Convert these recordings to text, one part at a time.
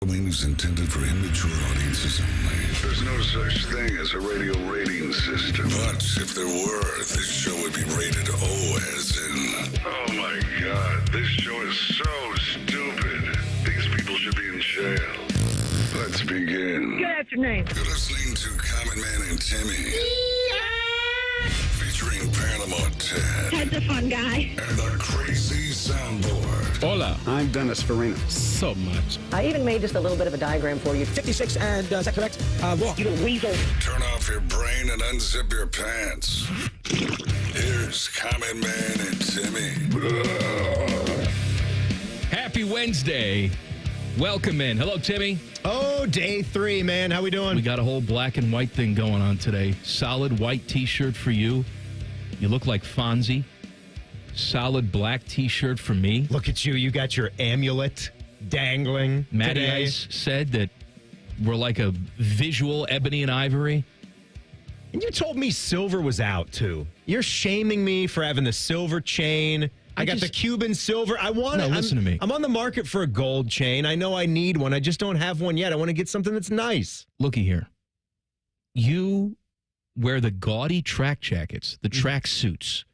Is intended for immature audiences only. There's no such thing as a radio rating system. But if there were, this show would be rated O as in... Oh my God, this show is so stupid. These people should be in jail. Let's begin. Good afternoon. You're listening to Common Man and Timmy. Featuring Panama Ted. Ted's a fun guy. And the Crazy Soundboard. Hola. I'm Dennis Farina. So much. I even made just a little bit of a diagram for you. 56, and is that correct? Walk. You little weasel. Turn off your brain and unzip your pants. Here's Common Man and Timmy. Happy Wednesday. Welcome in. Hello, Timmy. Oh, day 3, man. How we doing? We got a whole black and white thing going on today. Solid white T-shirt for you. You look like Fonzie. Solid black T-shirt for me. Look at you. You got your amulet dangling Matty today. Ice said that we're like a visual ebony and ivory. And you told me silver was out, too. You're shaming me for having the silver chain. I got the Cuban silver. I want it. Listen to me. I'm on the market for a gold chain. I know I need one. I just don't have one yet. I want to get something that's nice. Looky here. You wear the gaudy track jackets, the track suits.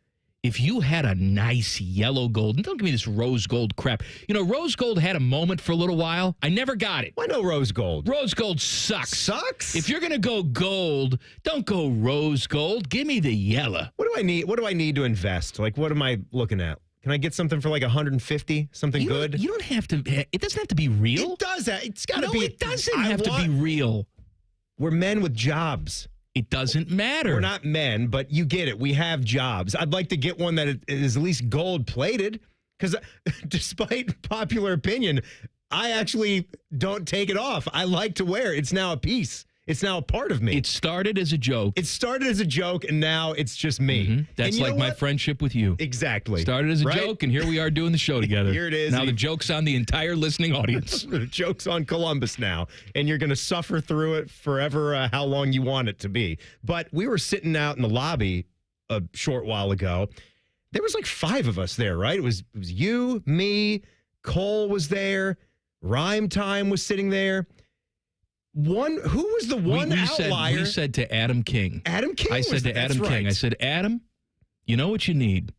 If you had a nice yellow gold, and don't give me this rose gold crap. You know, rose gold had a moment for a little while. I never got it. Why no rose gold? Rose gold sucks. Sucks? If you're going to go gold, don't go rose gold. Give me the yellow. What do I need? What do I need to invest? Like, what am I looking at? Can I get something for like 150? Something good? You don't have to. It doesn't have to be real. It does that. It's got to No, be. it doesn't have to be real. We're men with jobs. It doesn't matter. We're not men, but you get it. We have jobs. I'd like to get one that is at least gold plated because despite popular opinion, I actually don't take it off. I like to wear it. It's now a piece. It's now a part of me. It started as a joke. It started as a joke, and now it's just me. Mm-hmm. That's like my friendship with you. Exactly. Started as a joke, and here we are doing the show together. Here it is. Now the joke's on the entire listening audience. The joke's on Columbus now, and you're going to suffer through it forever, how long you want it to be. But we were sitting out in the lobby a short while ago. There was like 5 of us there, right? It was you, me, Cole was there, Rhyme Time was sitting there. Who was the one outlier? We said to Adam King. Adam King. I said to Adam King, I said, Adam, you know what you need?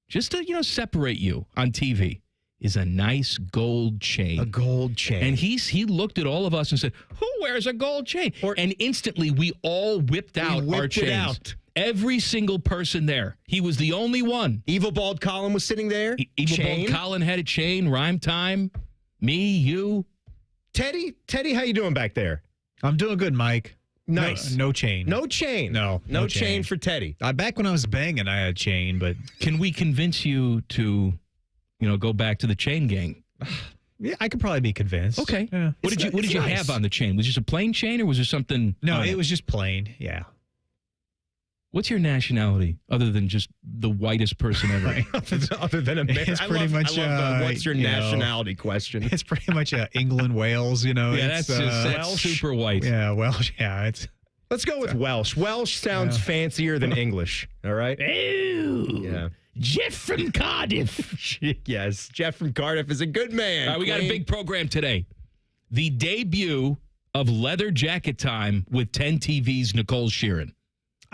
Just to, separate you on TV is a nice gold chain. A gold chain. And he looked at all of us and said, who wears a gold chain? And instantly we all whipped out our chains. Every single person there. He was the only one. Evil Bald Colin was sitting there. Evil Bald Colin had a chain. Rhyme Time. Me, you. Teddy, how you doing back there? I'm doing good, Mike. Nice. No chain. No chain. No chain for Teddy. Back when I was banging, I had a chain, but... Can we convince you to, go back to the chain gang? Yeah, I could probably be convinced. Okay. Yeah. What did you have on the chain? Was it just a plain chain or was there something? No, it was just plain. Yeah. What's your nationality other than just the whitest person ever? Other than America. It's pretty much. What's your nationality question? It's pretty much England, Wales. Yeah, that's super white. Yeah, Welsh. Yeah, it's. Let's go with Welsh. Welsh sounds fancier than English. All right. Ew. Yeah. Jeff from Cardiff. Yes, Jeff from Cardiff is a good man. All right, we got a big program today. The debut of Leather Jacket Time with 10 TV's Nicole Shearin.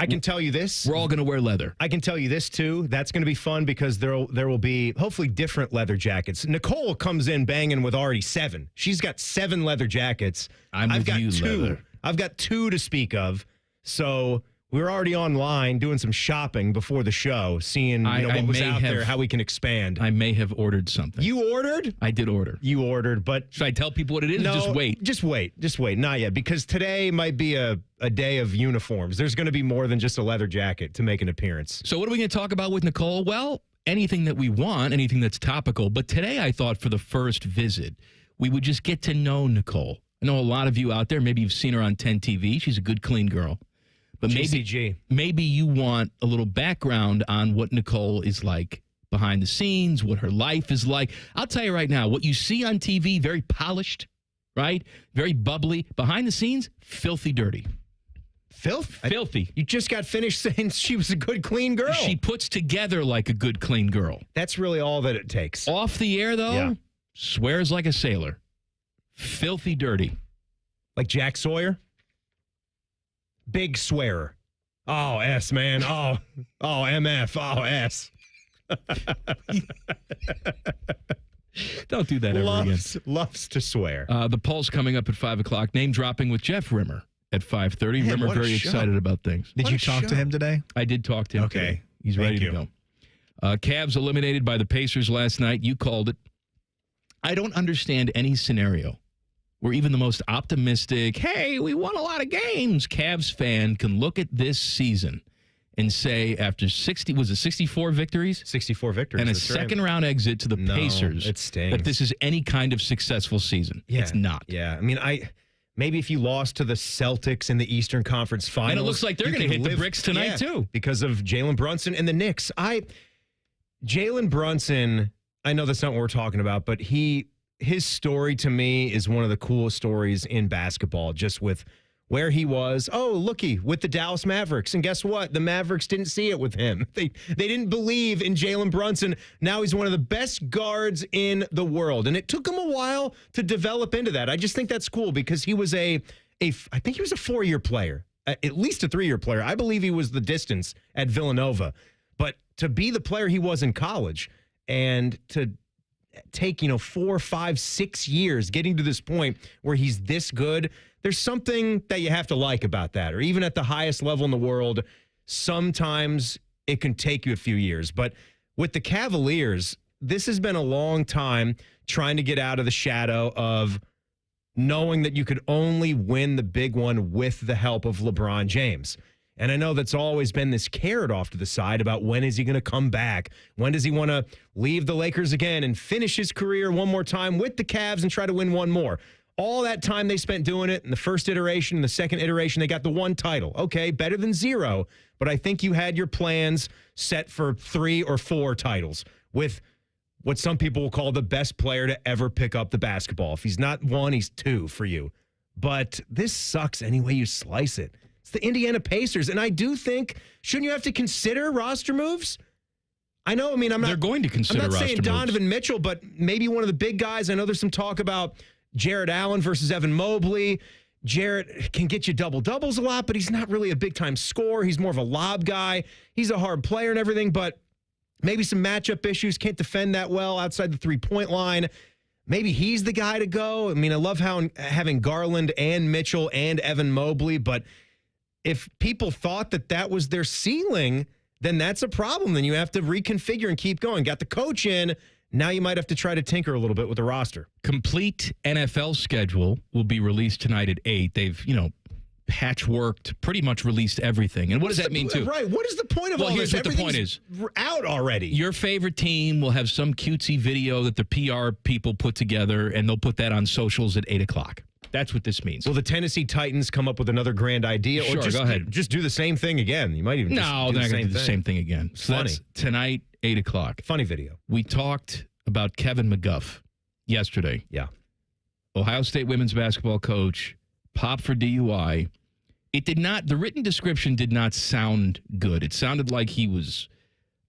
I can tell you this. We're all going to wear leather. I can tell you this, too. That's going to be fun because there will be, hopefully, different leather jackets. Nicole comes in banging with already 7. She's got 7 leather jackets. I've got 2. Leather. I've got 2 to speak of. So we're already online doing some shopping before the show, seeing what was out there, how we can expand. I may have ordered something. You ordered? I did order. You ordered, but... Should I tell people what it is? No, Just wait. Just wait. Not yet, because today might be a day of uniforms. There's going to be more than just a leather jacket to make an appearance. So what are we going to talk about with Nicole? Well, anything that we want, anything that's topical. But today I thought for the first visit, we would just get to know Nicole. I know a lot of you out there, maybe you've seen her on 10 TV. She's a good, clean girl. But maybe you want a little background on what Nicole is like behind the scenes, what her life is like. I'll tell you right now, what you see on TV, very polished, right? Very bubbly. Behind the scenes, filthy dirty. Filthy. You just got finished saying she was a good, clean girl. She puts together like a good, clean girl. That's really all that it takes. Off the air, though, swears like a sailor. Filthy dirty. Like Jack Sawyer? Big swearer. Oh, S, man. Oh, MF. Oh, S. Don't do that ever again. Loves to swear. The Pulse coming up at 5 o'clock. Name dropping with Jeff Rimmer at 5:30. Man, Rimmer what a very show. excited about things. Did What you a talk show. to him today? I did talk to him Okay. today. He's Thank ready you. to go. Cavs eliminated by the Pacers last night. You called it. I don't understand any scenario where even the most optimistic, hey, we won a lot of games, Cavs fan can look at this season and say after 64 victories? 64 victories. And a that's right. second-round exit to the No, Pacers, it stings. that this is any kind of successful season. Yeah. It's not. Yeah. I mean, maybe if you lost to the Celtics in the Eastern Conference Finals. And it looks like they're you going to can hit the live- bricks tonight, yeah, too. because of Jalen Brunson and the Knicks. Jalen Brunson, I know that's not what we're talking about, but his story to me is one of the coolest stories in basketball, just with where he was. Oh, looky, with the Dallas Mavericks. And guess what? The Mavericks didn't see it with him. They didn't believe in Jalen Brunson. Now he's one of the best guards in the world. And it took him a while to develop into that. I just think that's cool because he was I think he was a 4-year player, at least a 3-year player. I believe he was the distance at Villanova. But to be the player he was in college and to take, 4, 5, 6 years getting to this point where he's this good, there's something that you have to like about that. Or even at the highest level in the world, sometimes it can take you a few years. But with the Cavaliers, this has been a long time trying to get out of the shadow of knowing that you could only win the big one with the help of LeBron James. And I know that's always been this carrot off to the side about when is he going to come back? When does he want to leave the Lakers again and finish his career one more time with the Cavs and try to win one more? All that time they spent doing it in the first iteration and the second iteration, they got the one title. Okay, better than 0, but I think you had your plans set for 3 or 4 titles with what some people will call the best player to ever pick up the basketball. If he's not 1, he's 2 for you. But this sucks any way you slice it. It's the Indiana Pacers, and I do think, shouldn't you have to consider roster moves? I know, I'm not... They're going to consider I'm not roster saying moves. Donovan Mitchell, but maybe one of the big guys. I know there's some talk about Jared Allen versus Evan Mobley. Jared can get you double-doubles a lot, but he's not really a big-time scorer. He's more of a lob guy. He's a hard player and everything, but maybe some matchup issues, can't defend that well outside the three-point line. Maybe he's the guy to go. I mean, I love having Garland and Mitchell and Evan Mobley, but if people thought that was their ceiling, then that's a problem. Then you have to reconfigure and keep going. Got the coach in. Now you might have to try to tinker a little bit with the roster. Complete NFL schedule will be released tonight at 8. They've, patchworked, pretty much released everything. And what does that mean, too? Right. What is the point of all here's this? what the point is. Out already. Your favorite team will have some cutesy video that the PR people put together, and they'll put that on socials at 8 o'clock. That's what this means. Will the Tennessee Titans come up with another grand idea? Sure, or just, go ahead. Just do the same thing again. You might even No, just they're do not the going to same do the thing. same thing again. So Funny. that's tonight, 8 o'clock. Funny video. We talked about Kevin McGuff yesterday. Yeah. Ohio State women's basketball coach, popped for DUI. The written description did not sound good. It sounded like he was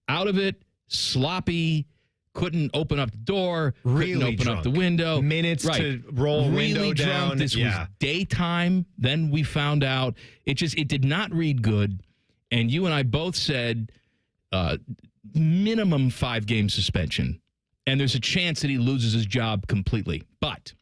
out of it, sloppy, couldn't open up the door, Really couldn't open drunk. up the window. Minutes to roll a really window drunk. down. This was daytime. Then we found out it did not read good. And you and I both said minimum 5-game suspension. And there's a chance that he loses his job completely. But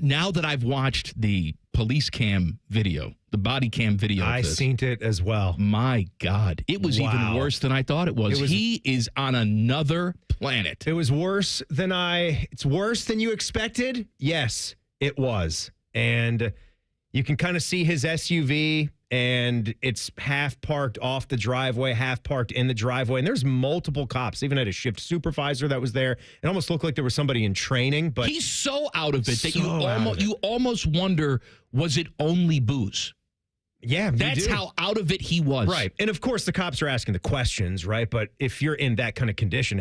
now that I've watched the police cam video, the body cam video, I seen it as well. My God, it was even Wow. worse than I thought it was. He is on another planet. It was worse than it's worse than you expected. Yes, it was. And you can kind of see his SUV, and it's half parked off the driveway, half parked in the driveway. And there's multiple cops. Even had a shift supervisor that was there. It almost looked like there was somebody in training. But he's so out of it that So out of it. you almost wonder, was it only booze? yeah, you That's do. how out of it he was. Right. And of course, the cops are asking the questions, right? But if you're in that kind of condition,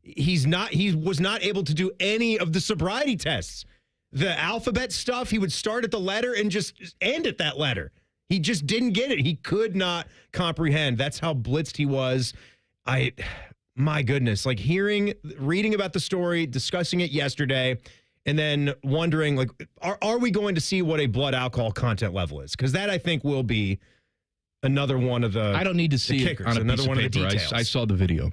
he was not able to do any of the sobriety tests. The alphabet stuff, he would start at the letter and just end at that letter. He just didn't get it. He could not comprehend. That's how blitzed he was. My goodness, like reading about the story, discussing it yesterday, and then wondering, like, are we going to see what a blood alcohol content level is? Because that, I think, will be another one of the I don't need to see it kickers, on a another piece of one of the paper. details. I saw the video.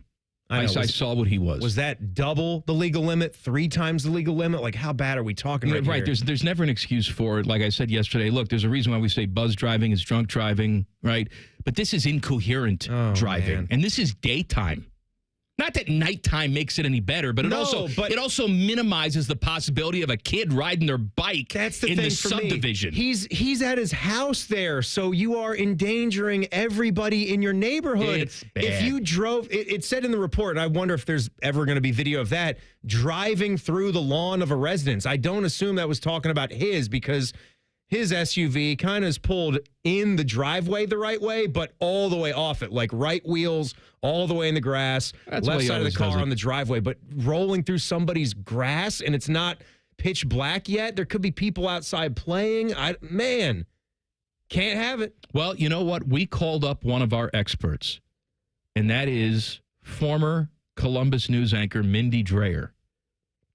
I saw what he was. Was that double the legal limit, 3 times the legal limit? Like, how bad are we talking right Right. here? There's never an excuse for it. Like I said yesterday, look, there's a reason why we say buzz driving is drunk driving, right? But this is incoherent driving. Man. And this is daytime. Not that nighttime makes it any better, but it also minimizes the possibility of a kid riding their bike That's the in thing the for subdivision. Me. He's at his house there, so you are endangering everybody in your neighborhood. It's bad. If you drove, it said in the report, and I wonder if there's ever going to be video of that, driving through the lawn of a residence. I don't assume that was talking about his, because his SUV kind of is pulled in the driveway the right way, but all the way off it, like right wheels all the way in the grass, That's why left he side of the always does car it. on the driveway, but rolling through somebody's grass, and it's not pitch black yet. There could be people outside playing. Man, can't have it. Well, you know what? We called up one of our experts, and that is former Columbus News anchor Mindy Drayer.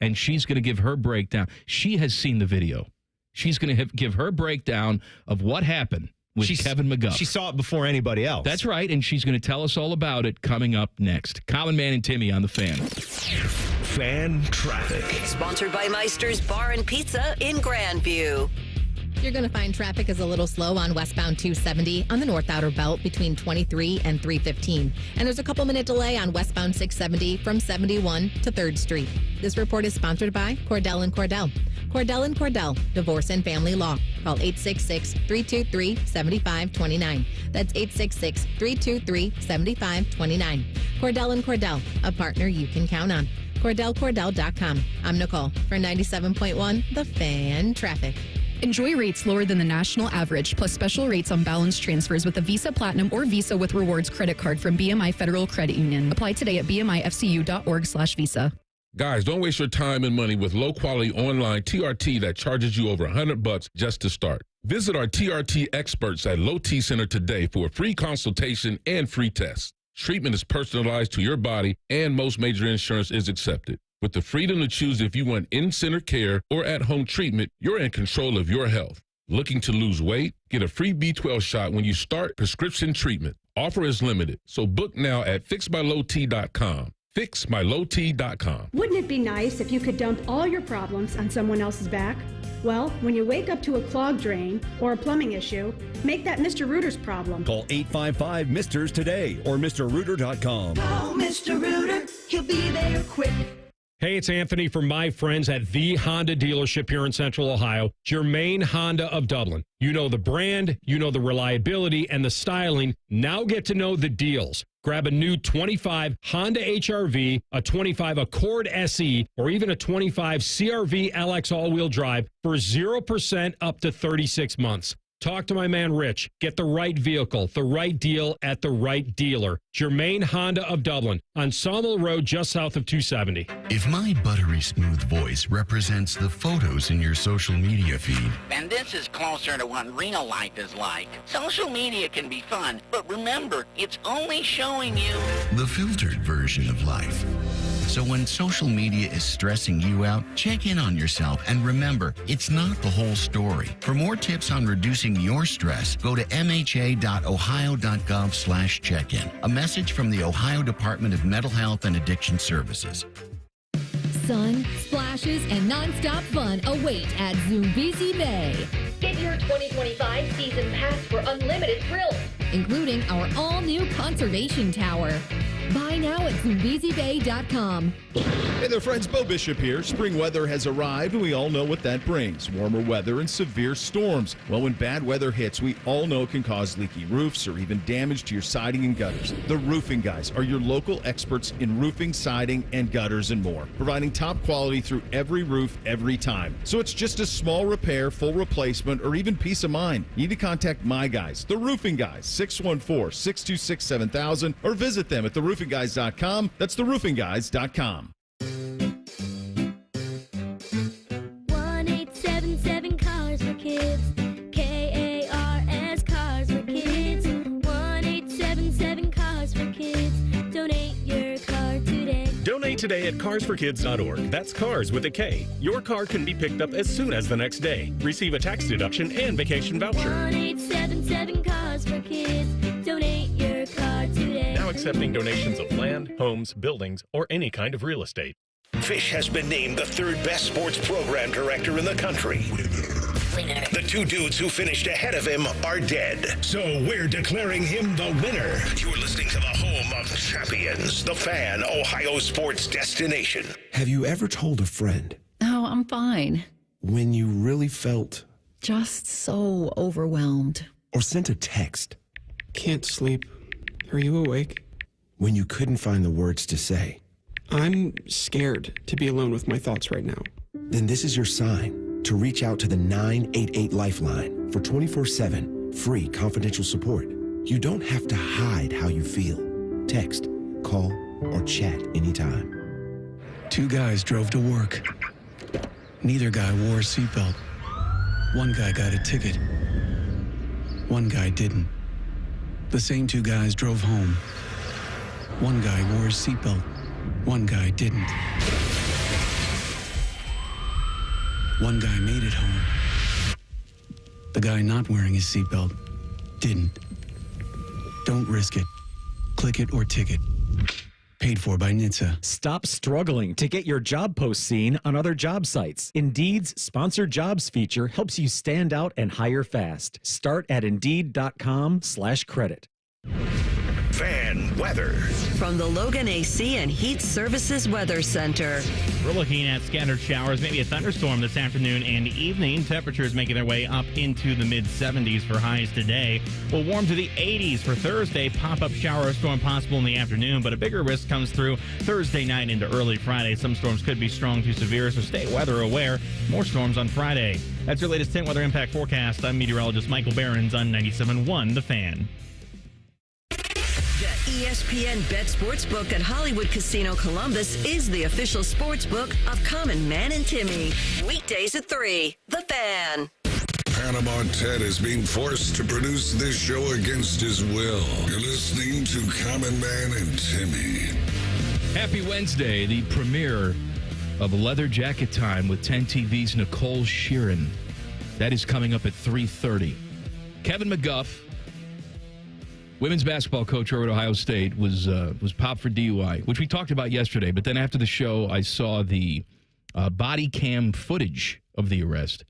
And she's going to give her breakdown. She has seen the video. She's going to give her breakdown of what happened with Kevin McGuff. She saw it before anybody else. That's right, and she's going to tell us all about it coming up next. Common Man and Timmy on the Fan. Fan traffic. Sponsored by Meister's Bar and Pizza in Grandview. You're going to find traffic is a little slow on westbound 270 on the North Outer Belt between 23 and 315. And there's a couple-minute delay on westbound 670 from 71 to 3rd Street. This report is sponsored by Cordell & Cordell. Cordell & Cordell, Divorce and Family Law. Call 866-323-7529. That's 866-323-7529. Cordell & Cordell, a partner you can count on. CordellCordell.com. I'm Nicole for 97.1 The Fan Traffic. Enjoy rates lower than the national average, plus special rates on balance transfers with a Visa Platinum or Visa with Rewards credit card from BMI Federal Credit Union. Apply today at bmifcu.org/visa. Guys, don't waste your time and money with low-quality online TRT that charges you over $100 just to start. Visit our TRT experts at Low T Center today for a free consultation and free test. Treatment is personalized to your body, and most major insurance is accepted. With the freedom to choose if you want in-center care or at-home treatment, you're in control of your health. Looking to lose weight? Get a free B12 shot when you start prescription treatment. Offer is limited, so book now at fixmylowt.com. fixmylowt.com. Wouldn't it be nice if you could dump all your problems on someone else's back? Well, when you wake up to a clogged drain or a plumbing issue, make that Mr. Rooter's problem. Call 855-MISTERS today or MrRooter.com. Call Mr. Rooter. He'll be there quick. Hey, it's Anthony from my friends at the Honda dealership here in Central Ohio, Germain Honda of Dublin. You know the brand, you know the reliability and the styling. Now get to know the deals. Grab a new 25 Honda HR-V, a 25 Accord SE, or even a 25 CR-V LX all-wheel drive for 0% up to 36 months. Talk to my man Rich. Get the right vehicle, the right deal at the right dealer. Germain Honda of Dublin on Sawmill Road just south of 270. If my buttery smooth voice represents the photos in your social media feed, and this is closer to what real life is like. Social media can be fun, but remember, it's only showing you the filtered version of life. So when social media is stressing you out, check in on yourself and remember, it's not the whole story. For more tips on reducing your stress, go to mha.ohio.gov/check-in. A message from the Ohio Department of Mental Health and Addiction Services. Sun, splashes, and nonstop fun await at Zoombezi Bay. Get your 2025 season pass for unlimited thrills, including our all-new conservation tower. Buy now at ZoombeziBay.com. Hey there, friends. Bo Bishop here. Spring weather has arrived, and we all know what that brings. Warmer weather and severe storms. Well, when bad weather hits, we all know it can cause leaky roofs or even damage to your siding and gutters. The Roofing Guys are your local experts in roofing, siding, and gutters and more, providing top quality through every roof, every time. So it's just a small repair, full replacement, or even peace of mind. You need to contact my guys, the Roofing Guys, 614-626-7000, or visit them at theroofingguys.com. That's theroofingguys.com. 1877 Cars for Kids. KARS Cars for Kids. 1877 Cars for Kids. Donate your car today. Donate today at carsforkids.org. That's cars with a K. Your car can be picked up as soon as the next day. Receive a tax deduction and vacation voucher. 1-877 Cars for Kids. Donate your car today. Now accepting donations of land, homes, buildings, or any kind of real estate. Fish has been named the third best sports program director in the country. The two dudes who finished ahead of him are dead. So we're declaring him the winner. You're listening to the home of champions, the Fan, Ohio sports destination. Have you ever told a friend Oh, I'm fine. when you really felt Just so overwhelmed. or sent a text Can't sleep. Are you awake? when you couldn't find the words to say? I'm scared to be alone with my thoughts right now. Then this is your sign to reach out to the 988 Lifeline for 24/7 free confidential support. You don't have to hide how you feel. Text, call, or chat anytime. Two guys drove to work. Neither guy wore a seatbelt. One guy got a ticket. One guy didn't. The same two guys drove home. One guy wore a seatbelt. One guy didn't. One guy made it home. The guy not wearing his seatbelt didn't. Don't risk it. Click it or ticket. Paid for by NHTSA. Stop struggling to get your job post seen on other job sites. Indeed's Sponsored Jobs feature helps you stand out and hire fast. Start at Indeed.com/credit. Fan weather. From the Logan AC and Heat Services Weather Center. We're looking at scattered showers, maybe a thunderstorm this afternoon and evening. Temperatures making their way up into the mid-70s for highs today. We'll warm to the 80s for Thursday. Pop-up shower or storm possible in the afternoon, but a bigger risk comes through Thursday night into early Friday. Some storms could be strong to severe, so stay weather aware. More storms on Friday. That's your latest 10 weather impact forecast. I'm meteorologist Michael Behrens on 97.1 The Fan. The ESPN Bet Sportsbook at Hollywood Casino Columbus is the official sportsbook of Common Man and Timmy. Weekdays at 3. The Fan. Panama Ted is being forced to produce this show against his will. You're listening to Common Man and Timmy. Happy Wednesday, the premiere of Leather Jacket Time with 10 TV's Nicole Shearin. That is coming up at 3:30. Kevin McGuff, women's basketball coach over at Ohio State, was popped for DUI, which we talked about yesterday. But then after the show, I saw the body cam footage of the arrest,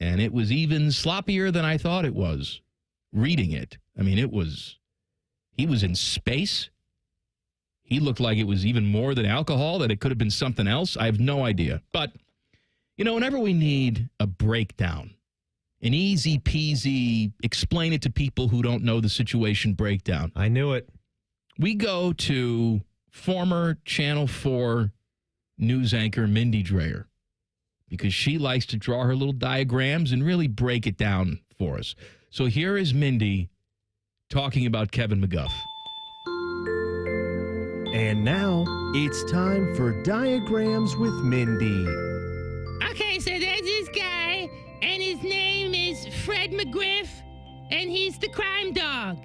and it was even sloppier than I thought it was. Reading it, I mean, he was in space. He looked like it was even more than alcohol, that it could have been something else. I have no idea. But, whenever we need a breakdown, an easy peasy, explain it to people who don't know the situation breakdown. I knew it. We go to former Channel 4 news anchor Mindy Drayer, because she likes to draw her little diagrams and really break it down for us. So here is Mindy talking about Kevin McGuff. And now it's time for Diagrams with Mindy. Okay, so there's this guy, and his name is Fred McGriff, and he's the crime dog.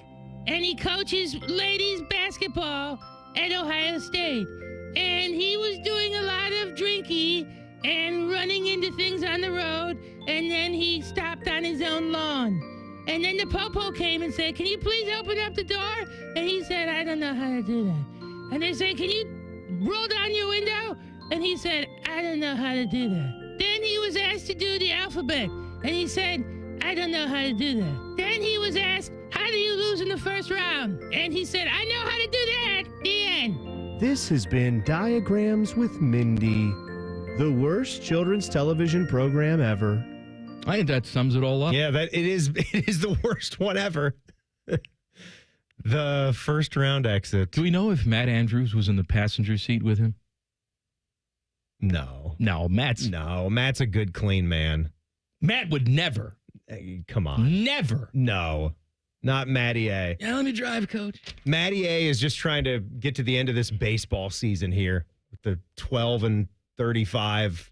And he coaches ladies basketball at Ohio State. And he was doing a lot of drinking and running into things on the road, and then he stopped on his own lawn. And then the popo came and said, "Can you please open up the door?" And he said, "I don't know how to do that." And they said, "Can you roll down your window?" And he said, "I don't know how to do that." Then he was asked to do the alphabet, and he said, "I don't know how to do that." Then he was asked, "How do you lose in the first round?" And he said, "I know how to do that." The end. This has been Diagrams with Mindy, the worst children's television program ever. I think that sums it all up. Yeah, it is the worst one ever. The first round exit. Do we know if Matt Andrews was in the passenger seat with him? No. Matt's a good, clean man. Matt would never. Hey, come on. Never. No. Not Matty A. Yeah, let me drive, coach. Matty A is just trying to get to the end of this baseball season here with the 12-35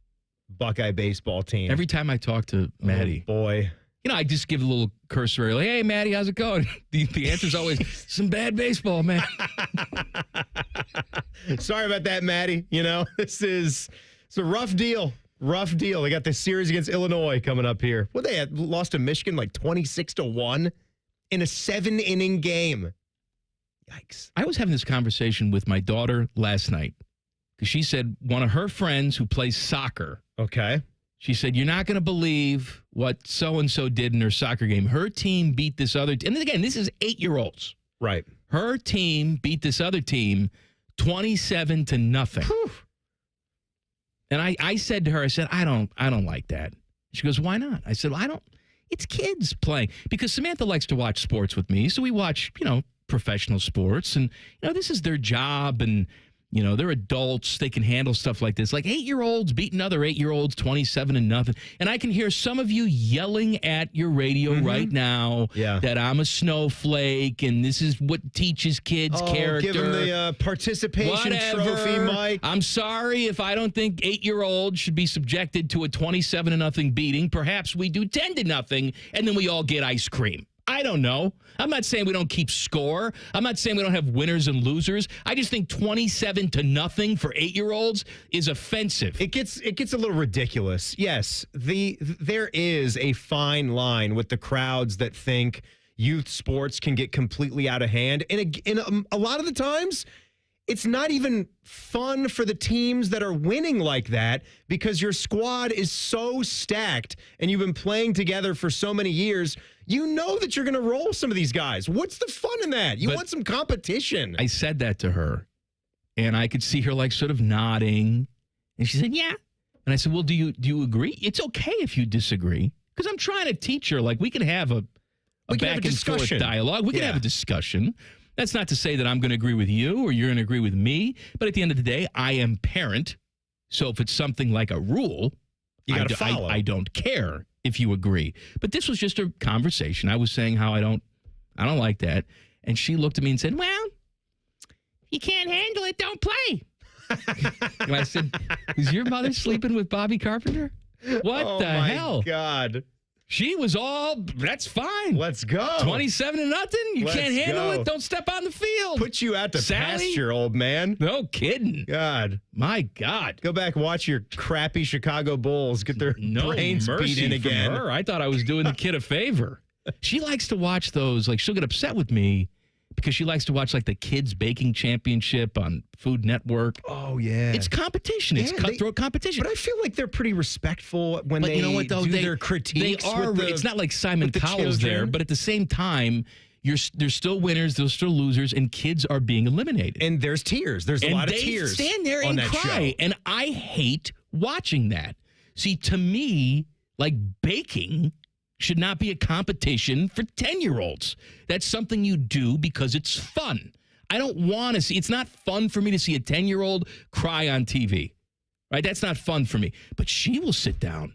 Buckeye baseball team. Every time I talk to Matty, boy, I just give a little cursory, like, hey, Maddie, how's it going? The answer's always, some bad baseball, man. Sorry about that, Maddie. It's a rough deal. Rough deal. They got this series against Illinois coming up here. Well, they had lost to Michigan like 26-1 in a 7-inning game. Yikes. I was having this conversation with my daughter last night because she said one of her friends who plays soccer. Okay. She said, you're not going to believe what so-and-so did in her soccer game. Her team beat this other team. And again, this is 8-year-olds. Right. Her team beat this other team 27-0. Whew. And I said to her, I don't like that. She goes, why not? I said, well, it's kids playing. Because Samantha likes to watch sports with me. So we watch, professional sports. And, this is their job. And, they're adults. They can handle stuff like this. Like 8-year-olds beating other 8-year-olds 27-0. And I can hear some of you yelling at your radio right now that I'm a snowflake and this is what teaches kids character. Give them the participation trophy, Mike. I'm sorry if I don't think 8-year-olds should be subjected to a 27-0 beating. Perhaps we do 10-0 and then we all get ice cream. I don't know. I'm not saying we don't keep score. I'm not saying we don't have winners and losers. I just think 27-0 for 8-year-olds is offensive. It gets a little ridiculous. Yes, there is a fine line with the crowds that think youth sports can get completely out of hand. And a lot of the times, it's not even fun for the teams that are winning like that because your squad is so stacked and you've been playing together for so many years. You know that you're going to roll some of these guys. What's the fun in that? You want some competition. I said that to her, and I could see her like sort of nodding, and she said, yeah. And I said, well, do you agree? It's okay if you disagree, because I'm trying to teach her, like, we can have a back and forth dialogue. We can have a discussion. That's not to say that I'm going to agree with you or you're going to agree with me, but at the end of the day, I am parent. So if it's something like a rule, you got to follow. I don't care if you agree. But this was just a conversation. I was saying how I don't like that. And she looked at me and said, well, if you can't handle it, don't play. And I said, is your mother sleeping with Bobby Carpenter? What the hell? Oh, my God. She was all, that's fine. Let's go. 27-0. You can't handle it. Don't step on the field. Put you out to pasture, old man. No kidding. God. My God. Go back, watch your crappy Chicago Bulls get their brains beat in again. From her. I thought I was doing the kid a favor. She likes to watch those. Like, she'll get upset with me because she likes to watch, like, the Kids Baking Championship on Food Network. Oh, yeah. It's competition. It's cutthroat competition. But I feel like they're pretty respectful when they do their critiques. They are. It's not like Simon Cowell's there, but at the same time, there's still winners, there's still losers, and kids are being eliminated. And there's tears. There's a lot of tears. They stand there and cry, show. And I hate watching that. See, to me, like, baking should not be a competition for 10-year-olds. That's something you do because it's fun. I don't want to see, it's not fun for me to see a 10-year-old cry on TV, right? That's not fun for me. But she will sit down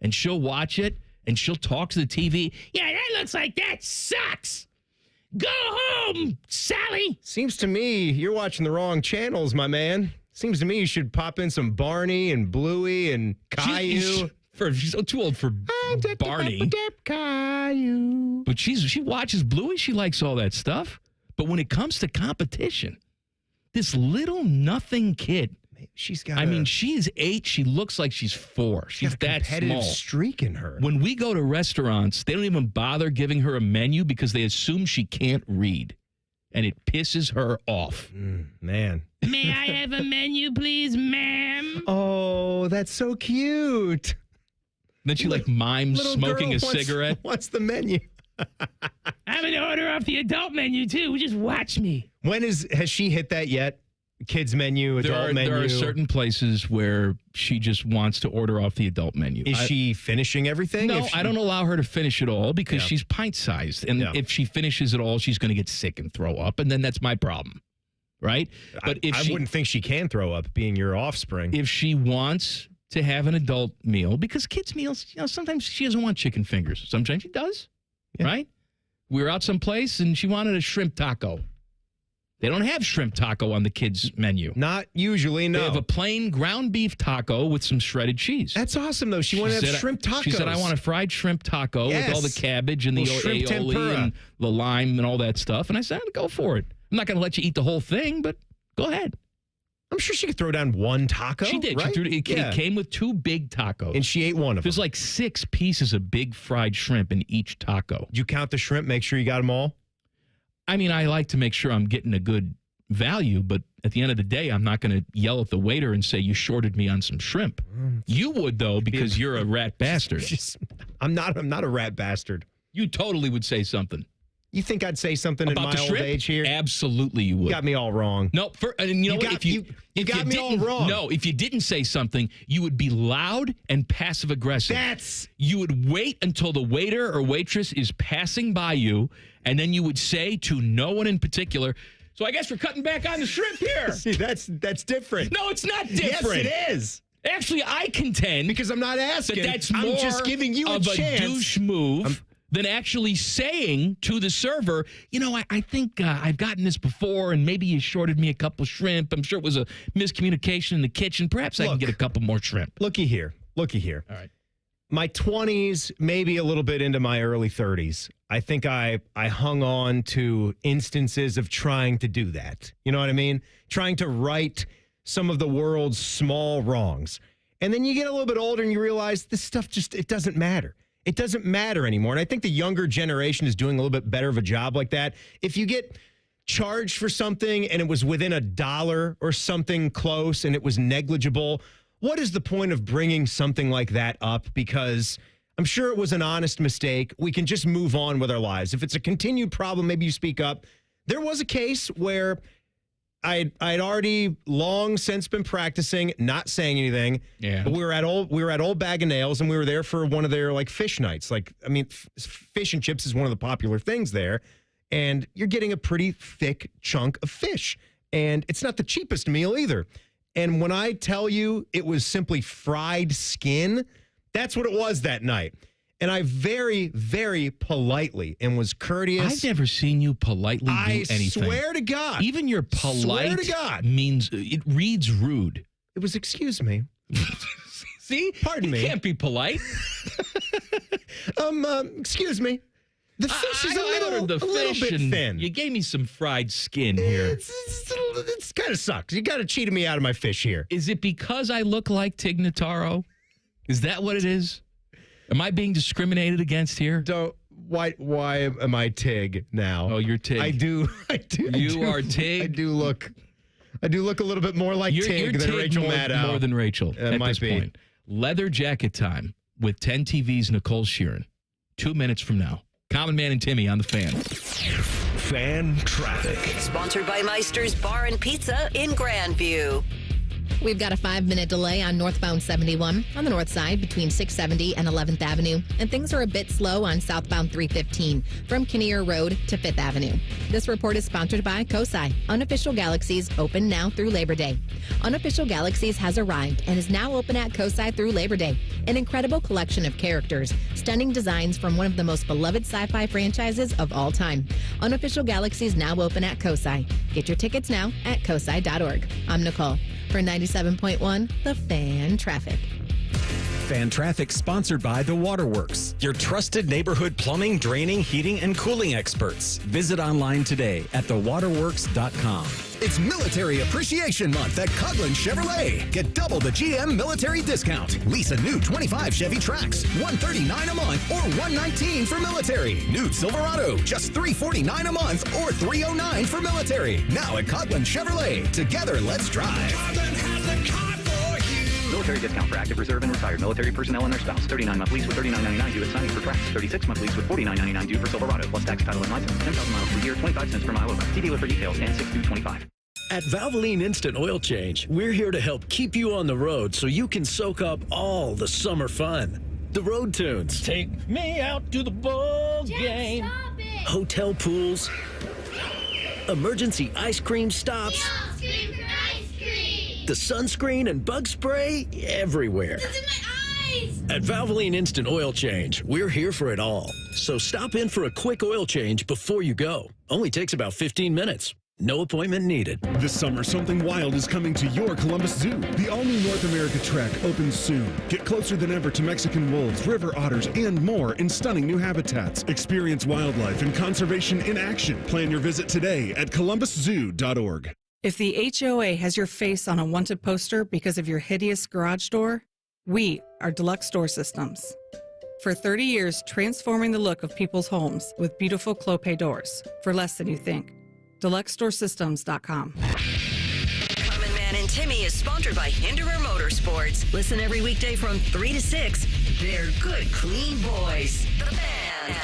and she'll watch it and she'll talk to the TV. Yeah, that looks like that sucks. Go home, Sally. Seems to me you're watching the wrong channels, my man. Seems to me you should pop in some Barney and Bluey and Caillou. She's too old for Barney. Caillou. But she watches Bluey. She likes all that stuff. But when it comes to competition, this little nothing kid, she's got. I mean, she's 8. She looks like she's 4. She's that competitive small. Streak in her. When we go to restaurants, they don't even bother giving her a menu because they assume she can't read, and it pisses her off. Man. May I have a menu, please, ma'am? Oh, that's so cute. Then she mimes smoking a girl cigarette. What's the menu? I'm going to order off the adult menu, too. Just watch me. Has she hit that yet? Kids menu, adult menu? There are certain places where she just wants to order off the adult menu. Is she finishing everything? No, I don't allow her to finish it all because she's pint-sized. And if she finishes it all, she's going to get sick and throw up. And then that's my problem, right? But I wouldn't think she can throw up, being your offspring. If she wants to have an adult meal, because kids' meals, sometimes she doesn't want chicken fingers. Sometimes she does, right? We were out someplace and she wanted a shrimp taco. They don't have shrimp taco on the kids' menu. Not usually, no. They have a plain ground beef taco with some shredded cheese. That's awesome, though. She wanted to have shrimp tacos. She said, I want a fried shrimp taco with all the cabbage and the shrimp aioli tempura. and the lime and all that stuff. And I said, go for it. I'm not going to let you eat the whole thing, but go ahead. I'm sure she could throw down one taco. She did. Right? It came with 2 big tacos. And she ate one of them. There's like 6 pieces of big fried shrimp in each taco. Did you count the shrimp? Make sure you got them all? I mean, I like to make sure I'm getting a good value, but at the end of the day, I'm not going to yell at the waiter and say, you shorted me on some shrimp. You would, though, because you're a rat bastard. I'm not a rat bastard. You totally would say something. You think I'd say something about in the my shrimp? old age here? Absolutely, you would. You got me all wrong. No, you know what? You got me all wrong. No, if you didn't say something, you would be loud and passive aggressive. You would wait until the waiter or waitress is passing by you, and then you would say to no one in particular, so I guess we're cutting back on the shrimp here. See, that's different. No, it's not different. Yes, it is. Actually, I contend because I'm not asking. That's more I'm just giving you a of chance. A douche move than actually saying to the server, I think I've gotten this before, and maybe you shorted me a couple shrimp. I'm sure it was a miscommunication in the kitchen. Perhaps I can get a couple more shrimp. Looky here. All right. My 20s, maybe a little bit into my early 30s, I think I hung on to instances of trying to do that. You know what I mean? Trying to right some of the world's small wrongs. And then you get a little bit older and you realize this stuff it doesn't matter. It doesn't matter anymore. And I think the younger generation is doing a little bit better of a job like that. If you get charged for something and it was within $1 or something close and it was negligible, what is the point of bringing something like that up? Because I'm sure it was an honest mistake. We can just move on with our lives. If it's a continued problem, maybe you speak up. There was a case where I'd already long since been practicing not saying anything. Yeah. We were at Old Bag of Nails, and we were there for one of their fish nights. Fish and chips is one of the popular things there, and you're getting a pretty thick chunk of fish, and it's not the cheapest meal either. And when I tell you it was simply fried skin, that's what it was that night. And I very, very politely and was courteous. I've never seen you politely do anything. I swear to God. Even your polite Swear to God. means it reads rude. It was, excuse me. See? Pardon me. You can't be polite. Excuse me. The fish is a little bit thin. You gave me some fried skin here. It's kind of sucks. You got to cheat me out of my fish here. Is it because I look like Tig Notaro? Is that what it is? Am I being discriminated against here? Why am I Tig now? Oh, you're Tig. I do. You are Tig. I do look a little bit more like Tig than Tig Rachel Maddow. More than Rachel at might this be. point. Leather jacket time with 10 TV's Nicole Shearin. 2 minutes from now. Common Man and Timmy on the Fan. Fan traffic. Sponsored by Meister's Bar and Pizza in Grandview. We've got a 5-minute delay on northbound 71 on the north side between 670 and 11th Avenue. And things are a bit slow on southbound 315 from Kinnear Road to 5th Avenue. This report is sponsored by COSI. Unofficial Galaxies open now through Labor Day. Unofficial Galaxies has arrived and is now open at COSI through Labor Day. An incredible collection of characters, stunning designs from one of the most beloved sci-fi franchises of all time. Unofficial Galaxies now open at COSI. Get your tickets now at cosi.org. I'm Nicole. For 97.1, The Fan Traffic. Fan Traffic sponsored by The Waterworks, your trusted neighborhood plumbing, draining, heating, and cooling experts. Visit online today at thewaterworks.com. It's Military Appreciation Month at Coughlin Chevrolet. Get double the GM military discount. Lease a new 25 Chevy Trax, $139 a month or $119 for military. New Silverado, just $349 a month or $309 for military. Now at Coughlin Chevrolet. Together, let's drive. Coughlin has a car for you. Military discount for active reserve and retired military personnel and their spouse. 39-month lease with $39.99 due at signing for Trax. 36-month lease with $49.99 due for Silverado. Plus tax, title, and license. 10,000 miles per year, 25 cents per mile over. See dealer for details and 6225. At Valvoline Instant Oil Change, we're here to help keep you on the road so you can soak up all the summer fun. The road tunes. Take me out to the ball game. Hotel pools. Emergency ice cream stops. The sunscreen and bug spray everywhere. It's in my eyes. At Valvoline Instant Oil Change, we're here for it all. So stop in for a quick oil change before you go. Only takes about 15 minutes. No appointment needed. This summer, something wild is coming to your Columbus Zoo. The all-new North America Trek opens soon. Get closer than ever to Mexican wolves, river otters, and more in stunning new habitats. Experience wildlife and conservation in action. Plan your visit today at columbuszoo.org. If the HOA has your face on a wanted poster because of your hideous garage door, we are Deluxe Door Systems. For 30 years, transforming the look of people's homes with beautiful Clopay doors for less than you think. DeluxeDoorSystems.com. Common Man and Timmy is sponsored by Hinderer Motorsports. Listen every weekday from 3 to 6. They're good, clean boys. The Fan.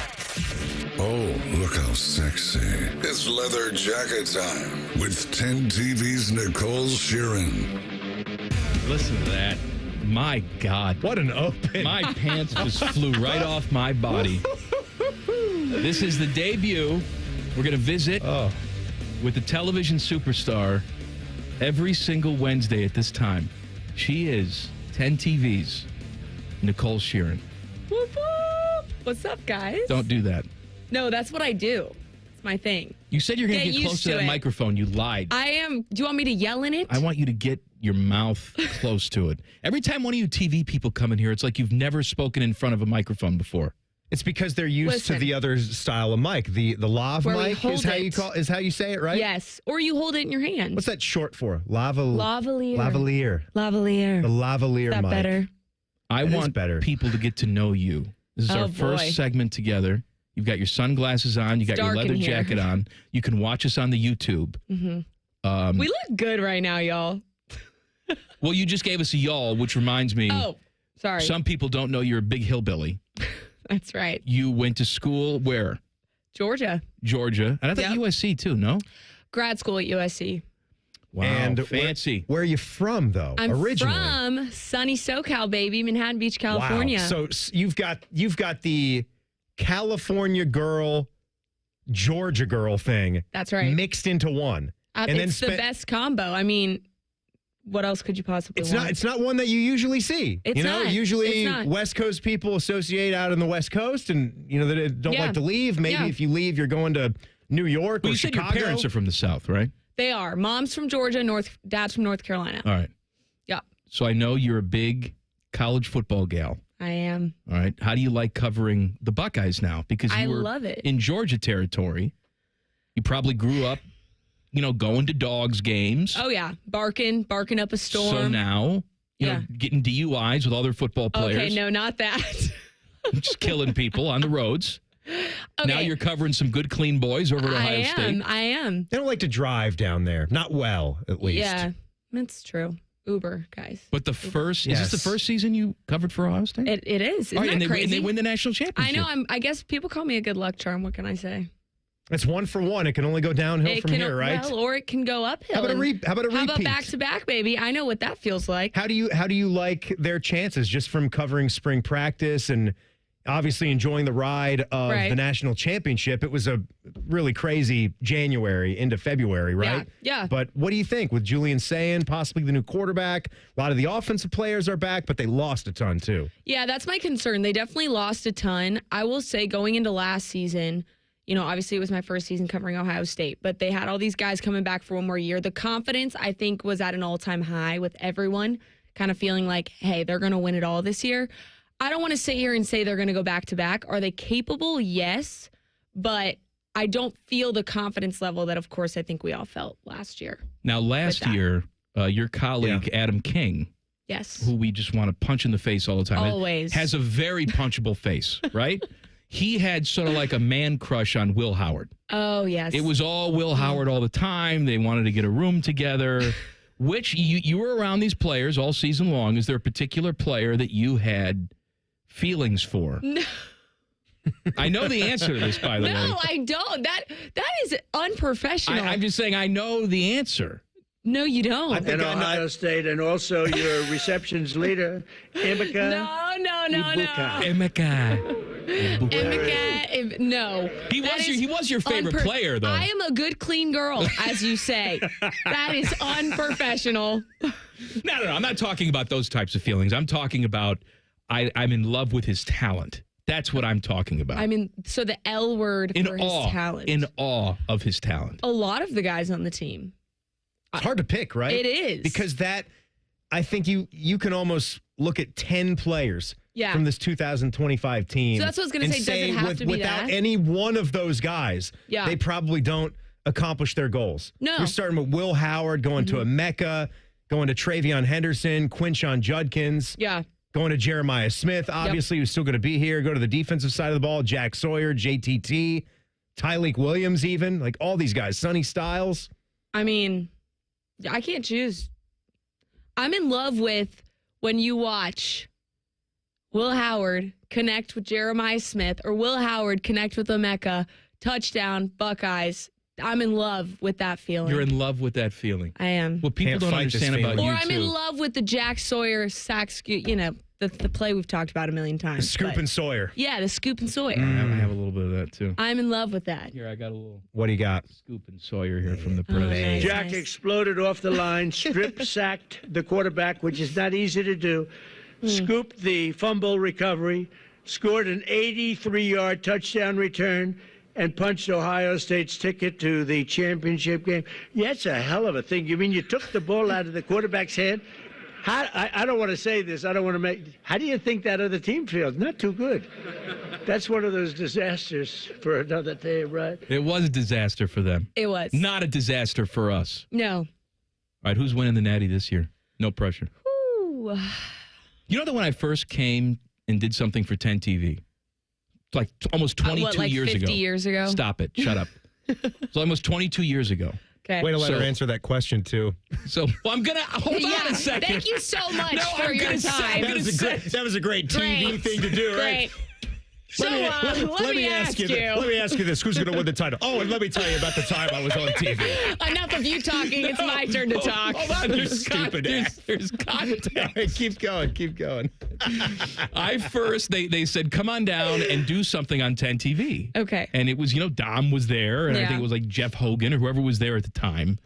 Oh, look how sexy. It's leather jacket time with 10 TV's Nicole Shearin. Listen to that. My God. What an open. My pants just flew right off my body. This is the debut. We're going to visit with the television superstar every single Wednesday at this time. She is 10 TV's Nicole Shearin. Whoop, whoop. What's up, guys? Don't do that. No, that's what I do. It's my thing. You said you're going to get close to that microphone. You lied. I am. Do you want me to yell in it? I want you to get your mouth close to it. Every time one of you TV people come in here, it's like you've never spoken in front of a microphone before. It's because they're used to the other style of mic. The lav mic is how you say it, right? Yes. Or you hold it in your hand. What's that short for? Lavalier. Lavalier. The lavalier mic. Better? I want people to get to know you. This is our first segment together. You've got your sunglasses on. You got your leather jacket on. You can watch us on the YouTube. Mm-hmm. We look good right now, y'all. Well, you just gave us a y'all, which reminds me. Oh, sorry. Some people don't know you're a big hillbilly. That's right. You went to school where? Georgia. And I thought USC too, no? Grad school at USC. Wow, and fancy. Where are you from, though? I'm originally from sunny SoCal, baby, Manhattan Beach, California. Wow. So you've got the California girl, Georgia girl thing. That's right. Mixed into one. It's the best combo. I mean, what else could you possibly want? It's not one that you usually see. It's not. Usually It's not. West Coast people associate out on the West Coast and, they don't like to leave. Maybe if you leave, you're going to New York or Chicago. You said your parents are from the South, right? They are. Mom's from Georgia, dad's from North Carolina. All right. Yeah. So I know you're a big college football gal. I am. All right. How do you like covering the Buckeyes now? Because you were love it. In Georgia territory. You probably grew up, going to Dogs games. Oh, yeah. Barking up a storm. So now, getting DUIs with other football players. Okay, no, not that. Just killing people on the roads. Okay. Now you're covering some good, clean boys over at Ohio State. I am. They don't like to drive down there. Not well, at least. Yeah, that's true. Uber, guys. But is this the first season you covered for Ohio State? It is. Isn't that crazy? And they win the national championship. I know. I guess people call me a good luck charm. What can I say? It's 1 for 1. It can only go downhill from here, right? Well, or it can go uphill. How about a repeat? How about back-to-back, baby? I know what that feels like. How do you like their chances just from covering spring practice and obviously enjoying the ride of the national championship? It was a really crazy January into February, right? Yeah. But what do you think with Julian Sayin, possibly the new quarterback? A lot of the offensive players are back, but they lost a ton too. Yeah, that's my concern. They definitely lost a ton. I will say going into last season, obviously it was my first season covering Ohio State, but they had all these guys coming back for one more year. The confidence, I think, was at an all-time high with everyone kind of feeling like, hey, they're going to win it all this year. I don't want to sit here and say they're going to go back-to-back. Are they capable? Yes, but I don't feel the confidence level that, of course, I think we all felt last year. Now, last year, your colleague, Adam King, yes, who we just want to punch in the face all the time, always has a very punchable face, right? He had sort of like a man crush on Will Howard. Oh, yes. It was all Will Howard all the time. They wanted to get a room together, which you were around these players all season long. Is there a particular player that you had feelings for? No. I know the answer to this, by the way. No, I don't. That is unprofessional. I'm just saying I know the answer. No, you don't. And Ohio State, and also your receptions leader, Emeka. No. Emeka. No. He was your favorite player, though. I am a good, clean girl, as you say. That is unprofessional. No. I'm not talking about those types of feelings. I'm talking about I'm in love with his talent. That's what I'm talking about. I mean, so the L word for his talent. In awe of his talent. A lot of the guys on the team. It's hard to pick, right? It is. Because I think you can almost look at 10 players from this 2025 team. So that's what I was going to say. Does it have to be without that? any one of those guys, they probably don't accomplish their goals. No. You're starting with Will Howard, going to Emeka, going to Travion Henderson, Quinshon Judkins. Yeah. Going to Jeremiah Smith, obviously, who's still going to be here. Go to the defensive side of the ball, Jack Sawyer, JTT, Tyleek Williams even. Like all these guys, Sonny Styles. I mean, I can't choose. I'm in love with when you watch Will Howard connect with Jeremiah Smith or Will Howard connect with Emeka, touchdown, Buckeyes. I'm in love with that feeling. You're in love with that feeling. I am. What people don't understand about you, Or I'm too. in love with the Jack Sawyer sack scoop, the play we've talked about a million times. Scoop and Sawyer. Yeah, the Scoop and Sawyer. I have a little bit of that, too. I'm in love with that. Here, I got a little What do you got? Scoop and Sawyer here from the press. Jack exploded off the line, strip sacked the quarterback, which is not easy to do, scooped the fumble recovery, scored an 83-yard touchdown return, and punched Ohio State's ticket to the championship game. Yeah, it's a hell of a thing. You mean you took the ball out of the quarterback's hand? I don't want to say this. I don't want to make. How do you think that other team feels? Not too good. That's one of those disasters for another day, right? It was a disaster for them. It was. Not a disaster for us. No. All right, who's winning the Natty this year? No pressure. Ooh. You know that when I first came and did something for 10 TV, like almost 22 years 50 ago. years ago? Stop it. Shut up. It's almost 22 years ago. Okay. Way to let her answer that question, too. So I'm going to hold on a second. Thank you so much for I'm your gonna time. That was a great TV thing to do, right? Great. So let me ask you. Let me ask you this: who's going to win the title? Oh, and let me tell you about the time I was on TV. Enough of you talking. It's my turn to talk. Hold on. There's context. Keep going. Keep going. They said, come on down and do something on 10 TV. Okay. And it was, Dom was there, and I think it was like Jeff Hogan or whoever was there at the time.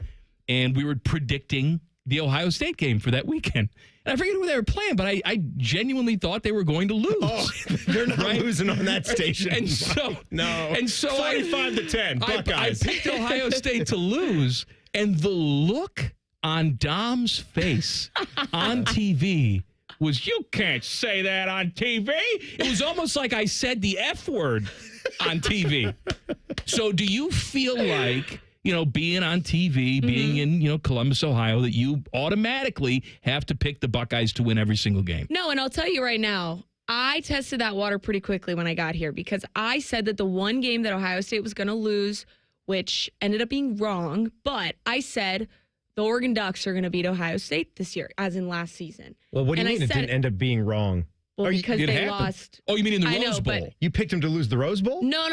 And we were predicting the Ohio State game for that weekend. And I forget who they were playing, but I genuinely thought they were going to lose. Oh, they're not losing on that station. And so 45 to 10, Buckeyes. I picked Ohio State to lose, and the look on Dom's face on TV was, you can't say that on TV. It was almost like I said the F word on TV. So do you feel like, being on TV, being in, Columbus, Ohio, that you automatically have to pick the Buckeyes to win every single game? No, and I'll tell you right now, I tested that water pretty quickly when I got here because I said that the one game that Ohio State was going to lose, which ended up being wrong, but I said the Oregon Ducks are going to beat Ohio State this year, as in last season. Well, what do you mean it didn't end up being wrong? Well, because they lost. Oh, you mean in the Rose Bowl? You picked them to lose the Rose Bowl? No.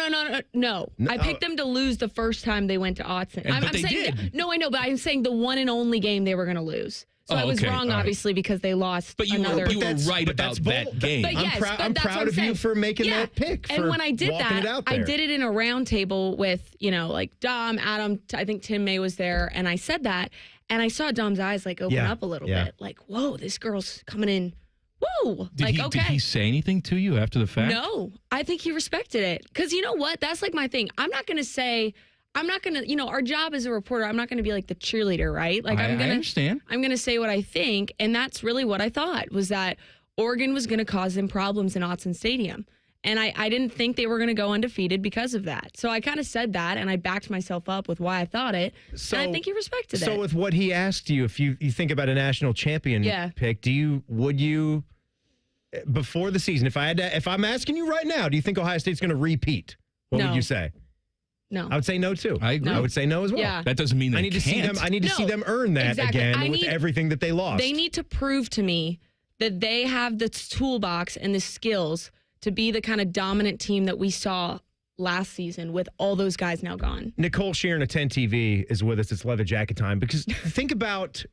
I picked them to lose the first time they went to Autzen. But they did. No, I know, but I'm saying the one and only game they were going to lose. So I was wrong, obviously, because they lost. But you were right about that game. But yes, I'm proud of you for making that pick. And when I did that, I did it in a round table with, like Dom, Adam, I think Tim May was there, and I said that, and I saw Dom's eyes open up a little bit, like, whoa, this girl's coming in. Whoa. Did he say anything to you after the fact? No, I think he respected it. Because you know what? That's like my thing. I'm not going to, our job as a reporter, I'm not going to be like the cheerleader, right? Like I understand. I'm going to say what I think. And that's really what I thought was that Oregon was going to cause them problems in Autzen Stadium. And I didn't think they were going to go undefeated because of that. So I kind of said that, and I backed myself up with why I thought it. And I think he respected it. So with what he asked you, if you think about a national champion pick, would you, before the season, if I'm asking you right now, do you think Ohio State's going to repeat? What would you say? No. I would say no, too. I agree. I would say no as well. Yeah. That doesn't mean they I need to can't. see them earn that again with everything that they lost. They need to prove to me that they have the toolbox and the skills to be the kind of dominant team that we saw last season with all those guys now gone. Nicole Shearin of 10 TV is with us. It's Leather Jacket time. Because think about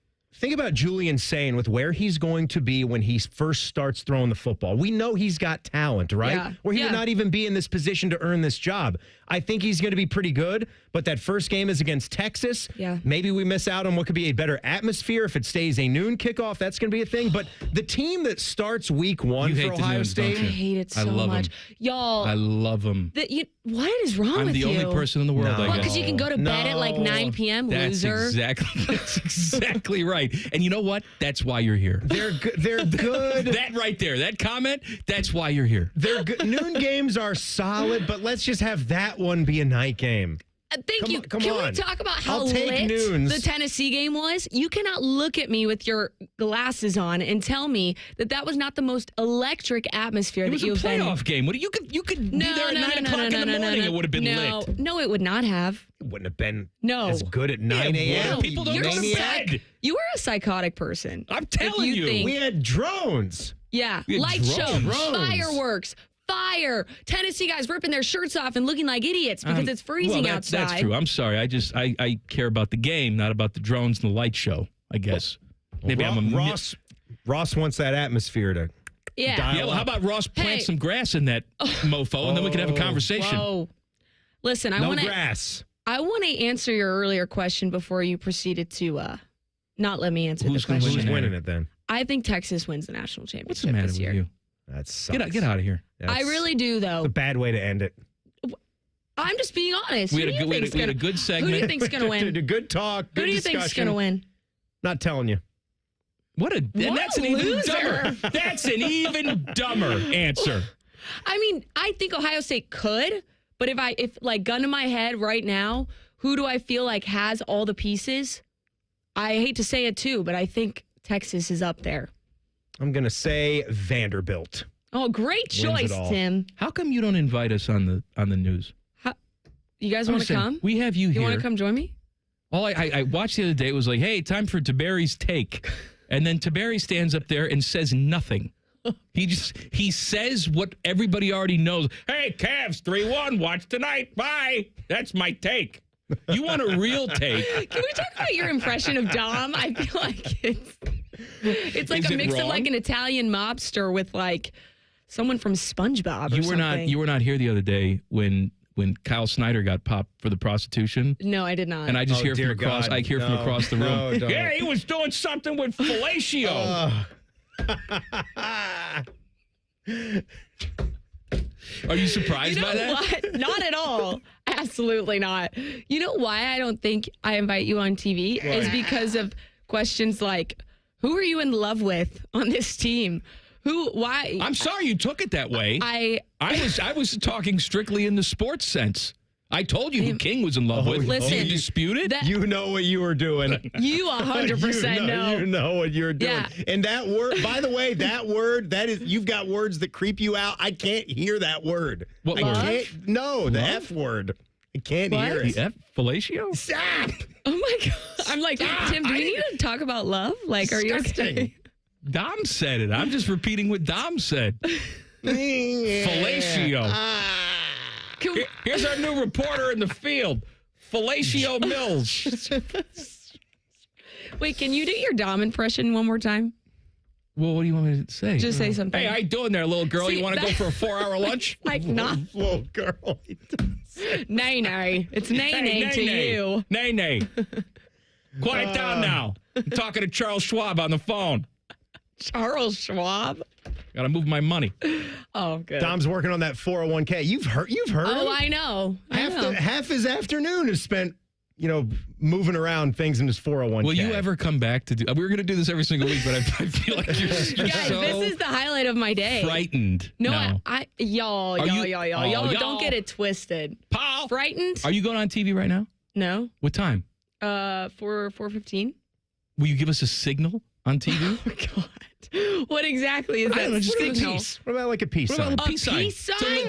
Julian Sayin with where he's going to be when he first starts throwing the football. We know he's got talent, right? Yeah. Or he would not even be in this position to earn this job. I think he's going to be pretty good, but but that first game is against Texas. Yeah. Maybe we miss out on what could be a better atmosphere if it stays a noon kickoff. That's going to be a thing. But the team that starts week 1 for Ohio State. I hate it so much. Y'all. I love them. What is wrong with you? I'm the only person in the world, I guess. Because you can go to bed at like 9 p.m., loser. That's exactly right. And you know what? That's why you're here. They're good. That right there, that comment, that's why you're here. They're good. Noon games are solid, but let's just have that one be a night game. Thank you. Come Can on. we talk about how I'll take lit noons. the Tennessee game was? You cannot look at me with your glasses on and tell me that was not the most electric atmosphere It that was a you've been. playoff game. You could be there at 9 o'clock in the morning. It would have been lit. No, it would not have. It wouldn't have been No. as good at 9 a.m. People don't go to bed. You are a psychotic person. I'm telling you. We had drones. Yeah, We had light show, drones. fireworks, fire. Tennessee guys ripping their shirts off and looking like idiots because it's freezing outside. That's true. I'm sorry. I care about the game, not about the drones and the light show, I guess. Maybe Ross wants that atmosphere to dial well, how about Ross plant some grass in that mofo, and then we can have a conversation. Whoa. Listen, I No want grass. I want to answer your earlier question before you proceeded to not let me answer Who's the question. Who's winning it then? I think Texas wins the national championship What's the matter this with year. you? That sucks. Get out of here. I really do, though. It's a bad way to end it. I'm just being honest. We Who had do a you think's we had a gonna- good segment. Who do you think's going to win? A good talk. Good Who do you discussion. think's going to win? Not telling you. That's a an even loser. dumber. That's an even dumber answer. I mean, I think Ohio State could, but if like gun to my head right now, who do I feel like has all the pieces? I hate to say it too, but I think Texas is up there. I'm going to say Vanderbilt. Oh, great Wins choice, it all. Tim. How come you don't invite us on the news? You guys want to come? We have you here. You want to come join me? All I watched the other day was like, hey, time for Tabari's take. And then Tabari stands up there and says nothing. He says what everybody already knows. Hey, Cavs 3-1, watch tonight. Bye. That's my take. You want a real take? Can we talk about your impression of Dom? I feel like it's like Is a it mix of wrong? like an Italian mobster with like someone from SpongeBob or You something. were not here the other day when Kyle Snyder got popped for the prostitution. No, I did not. And I just hear from dear across. God. I hear from No. across the room. No, don't. Yeah, he was doing something with fellatio. Are you surprised You know by that? what? Not at all. Absolutely not. You know why I don't think I invite you on TV is because of questions like, who are you in love with on this team? Why? I'm sorry you took it that way. I was talking strictly in the sports sense. I told you who King was in love with. Listen, you disputed? You know what you were doing. You 100% know. You know what you're doing. Yeah. And that word, by the way, you've got words that creep you out. I can't hear that word. What I word? can't. No, the F word. I can't hear it. The F? Fellatio? Stop. Oh my God. I'm like, Tim, do we need to talk about love? Like, are you okay? Dom said it. I'm just repeating what Dom said. Fellatio. Here's our new reporter in the field, Fellatio Mills. Wait, can you do your Dom impression one more time? Well, what do you want me to say? Just say something. Hey, how you doing there, little girl? See, you want to go that- for a 4-hour lunch? Like, not. Little girl. Nay. It's nay to you. Nay. Quiet down now. I'm talking to Charles Schwab on the phone. Charles Schwab? Got to move my money. Oh, good. Dom's working on that 401k. You've heard Oh, him? I know. Half his afternoon is spent, moving around things in his 401k. Will you ever come back to do? We're going to do this every single week, but I feel like you're Guys, so this is the highlight of my day. frightened. No, now. y'all, don't get it twisted. Paul, frightened? Are you going on TV right now? No. What time? 4:15. Will you give us a signal on TV? Oh God. What exactly is I don't know, that just give a signal? peace. What about like a peace What about sign? a peace sign? peace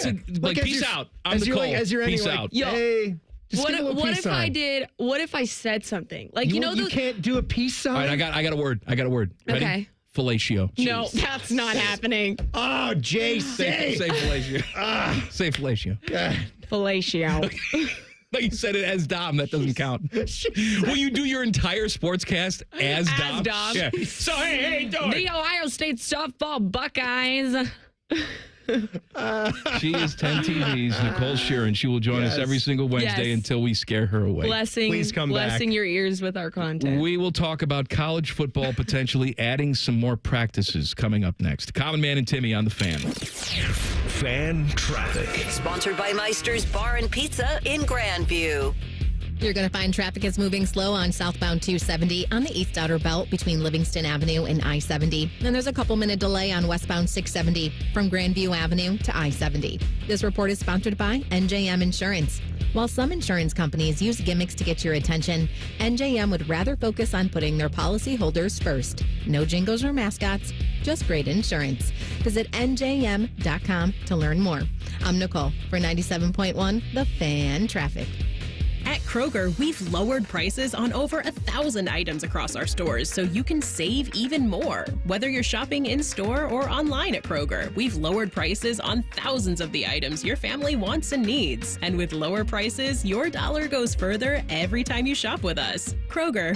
sign? Like as peace you're- out. I'm as you're Nicole. as you're Peace ending, out. Yo, hey, just give a little What peace if sign. I did? What if I said something like You those? can't do a peace sign. All right, I got a word. Ready? Okay. Fellatio. No, that's not happening. Oh, JC. Say fellatio. Say fellatio. Fellatio. No, you said it as Dom. That doesn't count. Will you do your entire sportscast as Dom? Dom. Yeah. So, hey, doing? The Ohio State softball Buckeyes She is 10 TVs, Nicole Shearin. She will join us every single Wednesday until we scare her away. Please come blessing your ears with our content. We will talk about college football potentially adding some more practices coming up next. Common Man and Timmy on the Fan. Fan traffic. Sponsored by Meister's Bar and Pizza in Grandview. You're going to find traffic is moving slow on southbound 270 on the East Outer Belt between Livingston Avenue and I-70. And there's a couple-minute delay on westbound 670 from Grandview Avenue to I-70. This report is sponsored by NJM Insurance. While some insurance companies use gimmicks to get your attention, NJM would rather focus on putting their policyholders first. No jingles or mascots, just great insurance. Visit njm.com to learn more. I'm Nicole for 97.1 The Fan Traffic. At Kroger, we've lowered prices on over 1,000 items across our stores so you can save even more. Whether you're shopping in-store or online at Kroger, we've lowered prices on thousands of the items your family wants and needs. And with lower prices, your dollar goes further every time you shop with us. Kroger,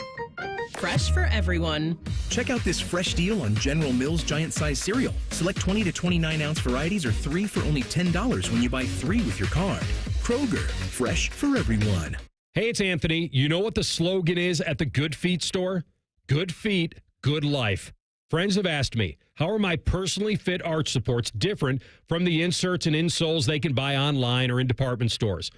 fresh for everyone. Check out this fresh deal on General Mills Giant Size Cereal. Select 20 to 29-ounce varieties or 3 for only $10 when you buy 3 with your card. Kroger, fresh for everyone. Hey, it's Anthony. You know what the slogan is at the Good Feet store? Good feet, good life. Friends have asked me, how are my personally fit arch supports different from the inserts and insoles they can buy online or in department stores?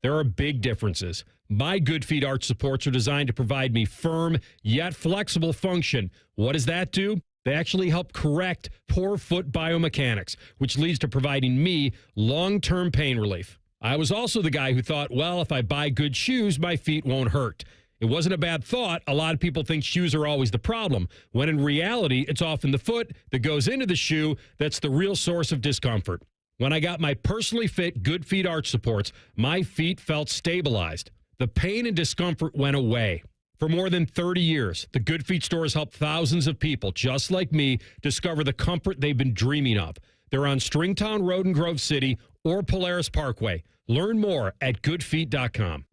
There are big differences. My Good Feet arch supports are designed to provide me firm yet flexible function. What does that do? They actually help correct poor foot biomechanics, which leads to providing me long-term pain relief. I was also the guy who thought, well, if I buy good shoes, my feet won't hurt. It wasn't a bad thought. A lot of people think shoes are always the problem, when in reality, it's often the foot that goes into the shoe that's the real source of discomfort. When I got my personally fit Good Feet arch supports, my feet felt stabilized. The pain and discomfort went away. For more than 30 years, the Good Feet store has helped thousands of people just like me discover the comfort they've been dreaming of. They're on Stringtown Road in Grove City or Polaris Parkway. Learn more at goodfeet.com.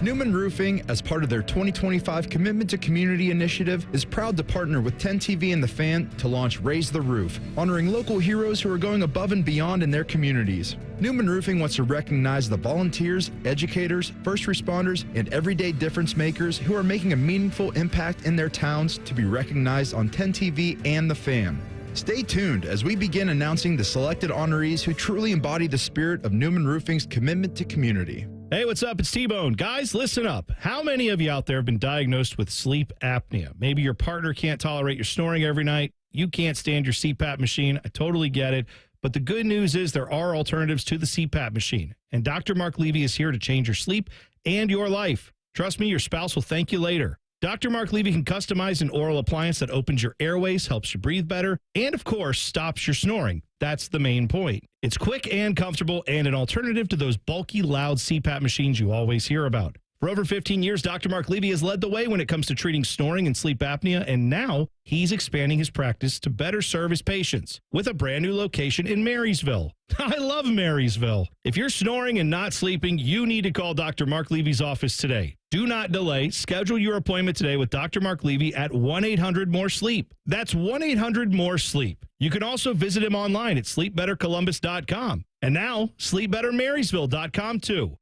Newman Roofing, as part of their 2025 Commitment to Community initiative, is proud to partner with 10 TV and The Fan to launch Raise the Roof, honoring local heroes who are going above and beyond in their communities. Newman Roofing wants to recognize the volunteers, educators, first responders, and everyday difference makers who are making a meaningful impact in their towns to be recognized on 10 TV and The Fan. Stay tuned as we begin announcing the selected honorees who truly embody the spirit of Newman Roofing's commitment to community. Hey, what's up? It's T-Bone. Guys, listen up. How many of you out there have been diagnosed with sleep apnea? Maybe your partner can't tolerate your snoring every night. You can't stand your CPAP machine. I totally get it. But the good news is there are alternatives to the CPAP machine. And Dr. Mark Levy is here to change your sleep and your life. Trust me, your spouse will thank you later. Dr. Mark Levy can customize an oral appliance that opens your airways, helps you breathe better, and of course, stops your snoring. That's the main point. It's quick and comfortable and an alternative to those bulky, loud CPAP machines you always hear about. For over 15 years, Dr. Mark Levy has led the way when it comes to treating snoring and sleep apnea, and now he's expanding his practice to better serve his patients with a brand new location in Marysville. I love Marysville. If you're snoring and not sleeping, you need to call Dr. Mark Levy's office today. Do not delay. Schedule your appointment today with Dr. Mark Levy at 1-800-MORE-SLEEP. That's 1-800-MORE-SLEEP. You can also visit him online at sleepbettercolumbus.com. And now, sleepbettermarysville.com too.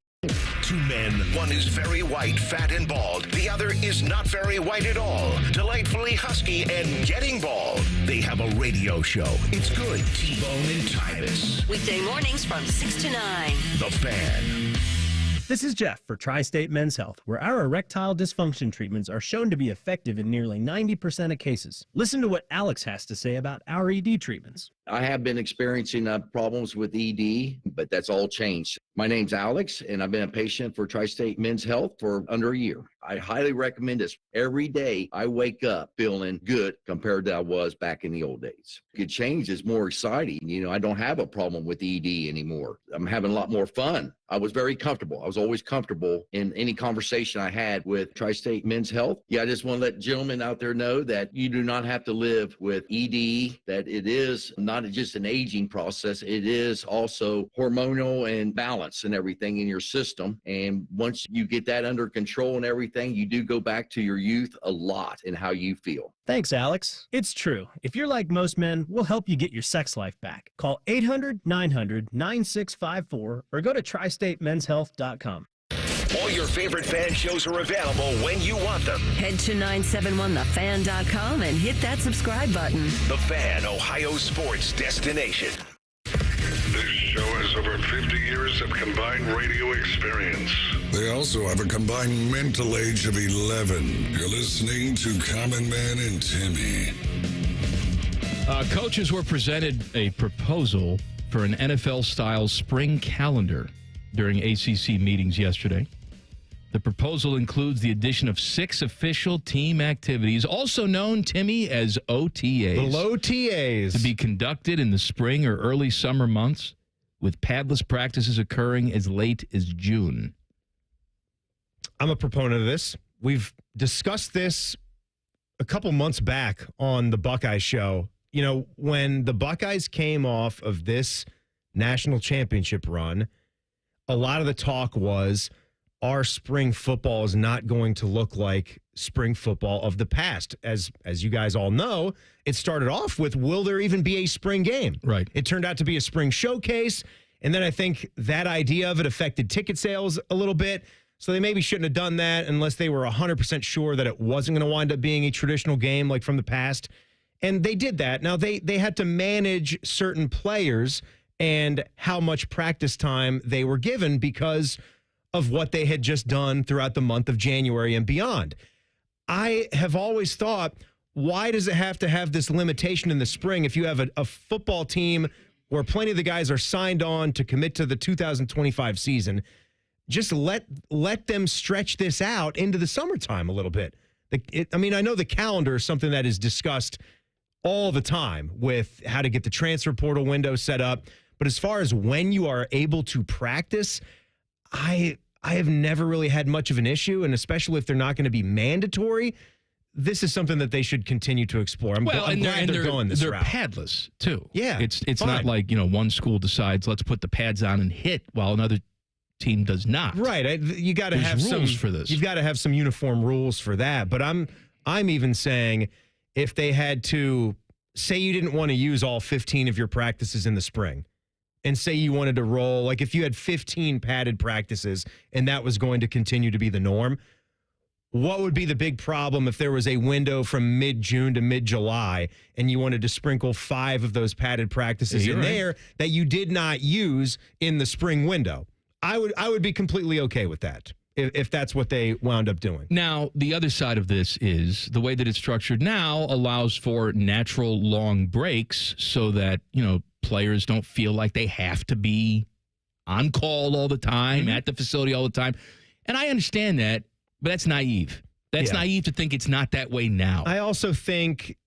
Two men, one is very white, fat, and bald. The other is not very white at all. Delightfully husky and getting bald. They have a radio show. It's good. T-Bone and Titus. Weekday mornings from 6 to 9. The Fan. This is Jeff for Tri-State Men's Health, where our erectile dysfunction treatments are shown to be effective in nearly 90% of cases. Listen to what Alex has to say about our ED treatments. I have been experiencing problems with ED, but that's all changed. My name's Alex, and I've been a patient for Tri-State Men's Health for under a year. I highly recommend this. Every day I wake up feeling good compared to I was back in the old days. Good change is more exciting. You know, I don't have a problem with ED anymore. I'm having a lot more fun. I was very comfortable. I was always comfortable in any conversation I had with Tri-State Men's Health. Yeah, I just want to let gentlemen out there know that you do not have to live with ED, that it is not just an aging process. It is also hormonal and balance and everything in your system. And once you get that under control and everything, everything, you do go back to your youth a lot in how you feel. Thanks, Alex. It's true. If you're like most men, we'll help you get your sex life back. Call 800-900-9654 or go to tristatemenshealth.com. All your favorite fan shows are available when you want them. Head to 971thefan.com and hit that subscribe button. The Fan, Ohio sports destination. This show has over 50 years of combined radio experience. They also have a combined mental age of 11. You're listening to Common Man and Timmy. Coaches were presented a proposal for an NFL-style spring calendar during ACC meetings yesterday. The proposal includes the addition of 6 official team activities, also known, Timmy, as OTAs. Little OTAs. To be conducted in the spring or early summer months, with padless practices occurring as late as June. I'm a proponent of this. We've discussed this a couple months back on the Buckeye show. You know, when the Buckeyes came off of this national championship run, a lot of the talk was our spring football is not going to look like spring football of the past. As you guys all know, it started off with, will there even be a spring game? Right. It turned out to be a spring showcase. And then I think that idea of it affected ticket sales a little bit. So they maybe shouldn't have done that unless they were 100% sure that it wasn't going to wind up being a traditional game like from the past. And they did that. Now, they had to manage certain players and how much practice time they were given because of what they had just done throughout the month of January and beyond. I have always thought, why does it have to have this limitation in the spring if you have a football team where plenty of the guys are signed on to commit to the 2025 season? Just let them stretch this out into the summertime a little bit. I mean, I know the calendar is something that is discussed all the time with how to get the transfer portal window set up. But as far as when you are able to practice, I have never really had much of an issue, and especially if they're not going to be mandatory, this is something that they should continue to explore. I'm glad they're going this route. They're padless, too. Yeah. It's not like, one school decides, let's put the pads on and hit, while another team does not. Right. You got to have rules for this. You've got to have some uniform rules for that. But I'm even saying if they had to, say you didn't want to use all 15 of your practices in the spring, and say you wanted to roll, like if you had 15 padded practices and that was going to continue to be the norm, what would be the big problem if there was a window from mid-June to mid-July and you wanted to sprinkle 5 of those padded practices in there that you did not use in the spring window? I would be completely okay with that if that's what they wound up doing. Now, the other side of this is the way that it's structured now allows for natural long breaks so that, players don't feel like they have to be on call all the time, at the facility all the time. And I understand that, but that's naive. That's naive to think it's not that way now. I also think,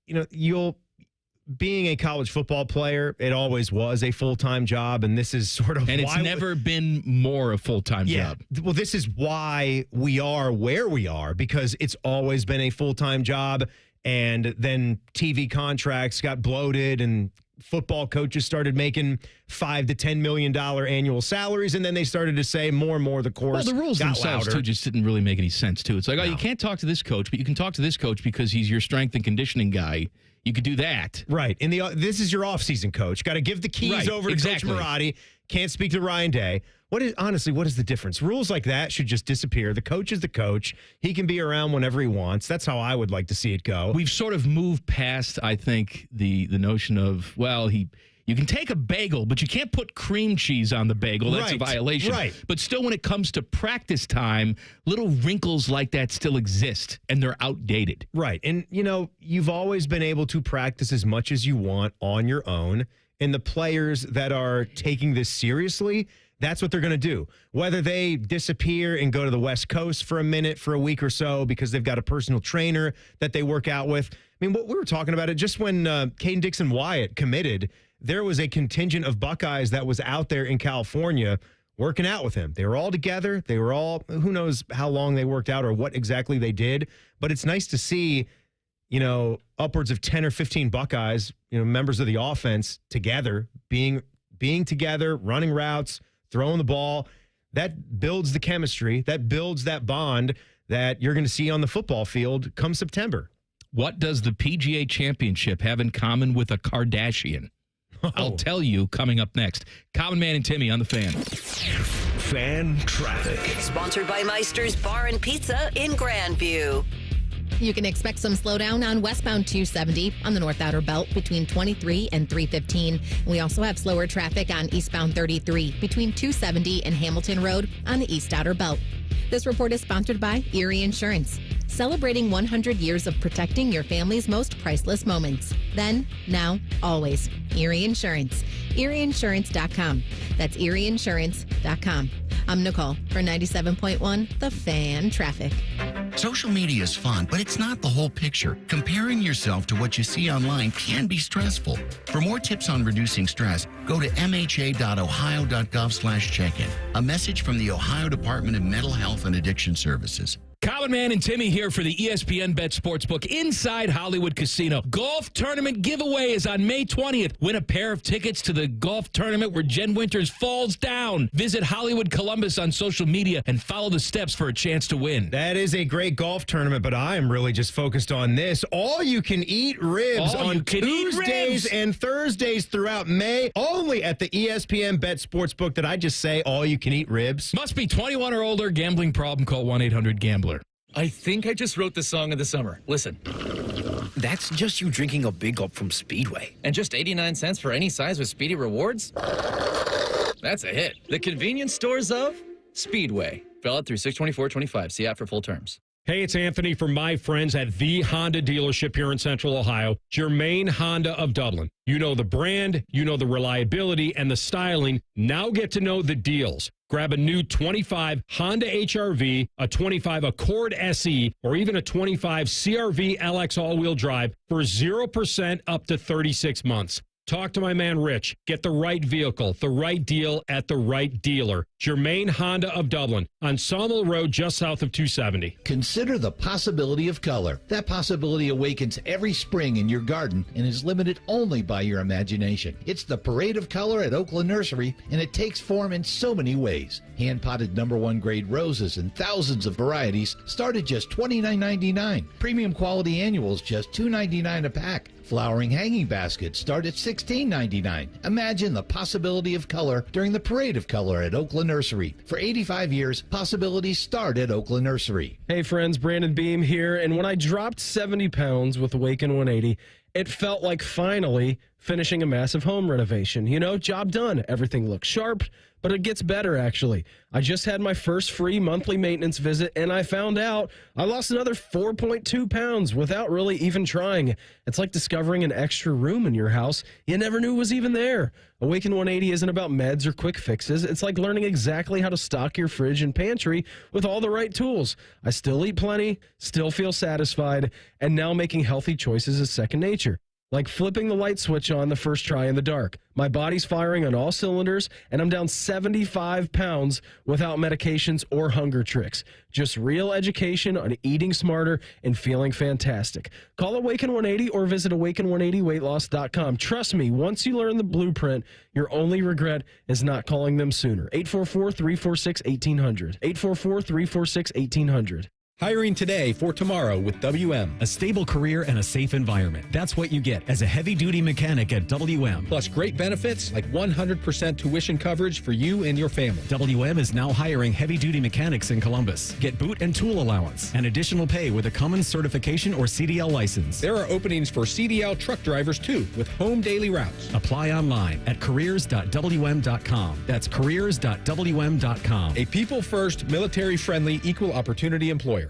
being a college football player, it always was a full-time job, and this is sort of and it's never been more a full-time job. Well, this is why we are where we are, because it's always been a full-time job, and then TV contracts got bloated, and football coaches started making $5 to $10 million annual salaries, and then they started to say more and more the course. Well, the rules got themselves louder. too just didn't really make any sense too. It's like, you can't talk to this coach, but you can talk to this coach because he's your strength and conditioning guy. You could do that, right? And this is your off-season coach. Got to give the keys over to Coach Marotti. Can't speak to Ryan Day. What is the difference? Rules like that should just disappear. The coach is the coach. He can be around whenever he wants. That's how I would like to see it go. We've sort of moved past, I think, the notion of, you can take a bagel, but you can't put cream cheese on the bagel. That's a violation. Right. But still, when it comes to practice time, little wrinkles like that still exist, and they're outdated. Right. And, you've always been able to practice as much as you want on your own. And the players that are taking this seriously, that's what they're going to do. Whether they disappear and go to the West Coast for a minute, for a week or so, because they've got a personal trainer that they work out with. I mean, what we were talking about it just when Caden Dixon-Wyatt committed, there was a contingent of Buckeyes that was out there in California working out with him. They were all together. They were all, who knows how long they worked out or what exactly they did. But it's nice to see, upwards of 10 or 15 Buckeyes, members of the offense together, being together, running routes, throwing the ball. That builds the chemistry. That builds that bond that you're going to see on the football field come September. What does the PGA Championship have in common with a Kardashian? I'll tell you coming up next. Common Man and Timmy on the Fan. Fan Traffic. Sponsored by Meister's Bar and Pizza in Grandview. You can expect some slowdown on westbound 270 on the North Outer Belt between 23 and 315. We also have slower traffic on eastbound 33 between 270 and Hamilton Road on the East Outer Belt. This report is sponsored by Erie Insurance, celebrating 100 years of protecting your family's most priceless moments. Then, now, always. Erie Insurance. ErieInsurance.com. That's ErieInsurance.com. I'm Nicole for 97.1 The Fan Traffic. Social media is fun, but it's not the whole picture. Comparing yourself to what you see online can be stressful. For more tips on reducing stress, go to mha.ohio.gov/check-in. A message from the Ohio Department of Mental Health and Addiction Services. Common Man and Timmy here for the ESPN Bet Sportsbook inside Hollywood Casino. Golf tournament giveaway is on May 20th. Win a pair of tickets to the golf tournament where Jen Winters falls down. Visit Hollywood Columbus on social media and follow the steps for a chance to win. That is a great golf tournament, but I am really just focused on this. All-you-can-eat ribs on Tuesdays and Thursdays throughout May, only at the ESPN Bet Sportsbook. Did I just say all-you-can-eat ribs? Must be 21 or older. Gambling problem, call 1-800-GAMBLER. I think I just wrote the song of the summer. Listen. That's just you drinking a big gulp from Speedway. And just 89 cents for any size with Speedy Rewards? That's a hit. The convenience stores of Speedway. Valid through 6/24/25. See app for full terms. Hey, it's Anthony from my friends at the Honda dealership here in Central Ohio, Germain Honda of Dublin. You know the brand, you know the reliability and the styling. Now get to know the deals. Grab a new 25 Honda HR-V, a 25 Accord SE, or even a 25 CR-V LX all-wheel drive for 0% up to 36 months. Talk to my man Rich. Get the right vehicle, the right deal at the right dealer. Germain Honda of Dublin on Sawmill Road just south of 270. Consider the possibility of color. That possibility awakens every spring in your garden and is limited only by your imagination. It's the Parade of Color at Oakland Nursery, and it takes form in so many ways. Hand-potted #1 grade roses in thousands of varieties start at just $29.99. Premium quality annuals just $2.99 a pack. Flowering hanging baskets start at $16.99. Imagine the possibility of color during the Parade of Color at Oakland Nursery. For 85 years, possibilities start at Oakland Nursery. Hey friends, Brandon Beam here, and when I dropped 70 pounds with Awaken 180, it felt like finally finishing a massive home renovation. You know, job done. Everything looks sharp, but it gets better, actually. I just had my first free monthly maintenance visit, and I found out I lost another 4.2 pounds without really even trying. It's like discovering an extra room in your house you never knew was even there. Awaken 180 isn't about meds or quick fixes. It's like learning exactly how to stock your fridge and pantry with all the right tools. I still eat plenty, still feel satisfied, and now making healthy choices is second nature. Like flipping the light switch on the first try in the dark. My body's firing on all cylinders, and I'm down 75 pounds without medications or hunger tricks. Just real education on eating smarter and feeling fantastic. Call Awaken 180 or visit awaken180weightloss.com. Trust me, once you learn the blueprint, your only regret is not calling them sooner. 844-346-1800. 844-346-1800. Hiring today for tomorrow with WM. A stable career and a safe environment. That's what you get as a heavy-duty mechanic at WM. Plus great benefits like 100% tuition coverage for you and your family. WM is now hiring heavy-duty mechanics in Columbus. Get boot and tool allowance and additional pay with a Cummins certification or CDL license. There are openings for CDL truck drivers too with home daily routes. Apply online at careers.wm.com. That's careers.wm.com. A people-first, military-friendly, equal opportunity employer.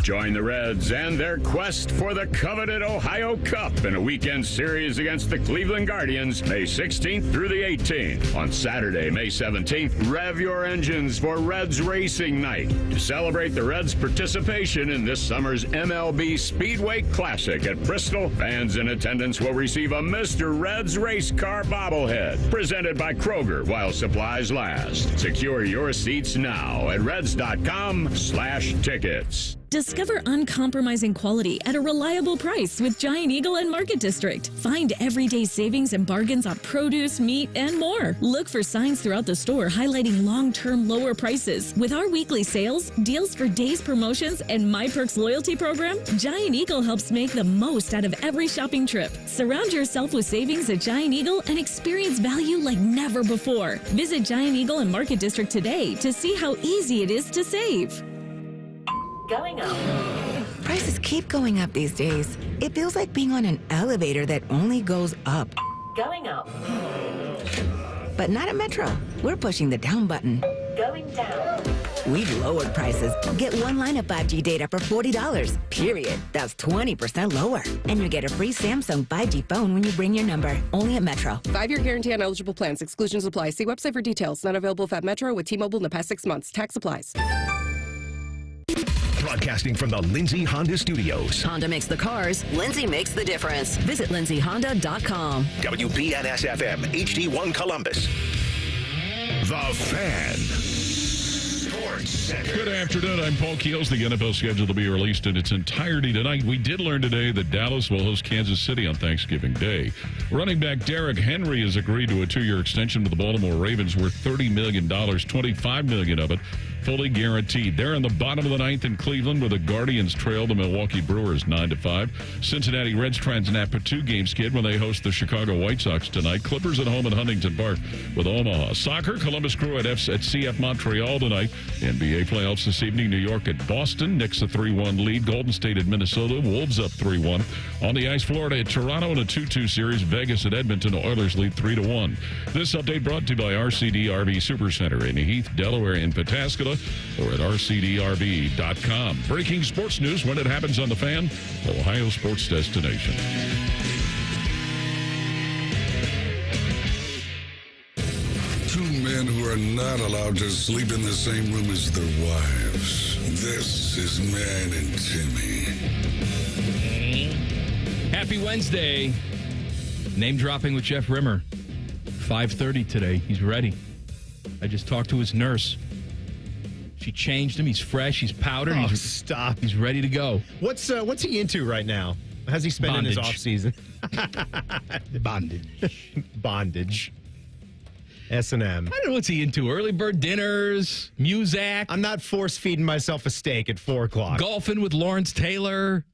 Join the Reds and their quest for the coveted Ohio Cup in a weekend series against the Cleveland Guardians, May 16th through the 18th. On Saturday, May 17th, rev your engines for Reds Racing Night. To celebrate the Reds' participation in this summer's MLB Speedway Classic at Bristol, fans in attendance will receive a Mr. Reds race car bobblehead presented by Kroger while supplies last. Secure your seats now at reds.com/tickets. Discover uncompromising quality at a reliable price with Giant Eagle and Market District. Find everyday savings and bargains on produce, meat, and more. Look for signs throughout the store highlighting long-term lower prices. With our weekly sales, deals for days promotions, and My Perks loyalty program, Giant Eagle helps make the most out of every shopping trip. Surround yourself with savings at Giant Eagle and experience value like never before. Visit Giant Eagle and Market District today to see how easy it is to save. Going up. Prices keep going up these days. It feels like being on an elevator that only goes up. Going up. But not at Metro. We're pushing the down button. Going down. We've lowered prices. Get one line of 5G data for $40. Period. That's 20% lower. And you get a free Samsung 5G phone when you bring your number. Only at Metro. 5-year guarantee on eligible plans. Exclusions apply. See website for details. Not available at Metro with T-Mobile in the past 6 months. Tax applies. Broadcasting from the Lindsay Honda Studios. Honda makes the cars. Lindsay makes the difference. Visit lindsayhonda.com. WBNS-FM, HD1 Columbus. The Fan. Sports Center. Good afternoon. I'm Paul Keels. The NFL schedule to be released in its entirety tonight. We did learn today that Dallas will host Kansas City on Thanksgiving Day. Running back Derrick Henry has agreed to a 2-year extension with the Baltimore Ravens worth $30 million, $25 million of it fully guaranteed. They're in the bottom of the ninth in Cleveland, where the Guardians trail the Milwaukee Brewers 9-5. Cincinnati Reds try and snap a 2-game skid when they host the Chicago White Sox tonight. Clippers at home at Huntington Park with Omaha. Soccer, Columbus Crew at CF Montreal tonight. NBA playoffs this evening. New York at Boston. Knicks a 3-1 lead. Golden State at Minnesota. Wolves up 3-1. On the ice, Florida at Toronto in a 2-2 series. Vegas at Edmonton. Oilers lead 3-1. This update brought to you by RCD RV Supercenter in Heath, Delaware, and Pataskala, or at rcdrv.com. Breaking sports news when it happens on The Fan, Ohio sports destination. Two men who are not allowed to sleep in the same room as their wives. This is Man and Timmy. Happy Wednesday. Name dropping with Jeff Rimmer. 5:30 today. He's ready. I just talked to his nurse. She changed him. He's fresh. He's powdered. Oh, stop. He's ready to go. What's he into right now? How's he spending his off season? Bondage. S&M. I don't know what's he into. Early bird dinners, music. I'm not force feeding myself a steak at 4 o'clock. Golfing with Lawrence Taylor.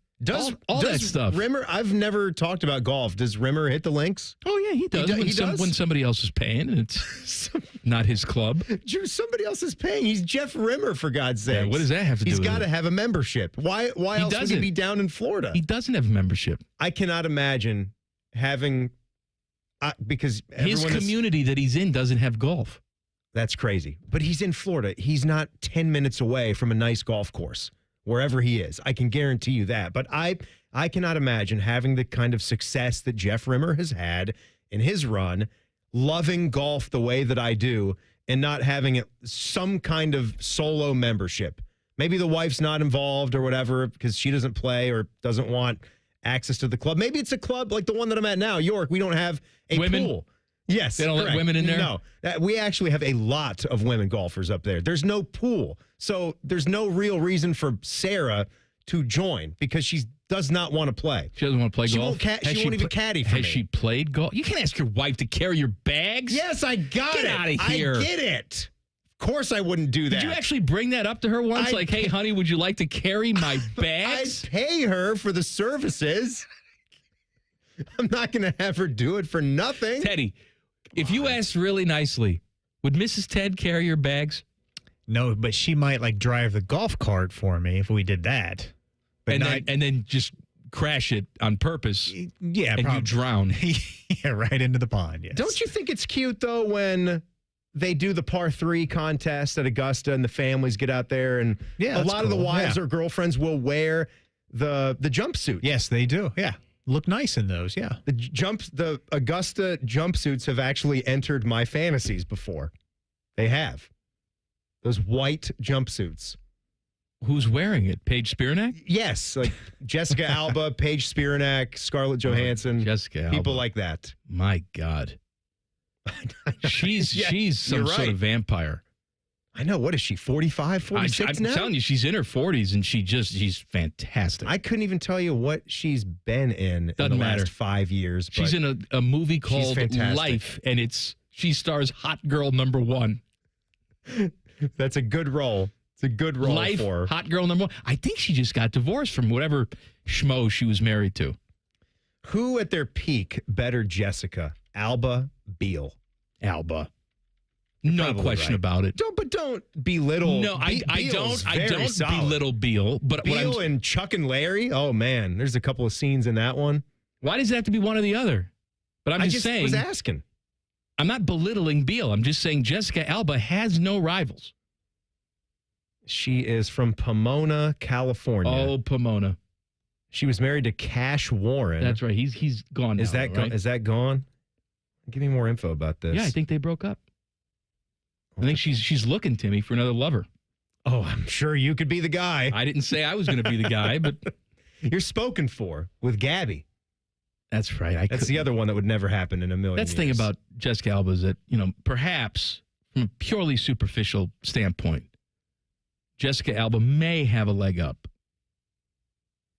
All that stuff. Rimmer, I've never talked about golf. Does Rimmer hit the links? Oh, yeah, he does. He does? When somebody else is paying and it's not his club. Somebody else is paying. He's Jeff Rimmer, for God's sake. Yeah, what does that have to do with it? He's got to have a membership. Why else would he be down in Florida? He doesn't have a membership. I cannot imagine having... because his community that he's in doesn't have golf. That's crazy. But he's in Florida. He's not 10 minutes away from a nice golf course, wherever he is. I can guarantee you that. But I cannot imagine having the kind of success that Jeff Rimmer has had in his run, loving golf the way that I do, and not having some kind of solo membership. Maybe the wife's not involved or whatever because she doesn't play or doesn't want access to the club. Maybe it's a club like the one that I'm at now, York. We don't have a pool. Yes. They don't let women in there? No. We actually have a lot of women golfers up there. There's no pool. So there's no real reason for Sarah to join because she does not want to play. She doesn't want to play golf? She won't even caddy for me. Has she played golf? You can't ask your wife to carry your bags. Yes, I got it. Get out of here. I get it. Of course I wouldn't do that. Did you actually bring that up to her once? Hey, honey, would you like to carry my bags? I'd pay her for the services. I'm not going to have her do it for nothing. Teddy, if you asked really nicely, would Mrs. Ted carry your bags? No, but she might drive the golf cart for me if we did that. But and then just crash it on purpose. Yeah, and you drown. Yeah, right into the pond. Yes. Don't you think it's cute though when they do the par 3 contest at Augusta and the families get out there and a lot of the wives or girlfriends will wear the jumpsuit. Yes, they do. Yeah. Look nice in those. Yeah. The Augusta jumpsuits have actually entered my fantasies before. They have. Those white jumpsuits. Who's wearing it? Paige Spiranak? Yes, like Jessica Alba, Paige Spiranak, Scarlett Johansson, Jessica Alba. People like that. My God. She's some sort of vampire. I know. What is she, 45, 46 now? I'm telling you, she's in her 40s, and she's fantastic. I couldn't even tell you what she's been in the last 5 years. But she's in a movie called Life, and she stars hot girl number 1. That's a good role. It's a good role Life, for her. hot girl number 1. I think she just got divorced from whatever schmo she was married to. Who at their peak better Jessica? Alba, Beal? Alba. No question about it. Don't belittle. No, I don't belittle Beal. But Beal and Chuck and Larry. Oh man, there's a couple of scenes in that one. Why does it have to be one or the other? But I just saying. Was asking. I'm not belittling Beal. I'm just saying Jessica Alba has no rivals. She is from Pomona, California. Oh, Pomona. She was married to Cash Warren. That's right. He's gone now. Is that right? Is that gone? Give me more info about this. Yeah, I think they broke up. I think she's looking, Timmy, for another lover. Oh, I'm sure you could be the guy. I didn't say I was going to be the guy, but you're spoken for with Gabby. That's right. That's the other one that would never happen in a million years. That's the thing about Jessica Alba is that, perhaps from a purely superficial standpoint, Jessica Alba may have a leg up.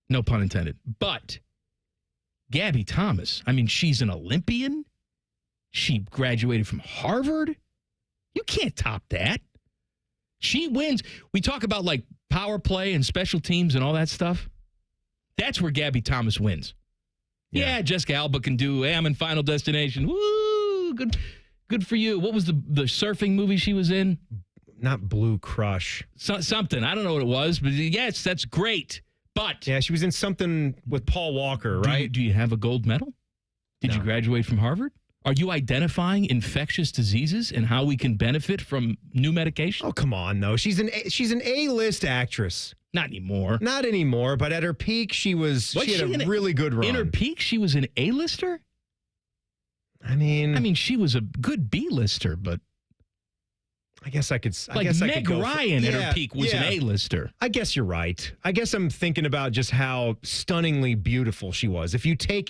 No pun intended. But Gabby Thomas, she's an Olympian. She graduated from Harvard. You can't top that. She wins. We talk about like power play and special teams and all that stuff. That's where Gabby Thomas wins. Yeah, Jessica Alba can do, I'm in Final Destination. Woo! Good for you. What was the surfing movie she was in? Not Blue Crush. Something. I don't know what it was, but yes, that's great. But yeah, she was in something with Paul Walker, right? Do you have a gold medal? Did you graduate from Harvard? Are you identifying infectious diseases and how we can benefit from new medication? Oh, come on, though. She's an A-list actress. Not anymore. Not anymore, but at her peak, she had a really good run. In her peak, she was an A-lister? I mean, she was a good B-lister, but I guess I could. Meg Ryan at her peak was an A-lister. I guess you're right. I guess I'm thinking about just how stunningly beautiful she was. If you take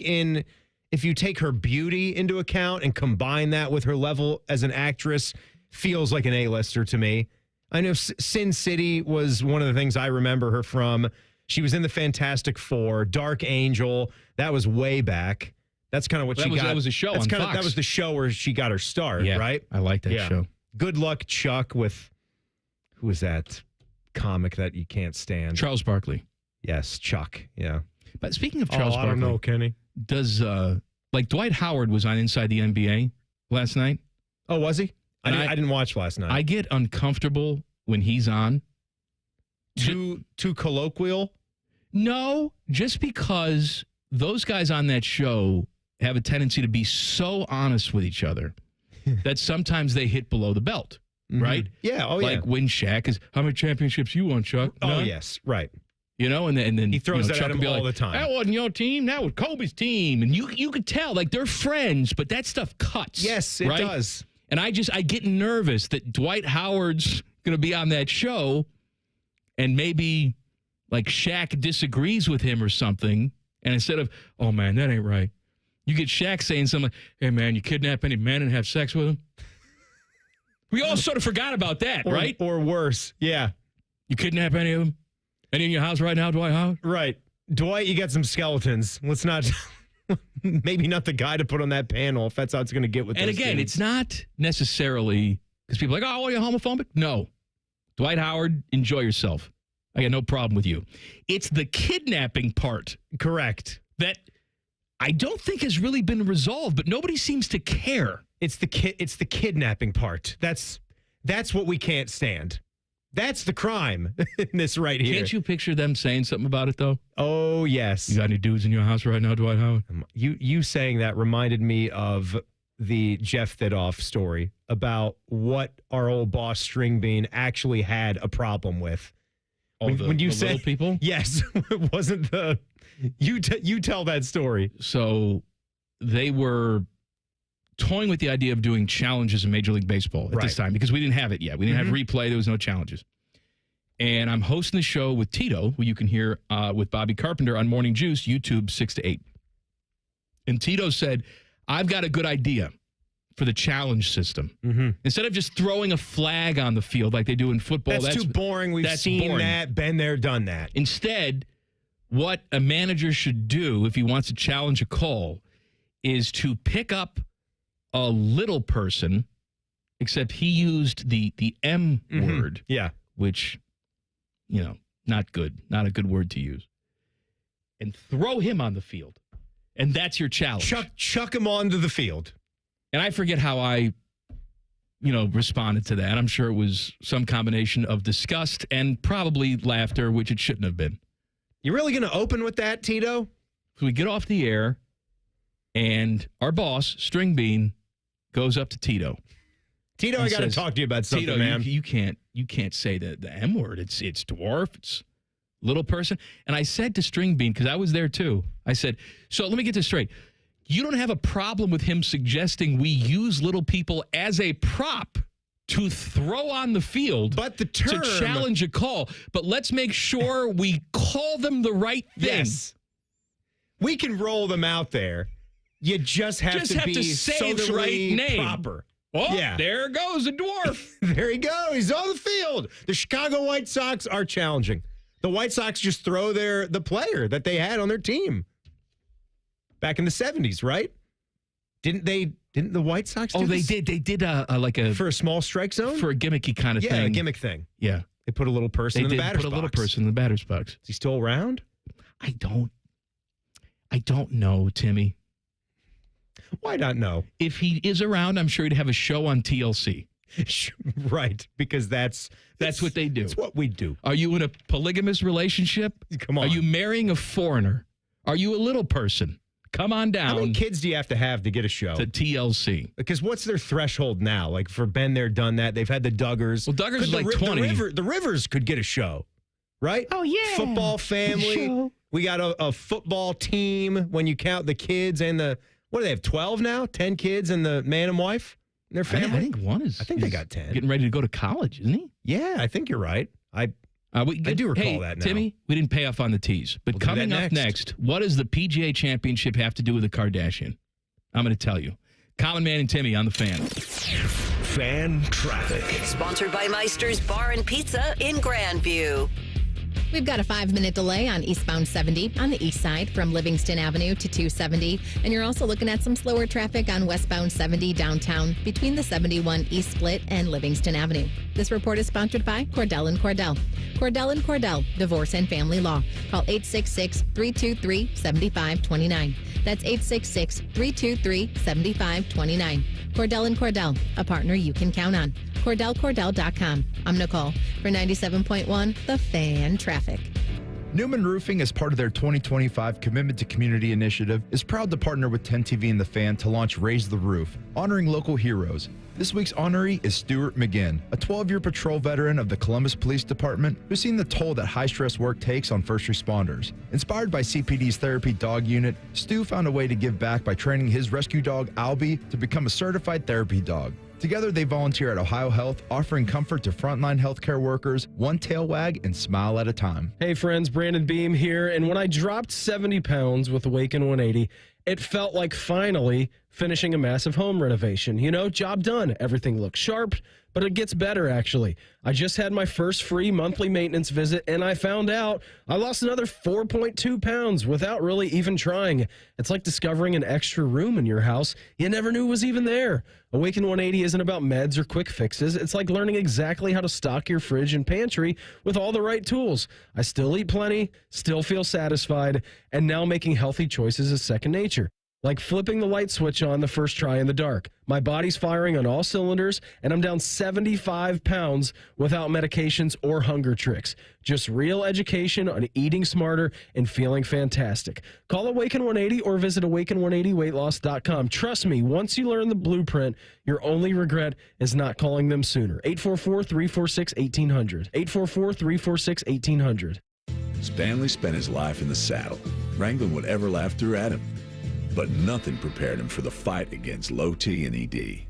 her beauty into account and combine that with her level as an actress, feels like an A-lister to me. I know Sin City was one of the things I remember her from. She was in the Fantastic Four, Dark Angel. That was way back. That's kind of what she got. That was a show on Fox. That was the show where she got her start, right? I like that show. Good Luck Chuck with, who was that comic that you can't stand? Charles Barkley. Yes, Chuck. Yeah. But speaking of Charles Barkley. I don't know, Kenny. Does, Dwight Howard was on Inside the NBA last night. Oh, was he? I didn't watch last night. I get uncomfortable when he's on. Too colloquial? No, just because those guys on that show have a tendency to be so honest with each other that sometimes they hit below the belt, right? Yeah, like when Shaq is, how many championships you won, Chuck? Oh, yes, right. And then he throws that Chuck at him all the time. That wasn't your team, that was Kobe's team. And you could tell, like, they're friends, but that stuff cuts. Yes, it does. And I get nervous that Dwight Howard's going to be on that show and maybe, like, Shaq disagrees with him or something. And instead of, oh, man, that ain't right, you get Shaq saying something like, hey, man, you kidnap any men and have sex with them? We all sort of forgot about that, right? Or worse, yeah. You kidnap any of them? Any in your house right now, Dwight Howard? Right. Dwight, you got some skeletons. Let's not, maybe not the guy to put on that panel if that's how it's going to get with this. And again, it's not necessarily, because people are like, oh, are you homophobic? No. Dwight Howard, enjoy yourself. I got no problem with you. It's the kidnapping part. Correct. That I don't think has really been resolved, but nobody seems to care. It's the kidnapping part. That's what we can't stand. That's the crime in this right here. Can't you picture them saying something about it, though? Oh, yes. You got any dudes in your house right now, Dwight Howard? You saying that reminded me of the Jeff Thidoff story about what our old boss Stringbean actually had a problem with. When you said little people? Yes. It wasn't the... You tell that story. So they were toying with the idea of doing challenges in Major League Baseball at this time because we didn't have it yet. We didn't have replay. There was no challenges. And I'm hosting the show with Tito, who you can hear with Bobby Carpenter on Morning Juice, YouTube 6 to 8. And Tito said, I've got a good idea for the challenge system. Mm-hmm. Instead of just throwing a flag on the field like they do in football. That's too boring. We've seen that, been there, done that. Instead, what a manager should do if he wants to challenge a call is to pick up a little person, except he used the M word. Yeah. Which, not good. Not a good word to use. And throw him on the field. And that's your challenge. Chuck him onto the field. And I forget how I, responded to that. I'm sure it was some combination of disgust and probably laughter, which it shouldn't have been. You really going to open with that, Tito? So we get off the air, and our boss, String Bean, goes up to Tito. Tito, I got to talk to you about something, Tito, man. You can't say the M word. It's dwarf. It's little person. And I said to String Bean, because I was there too, I said, so let me get this straight. You don't have a problem with him suggesting we use little people as a prop to throw on the field, but the term, to challenge a call. But let's make sure we call them the right thing. Yes. We can roll them out there. You just have to be say socially the right name. Proper. Oh, yeah. There goes a dwarf. There he goes. He's on the field. The Chicago White Sox are challenging. The White Sox just throw the player that they had on their team back in the 70s, right? Didn't the White Sox do this? They did like a for a small strike zone? For a gimmicky kind of thing. Yeah, a gimmick thing. Yeah. They put a little person in the batter's box. Put a little person in the batter's box. Is he still around? I don't know, Timmy. Why not know? If he is around, I'm sure he'd have a show on TLC. Right, because that's what they do. That's what we do. Are you in a polygamous relationship? Come on. Are you marrying a foreigner? Are you a little person? Come on down. How many kids do you have to get a show? To TLC. Because what's their threshold now? Like for Been There, Done That, they've had the Duggars. Well, Duggars is like 20. The Rivers could get a show, right? Oh, yeah. Football family. We got a football team when you count the kids and what do they have, 12 now? 10 kids and the man and wife and their family? I think one is. I think they got 10. Getting ready to go to college, isn't he? Yeah, I think you're right. I do recall that now. Timmy, we didn't pay off on the tees. But coming up next, what does the PGA Championship have to do with the Kardashian? I'm going to tell you. Common Man and Timmy on the Fan. Fan Traffic. Sponsored by Meister's Bar and Pizza in Grandview. We've got a 5-minute delay on eastbound 70 on the east side from Livingston Avenue to 270. And you're also looking at some slower traffic on westbound 70 downtown between the 71 East Split and Livingston Avenue. This report is sponsored by Cordell & Cordell. Cordell & Cordell, Divorce and Family Law. Call 866-323-7529. That's 866-323-7529. Cordell & Cordell, a partner you can count on. CordellCordell.com. I'm Nicole for 97.1 The Fan Traffic. Newman Roofing, as part of their 2025 Commitment to Community initiative, is proud to partner with 10 TV and The Fan to launch Raise the Roof, honoring local heroes. This week's honoree is Stuart McGinn, a 12-year patrol veteran of the Columbus Police Department who's seen the toll that high-stress work takes on first responders. Inspired by CPD's Therapy Dog Unit, Stu found a way to give back by training his rescue dog, Albie, to become a certified therapy dog. Together, they volunteer at Ohio Health, offering comfort to frontline healthcare workers, one tail wag and smile at a time. Hey friends, Brandon Beam here, and when I dropped 70 pounds with Awaken 180, it felt like finally finishing a massive home renovation. Job done. Everything looks sharp, but it gets better, actually. I just had my first free monthly maintenance visit, and I found out I lost another 4.2 pounds without really even trying. It's like discovering an extra room in your house you never knew was even there. Awaken 180 isn't about meds or quick fixes. It's like learning exactly how to stock your fridge and pantry with all the right tools. I still eat plenty, still feel satisfied, and now making healthy choices is second nature. Like flipping the light switch on the first try in the dark. My body's firing on all cylinders, and I'm down 75 pounds without medications or hunger tricks. Just real education on eating smarter and feeling fantastic. Call Awaken 180 or visit awaken180weightloss.com. Trust me, once you learn the blueprint, your only regret is not calling them sooner. 844-346-1800. 844-346-1800. Stanley spent his life in the saddle, wrangling whatever life threw at him. But nothing prepared him for the fight against low T and ED.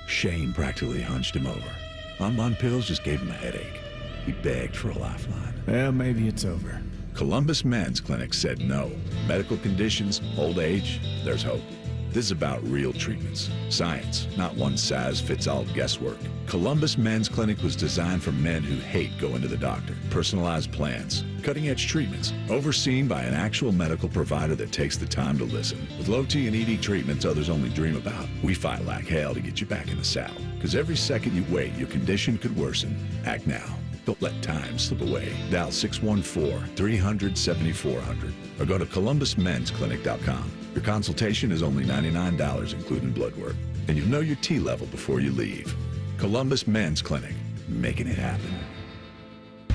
Shane practically hunched him over. Bonbon pills just gave him a headache. He begged for a lifeline. Well, maybe it's over. Columbus Men's Clinic said no. Medical conditions, old age, there's hope. This is about real treatments. Science, not one-size-fits-all guesswork. Columbus Men's Clinic was designed for men who hate going to the doctor. Personalized plans, cutting-edge treatments, overseen by an actual medical provider that takes the time to listen. With low T and ED treatments others only dream about, we fight like hell to get you back in the saddle. Because every second you wait, your condition could worsen. Act now. Don't let time slip away. Dial 614-300-7400 or go to columbusmensclinic.com. Your consultation is only $99, including blood work. And you'll know your T level before you leave. Columbus Men's Clinic, making it happen.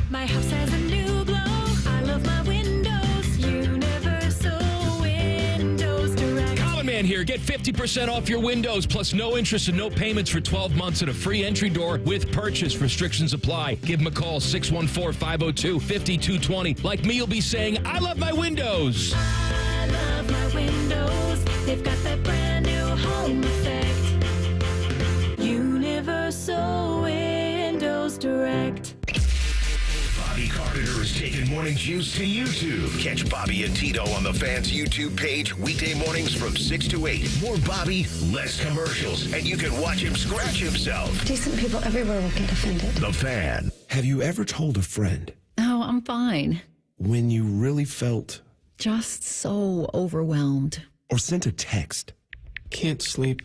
My house has a new glow. I love my windows. Universal Windows Direct. Common Man here. Get 50% off your windows, plus no interest and no payments for 12 months and a free entry door with purchase. Restrictions apply. Give them a call, 614-502-5220. Like me, you'll be saying, I love my windows. I love my windows. They've got that brand new home effect. Universal Windows Direct. Bobby Carpenter is taking morning juice to YouTube. Catch Bobby and Tito on the Fan's YouTube page weekday mornings from 6 to 8. More Bobby, less commercials, and you can watch him scratch himself. Decent people everywhere will get offended. The Fan. Have you ever told a friend Oh, I'm fine. when you really felt Just so overwhelmed. or sent a text Can't sleep.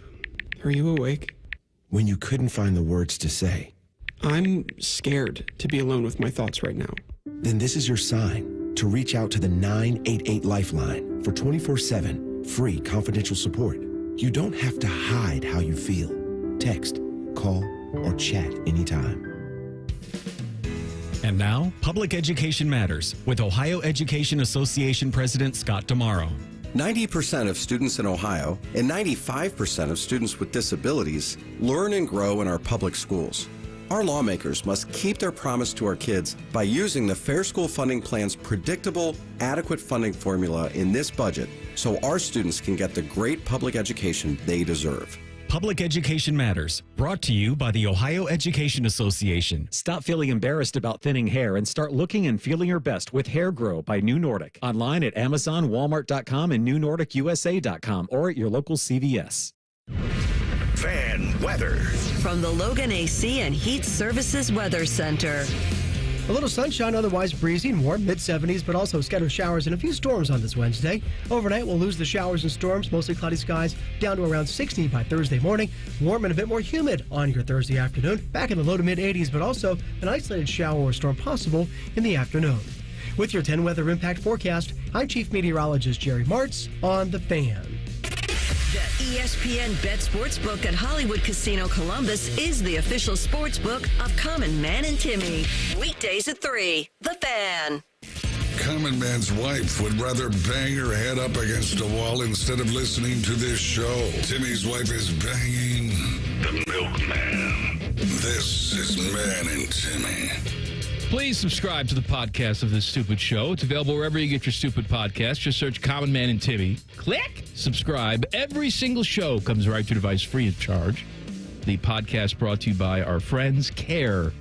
Are you awake? when you couldn't find the words to say? I'm scared to be alone with my thoughts right now. Then this is your sign to reach out to the 988 Lifeline for 24/7 free confidential support. You don't have to hide how you feel. Text, call, or chat anytime. And now, Public Education Matters with Ohio Education Association President Scott Damaro. 90% of students in Ohio and 95% of students with disabilities learn and grow in our public schools. Our lawmakers must keep their promise to our kids by using the Fair School Funding Plan's predictable, adequate funding formula in this budget so our students can get the great public education they deserve. Public Education Matters, brought to you by the Ohio Education Association. Stop feeling embarrassed about thinning hair and start looking and feeling your best with Hair Grow by New Nordic. Online at Amazon, Walmart.com, and NewNordicUSA.com, or at your local CVS. Fan weather. From the Logan AC and Heat Services Weather Center. A little sunshine, otherwise breezy and warm, mid-70s, but also scattered showers and a few storms on this Wednesday. Overnight, we'll lose the showers and storms, mostly cloudy skies, down to around 60 by Thursday morning. Warm and a bit more humid on your Thursday afternoon. Back in the low to mid-80s, but also an isolated shower or storm possible in the afternoon. With your 10 weather impact forecast, I'm Chief Meteorologist Jerry Martz on The Fan. The ESPN Bet Sportsbook at Hollywood Casino Columbus is the official sportsbook of Common Man and Timmy. Weekdays at 3. The Fan. Common Man's wife would rather bang her head up against a wall instead of listening to this show. Timmy's wife is banging the milkman. This is Man and Timmy. Please subscribe to the podcast of this stupid show. It's available wherever you get your stupid podcast. Just search Common Man and Timmy. Click subscribe. Every single show comes right to your device free of charge. The podcast brought to you by our friends Care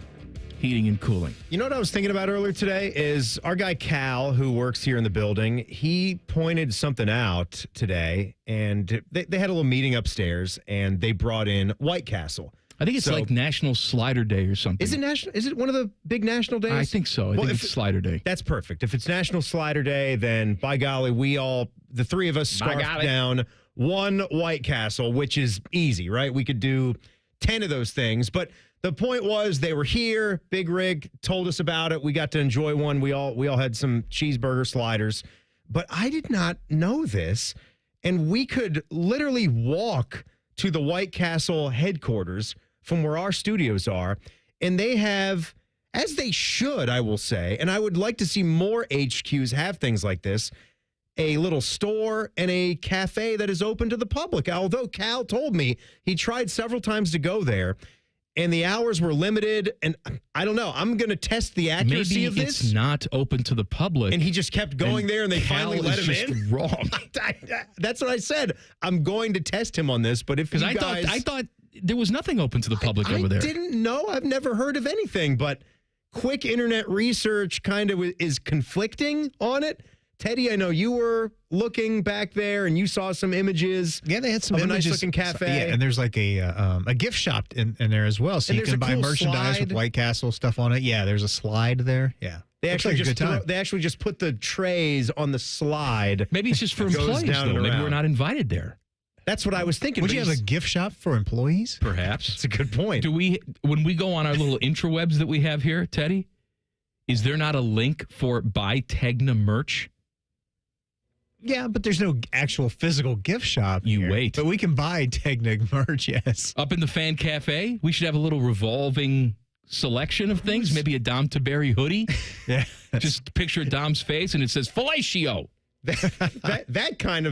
Heating and Cooling. You know what I was thinking about earlier today is our guy Cal, who works here in the building. He pointed something out today, and they had a little meeting upstairs, and they brought in White Castle. I think it's like National Slider Day or something. Is it national? Is it one of the big national days? I think so. I think it's Slider Day. That's perfect. If it's National Slider Day, then by golly, the three of us scarfed down one White Castle, which is easy, right? We could do 10 of those things. But the point was they were here. Big Rig told us about it. We got to enjoy one. We all had some cheeseburger sliders. But I did not know this. And we could literally walk to the White Castle headquarters from where our studios are, and they have, as they should, I will say, and I would like to see more HQs have things like this, a little store and a cafe that is open to the public. Although Cal told me he tried several times to go there, and the hours were limited, and I don't know. I'm going to test the accuracy of this. It's not open to the public. And he just kept going there, and they finally let him in? Wrong. That's what I said. I'm going to test him on this, but if you guys... I thought there was nothing open to the public over there. I didn't know. I've never heard of anything, but quick internet research kind of is conflicting on it. Teddy, I know you were looking back there and you saw some images. Yeah, they had some of images. a nice looking cafe. Yeah, and there's like a gift shop in there as well, so And you there's can a buy cool merchandise slide. with White Castle stuff on it. Yeah, there's a slide there. Yeah, They Looks actually like a just good time. they actually just put the trays on the slide. Maybe it's just for It goes employees, down though. and Maybe around. we're not invited there. That's what I was thinking. Would but you have a gift shop for employees? Perhaps. That's a good point. When we go on our little intrawebs that we have here, Teddy, is there not a link for buy Tegna merch? Yeah, but there's no actual physical gift shop. You wait. But we can buy Technic merch, yes. Up in the fan cafe, we should have a little revolving selection of things. Maybe a Dom Taberry hoodie. Yeah. Just picture Dom's face and it says fellatio. that kind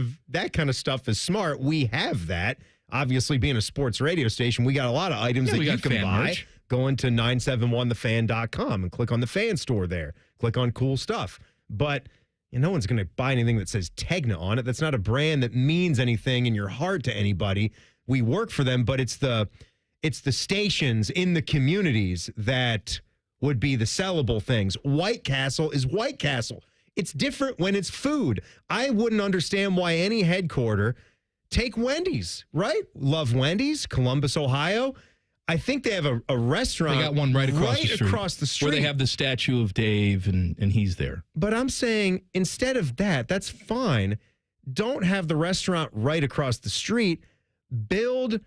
of stuff is smart. We have that. Obviously, being a sports radio station, we got a lot of items that we you got can fan buy. merch. Go into 971thefan.com and click on the fan store there. Click on cool stuff. But no one's going to buy anything that says Tegna on it. That's not a brand that means anything in your heart to anybody. We work for them, but it's the stations in the communities that would be the sellable things. White Castle is White Castle. It's different when it's food. I wouldn't understand why any headquarter, take Wendy's, right? Love Wendy's, Columbus, Ohio. I think they have a restaurant. They got one right across the street. Where they have the statue of Dave and he's there. But I'm saying instead of that, that's fine. Don't have the restaurant right across the street. Build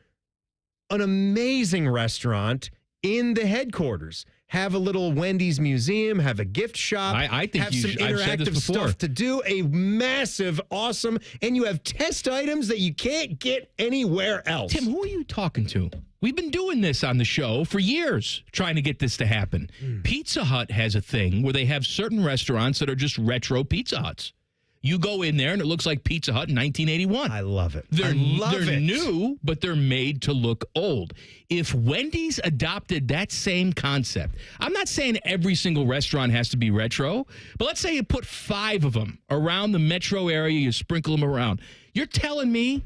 an amazing restaurant in the headquarters. Have a little Wendy's museum, have a gift shop. I think have some I've said this interactive before. stuff to do. A massive, awesome, and you have test items that you can't get anywhere else. Tim, who are you talking to? We've been doing this on the show for years, trying to get this to happen. Pizza Hut has a thing where they have certain restaurants that are just retro Pizza Huts. You go in there and it looks like Pizza Hut in 1981. I love it. They're it. new, but they're made to look old. If Wendy's adopted that same concept, I'm not saying every single restaurant has to be retro, but let's say you put 5 of them around the metro area, you sprinkle them around. You're telling me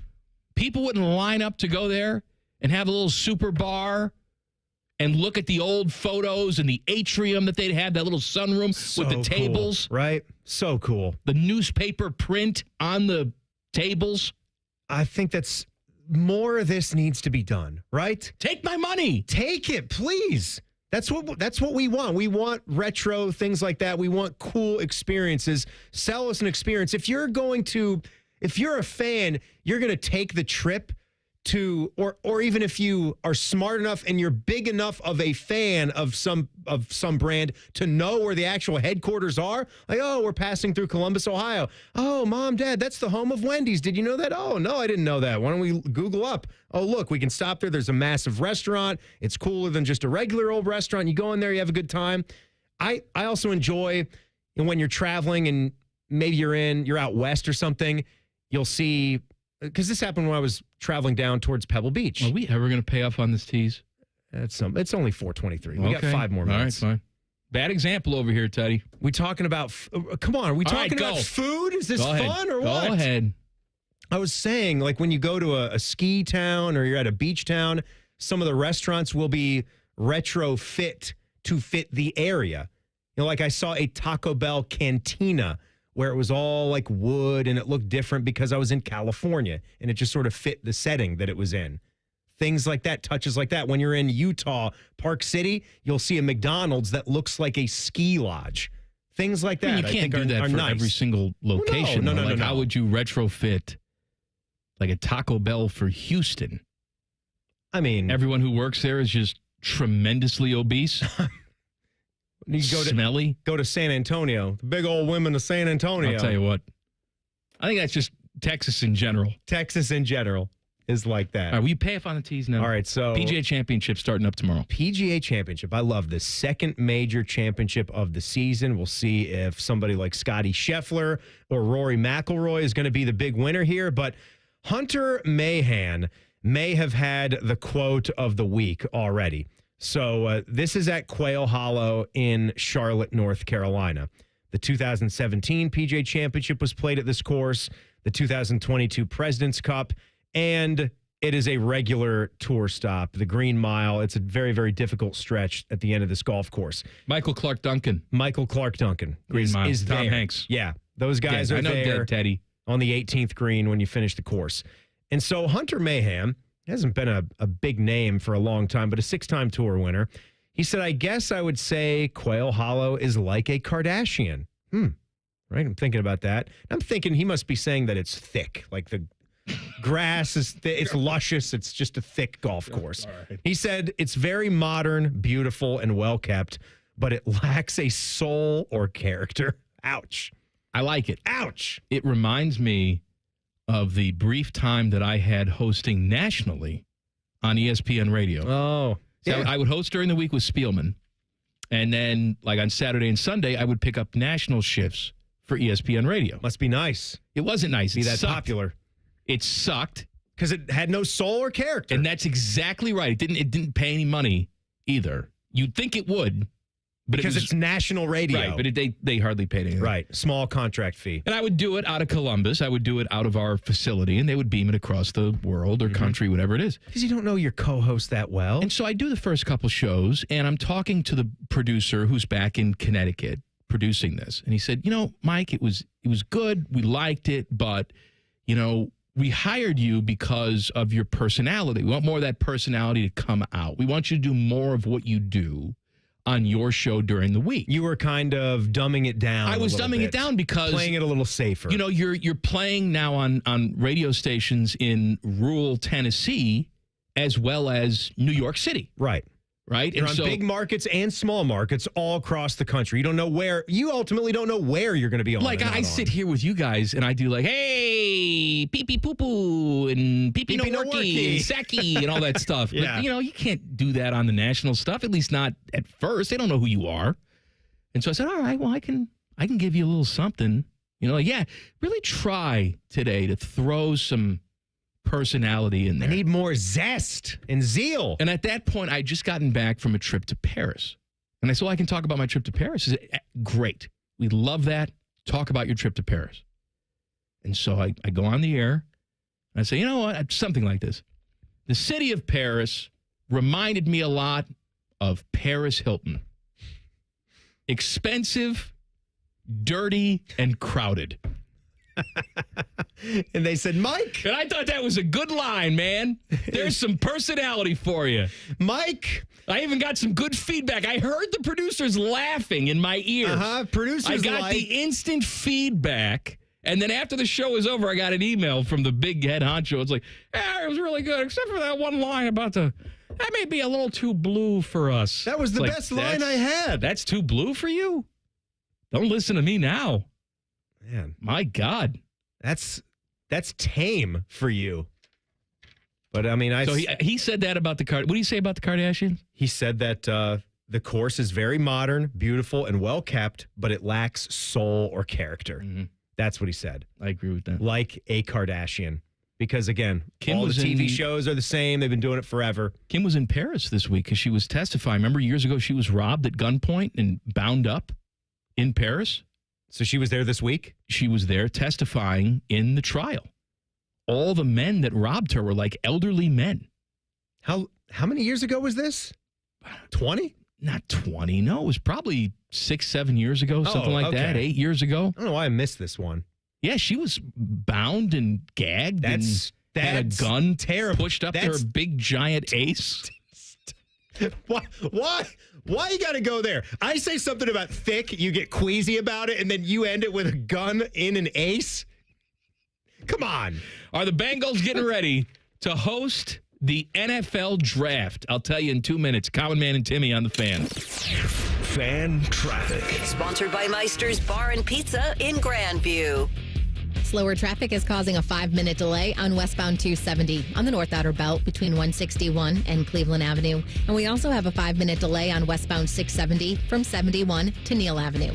people wouldn't line up to go there and have a little super bar and look at the old photos and the atrium that they'd have, that little sunroom with the tables. Cool, right? So cool. The newspaper print on the tables. I think that's more of this needs to be done, right? Take my money. Take it, please. That's what we want. We want retro things like that. We want cool experiences. Sell us an experience. If you're a fan, you're going to take the trip to, or even if you are smart enough and you're big enough of a fan of some brand to know where the actual headquarters are, like, oh, we're passing through Columbus, Ohio. Oh, Mom, Dad, that's the home of Wendy's. Did you know that? Oh, no, I didn't know that. Why don't we Google up? Oh, look, we can stop there. There's a massive restaurant. It's cooler than just a regular old restaurant. You go in there, you have a good time. I also enjoy when you're traveling and maybe you're out west or something, you'll see. Because this happened when I was traveling down towards Pebble Beach. Are we ever going to pay off on this tease? It's only 4:23. We got 5 more minutes. All right, fine. Bad example over here, Teddy. We talking about? Come on, are we talking about food? Is this fun or what? Go ahead. I was saying, like when you go to a ski town or you're at a beach town, some of the restaurants will be retrofit to fit the area. Like I saw a Taco Bell cantina where it was all like wood and it looked different because I was in California and it just sort of fit the setting that it was in. Things like that, touches like that. When you're in Utah, Park City, you'll see a McDonald's that looks like a ski lodge. Things like that. I mean, you can't do that for every single location. Well, no. How would you retrofit like a Taco Bell for Houston? I mean, everyone who works there is just tremendously obese. You smelly. Go to San Antonio. The big old women of San Antonio. I'll tell you what. I think that's just Texas in general. Texas in general is like that. All right, will you pay off on the tees now? All right, so PGA Championship starting up tomorrow. PGA Championship. I love this second major championship of the season. We'll see if somebody like Scotty Scheffler or Rory McIlroy is going to be the big winner here. But Hunter Mahan may have had the quote of the week already. So this is at Quail Hollow in Charlotte, North Carolina. The 2017 PGA Championship was played at this course, the 2022 President's Cup, and it is a regular tour stop, the Green Mile. It's a very, very difficult stretch at the end of this golf course. Michael Clark Duncan. Green Mile. is Tom there. Hanks. Yeah. Those guys Yeah, are I know there that, Teddy. on the 18th green when you finish the course. And so Hunter Mayhem hasn't been a big name for a long time, but a 6-time tour winner. He said, I guess I would say Quail Hollow is like a Kardashian. Right? I'm thinking about that. I'm thinking he must be saying that it's thick, like the grass is it's luscious. It's just a thick golf course. Right. He said it's very modern, beautiful, and well kept, but it lacks a soul or character. Ouch. I like it. Ouch. It reminds me of the brief time that I had hosting nationally on ESPN Radio. Oh, So I would host during the week with Spielman. And then, like on Saturday and Sunday, I would pick up national shifts for ESPN Radio. Must be nice. It wasn't nice. Be It that sucked. popular. It sucked. Because it had no soul or character. And that's exactly right. It didn't pay any money either. You'd think it would. But because it's national radio. Right, but they hardly paid anything. Right. Small contract fee. And I would do it out of Columbus. I would do it out of our facility, and they would beam it across the world or country, whatever it is. Because you don't know your co-host that well. And so I do the first couple shows, and I'm talking to the producer who's back in Connecticut producing this. And he said, Mike, it was good. We liked it, but, we hired you because of your personality. We want more of that personality to come out. We want you to do more of what you do on your show during the week. You were kind of dumbing it down. I was dumbing it down because playing it a little safer. You're playing now on radio stations in rural Tennessee as well as New York City. Right. Right. You're on big markets and small markets all across the country. You ultimately don't know where you're going to be on. Like I sit here with you guys and I do like, hey, pee pee poo poo and pee pee no worky and Saki and all that stuff. Yeah. But you can't do that on the national stuff, at least not at first. They don't know who you are. And so I said, all right, well, I can give you a little something. Really try today to throw some personality in there. I need more zest and zeal. And at that point, I just gotten back from a trip to Paris. And I said, well, I can talk about my trip to Paris. He said, great. We love that. Talk about your trip to Paris. And so I go on the air and I say, you know what? Something like this. The city of Paris reminded me a lot of Paris Hilton. Expensive, dirty, and crowded. And they said, Mike. And I thought that was a good line, man. There's some personality for you. Mike. I even got some good feedback. I heard the producers laughing in my ears. Producers I got the instant feedback. And then after the show was over, I got an email from the big head honcho. It's like, it was really good, except for that one line about that may be a little too blue for us. That was the best line I had. That's too blue for you? Don't listen to me now. Man, my God, that's tame for you. But I mean, so he said that about the What do you say about the Kardashians? He said that the course is very modern, beautiful, and well kept, but it lacks soul or character. Mm-hmm. That's what he said. I agree with that. Like a Kardashian, because again, Kim all the was TV shows are the same. They've been doing it forever. Kim was in Paris this week because she was testifying. Remember years ago she was robbed at gunpoint and bound up in Paris. So she was there this week? She was there testifying in the trial. All the men that robbed her were like elderly men. How many years ago was this? 20? Not 20. No, it was probably 6-7 years ago, something like that. 8 years ago. I don't know why I missed this one. Yeah, she was bound and gagged. That's had a gun terrible. Pushed up to her big giant ace. Why you got to go there? I say something about thick, you get queasy about it, and then you end it with a gun in an ace? Come on. Are the Bengals getting ready to host the NFL draft? I'll tell you in 2 minutes. Common Man and Timmy on the Fan. Fan traffic. Sponsored by Meister's Bar and Pizza in Grandview. Slower traffic is causing a 5-minute delay on westbound 270 on the North Outer Belt between 161 and Cleveland Avenue. And we also have a 5-minute delay on westbound 670 from 71 to Neal Avenue.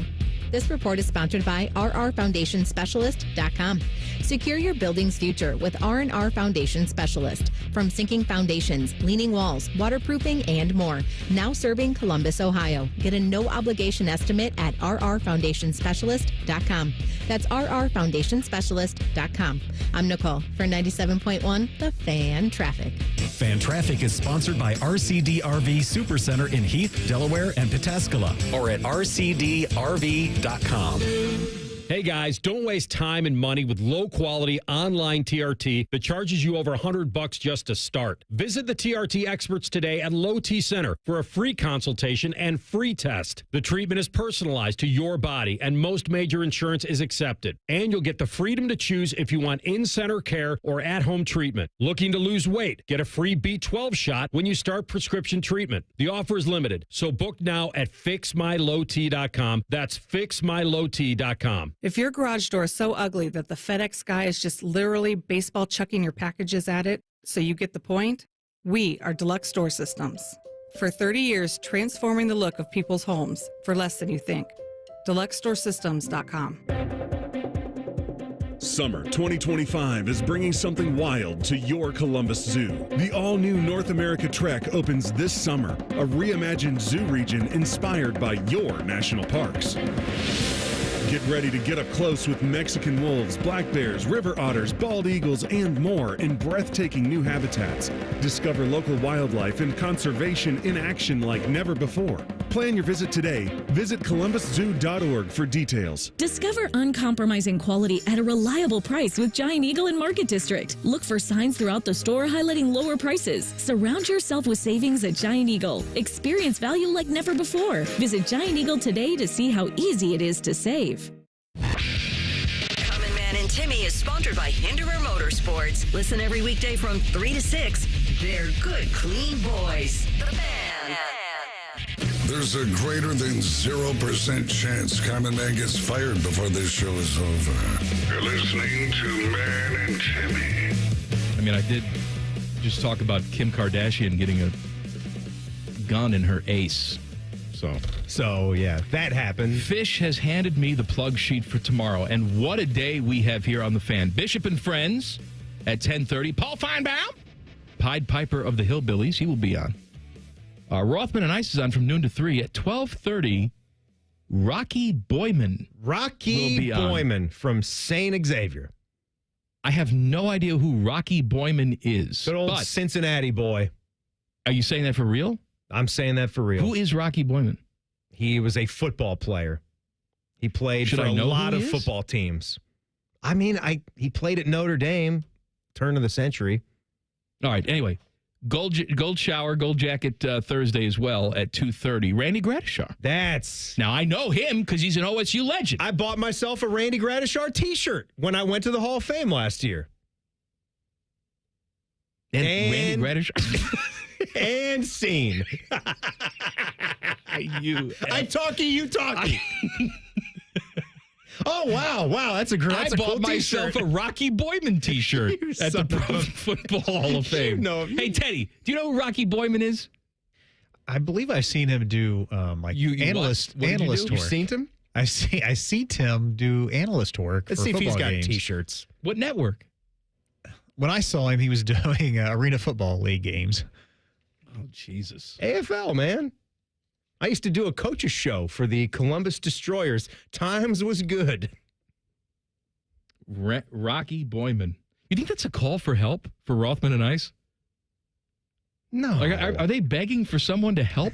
This report is sponsored by rrfoundationspecialist.com. Secure your building's future with R&R Foundation Specialist. From sinking foundations, leaning walls, waterproofing, and more. Now serving Columbus, Ohio. Get a no-obligation estimate at rrfoundationspecialist.com. That's rrfoundationspecialist.com. I'm Nicole for 97.1 The Fan Traffic. Fan Traffic is sponsored by RCD RV Supercenter in Heath, Delaware, and Pataskala, or at rcdrv.com. Hey guys, don't waste time and money with low-quality online TRT that charges you over $100 just to start. Visit the TRT experts today at Low T Center for a free consultation and free test. The treatment is personalized to your body, and most major insurance is accepted. And you'll get the freedom to choose if you want in-center care or at-home treatment. Looking to lose weight? Get a free B12 shot when you start prescription treatment. The offer is limited, so book now at fixmylowt.com. That's fixmylowt.com. If your garage door is so ugly that the FedEx guy is just literally baseball chucking your packages at it, so you get the point, we are Deluxe Door Systems. For 30 years, transforming the look of people's homes for less than you think. DeluxeDoorSystems.com. Summer 2025 is bringing something wild to your Columbus Zoo. The all-new North America Trek opens this summer, a reimagined zoo region inspired by your national parks. Get ready to get up close with Mexican wolves, black bears, river otters, bald eagles, and more in breathtaking new habitats. Discover local wildlife and conservation in action like never before. Plan your visit today. Visit columbuszoo.org for details. Discover uncompromising quality at a reliable price with Giant Eagle in Market District. Look for signs throughout the store highlighting lower prices. Surround yourself with savings at Giant Eagle. Experience value like never before. Visit Giant Eagle today to see how easy it is to save. Common Man and Timmy is sponsored by Hinderer Motorsports. Listen every weekday from 3 to 6. They're good, clean boys. The Fan. There's a greater than 0% chance Common Man gets fired before this show is over. You're listening to Man and Timmy. I mean, I did just talk about Kim Kardashian getting a gun in her ace. So yeah, that happened. Fish has handed me the plug sheet for tomorrow, and what a day we have here on The Fan. Bishop and Friends at 10:30. Paul Feinbaum, Pied Piper of the Hillbillies, he will be on. Rothman and Ice is on from noon to 3 at 12:30. Rocky Boyman. Rocky Boyman from St. Xavier. I have no idea who Rocky Boyman is. Good old Cincinnati boy. Are you saying that for real? I'm saying that for real. Who is Rocky Boyman? He was a football player. He played for a lot of football teams. I mean, he played at Notre Dame, turn of the century. All right, anyway. Gold shower, gold jacket Thursday as well at 2:30. Randy Gradishar. Now, I know him because he's an OSU legend. I bought myself a Randy Gradishar t-shirt when I went to the Hall of Fame last year. And Randy Gradishar. And scene. I talkie, you talkie. Oh, wow. That's a great I bought myself a Rocky Boyman t-shirt at the Pro Football Hall of Fame. Hey, Teddy, do you know who Rocky Boyman is? I believe I've seen him do analyst what work. You've seen him? I seen him do analyst work. Let's for see if he's got games. t-shirts. What network? When I saw him, he was doing Arena Football League games. Oh, Jesus. AFL, man. I used to do a coach's show for the Columbus Destroyers. Times was good. Rocky Boyman. You think that's a call for help for Rothman and Ice? No. Are they begging for someone to help?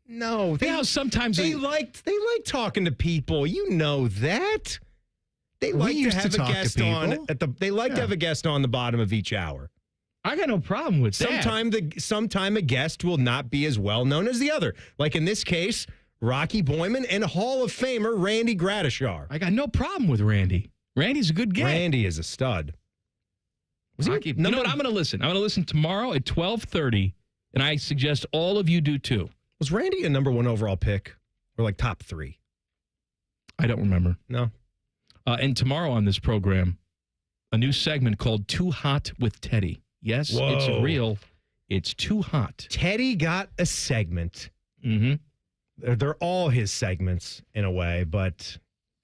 No. Sometimes they like talking to people. You know that. They like to have a guest on they like to have a guest on the bottom of each hour. I got no problem with that. Sometime a guest will not be as well known as the other. Like in this case, Rocky Boyman and Hall of Famer Randy Gradishar. I got no problem with Randy. Randy's a good guy. Randy is a stud. Rocky, you know what? I'm going to listen. I'm going to listen tomorrow at 12:30, and I suggest all of you do too. Was Randy a number 1 overall pick or like top 3? I don't remember. No. And tomorrow on this program, a new segment called Too Hot with Teddy. Yes, Whoa. It's real. It's too hot. Teddy got a segment. Mm-hmm. They're all his segments in a way, but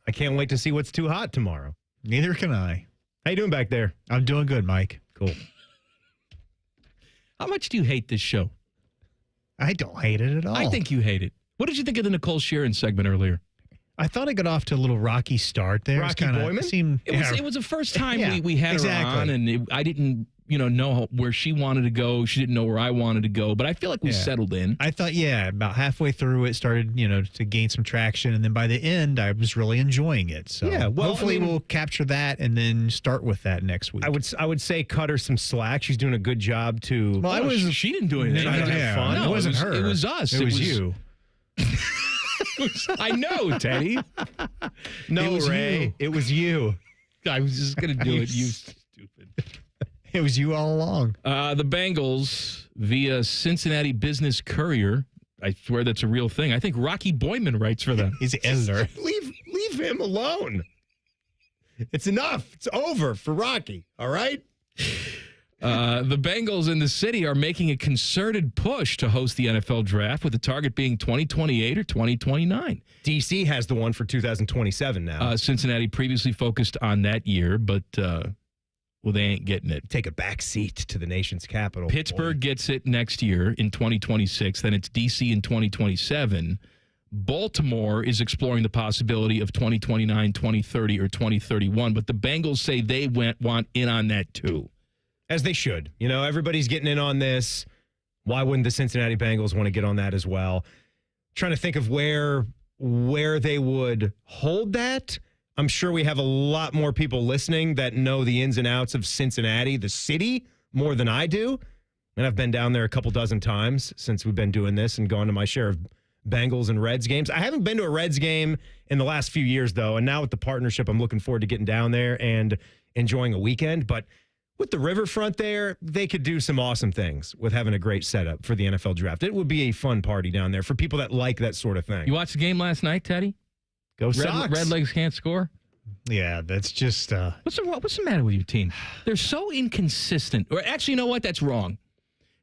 I can't wait to see what's too hot tomorrow. Neither can I. How you doing back there? I'm doing good, Mike. Cool. How much do you hate this show? I don't hate it at all. I think you hate it. What did you think of the Nicole Shearin segment earlier? I thought it got off to a little rocky start there. Rocky Boyman? It was the first time we had her on, and I didn't know where she wanted to go. She didn't know where I wanted to go. But I feel like we settled in. I thought, about halfway through it started, to gain some traction. And then by the end, I was really enjoying it. So hopefully we'll capture that and then start with that next week. I would say cut her some slack. She's doing a good job to. Well, she didn't do anything. Trying to have fun. No, it wasn't her. It was us. It was you. I know, Teddy. No, Ray. It was you. I was just going to do it. You stupid. It was you all along. The Bengals via Cincinnati Business Courier. I swear that's a real thing. I think Rocky Boyman writes for them. He's the editor. Leave him alone. It's enough. It's over for Rocky. All right? The Bengals in the city are making a concerted push to host the NFL draft with the target being 2028 or 2029. DC has the one for 2027 now. Cincinnati previously focused on that year, but they ain't getting it. Take a back seat to the nation's capital. Pittsburgh gets it next year in 2026. Then it's DC in 2027. Baltimore is exploring the possibility of 2029, 2030, or 2031, but the Bengals say they want in on that too. As they should. Everybody's getting in on this. Why wouldn't the Cincinnati Bengals want to get on that as well? Trying to think of where they would hold that. I'm sure we have a lot more people listening that know the ins and outs of Cincinnati, the city, more than I do. And I've been down there a couple dozen times since we've been doing this and gone to my share of Bengals and Reds games. I haven't been to a Reds game in the last few years, though. And now with the partnership, I'm looking forward to getting down there and enjoying a weekend. But with the riverfront there, they could do some awesome things with having a great setup for the NFL draft. It would be a fun party down there for people that like that sort of thing. You watched the game last night, Teddy? Go Sox. Redlegs can't score? Yeah, that's just... What's the matter with your team? They're so inconsistent. Or actually, you know what? That's wrong.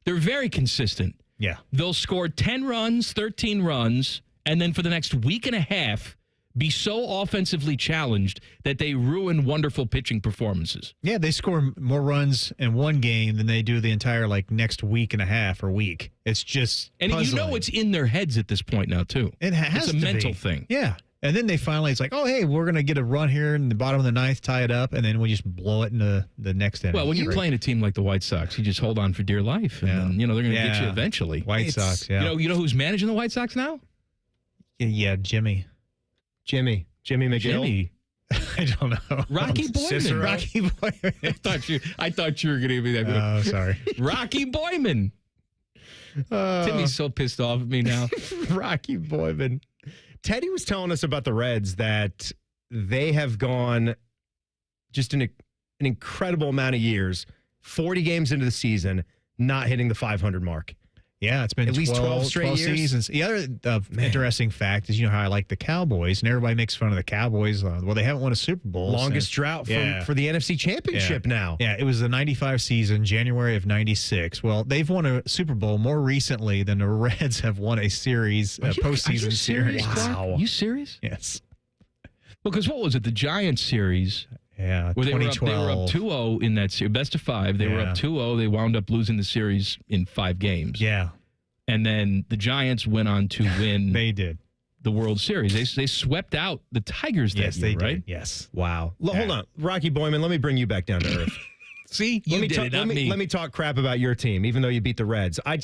They're very consistent. Yeah. They'll score 10 runs, 13 runs, and then for the next week and a half, be so offensively challenged that they ruin wonderful pitching performances. Yeah, they score more runs in one game than they do the entire next week and a half or week. It's just puzzling. It's in their heads at this point now, too. It has It's a mental thing. Yeah. And then they finally, it's like, oh, hey, we're going to get a run here in the bottom of the ninth, tie it up, and then we just blow it into the next inning. Well, when you're playing a team like the White Sox, you just hold on for dear life. And then, they're going to get you eventually. White Sox, yeah. You know who's managing the White Sox now? Yeah, Jimmy McGill. Jimmy. I don't know. Rocky Boyman. Cicero? Rocky Boyman. I thought you were going to give me that. Oh, sorry. Rocky Boyman. Timmy's so pissed off at me now. Rocky Boyman. Teddy was telling us about the Reds that they have gone just an incredible amount of years, 40 games into the season, not hitting the 500 mark. Yeah, it's been at least 12 straight years. Seasons. The other interesting fact is, how I like the Cowboys, and everybody makes fun of the Cowboys. Well, they haven't won a Super Bowl. Longest drought for the NFC Championship now. Yeah, it was the 95 season, January of 96. Well, they've won a Super Bowl more recently than the Reds have won a series, postseason series. Wow. Are you serious? Yes. Well, because what was it? The Giants series. Yeah, where 2012. They were up 2-0 in that series. Best of 5. They were up 2-0. They wound up losing the series in 5 games. Yeah. And then the Giants went on to win they did. The World Series. They swept out the Tigers that year, right? Did. Yes. Wow. Hold on. Rocky Boyman, let me bring you back down to earth. See? Let me talk crap about your team, even though you beat the Reds. I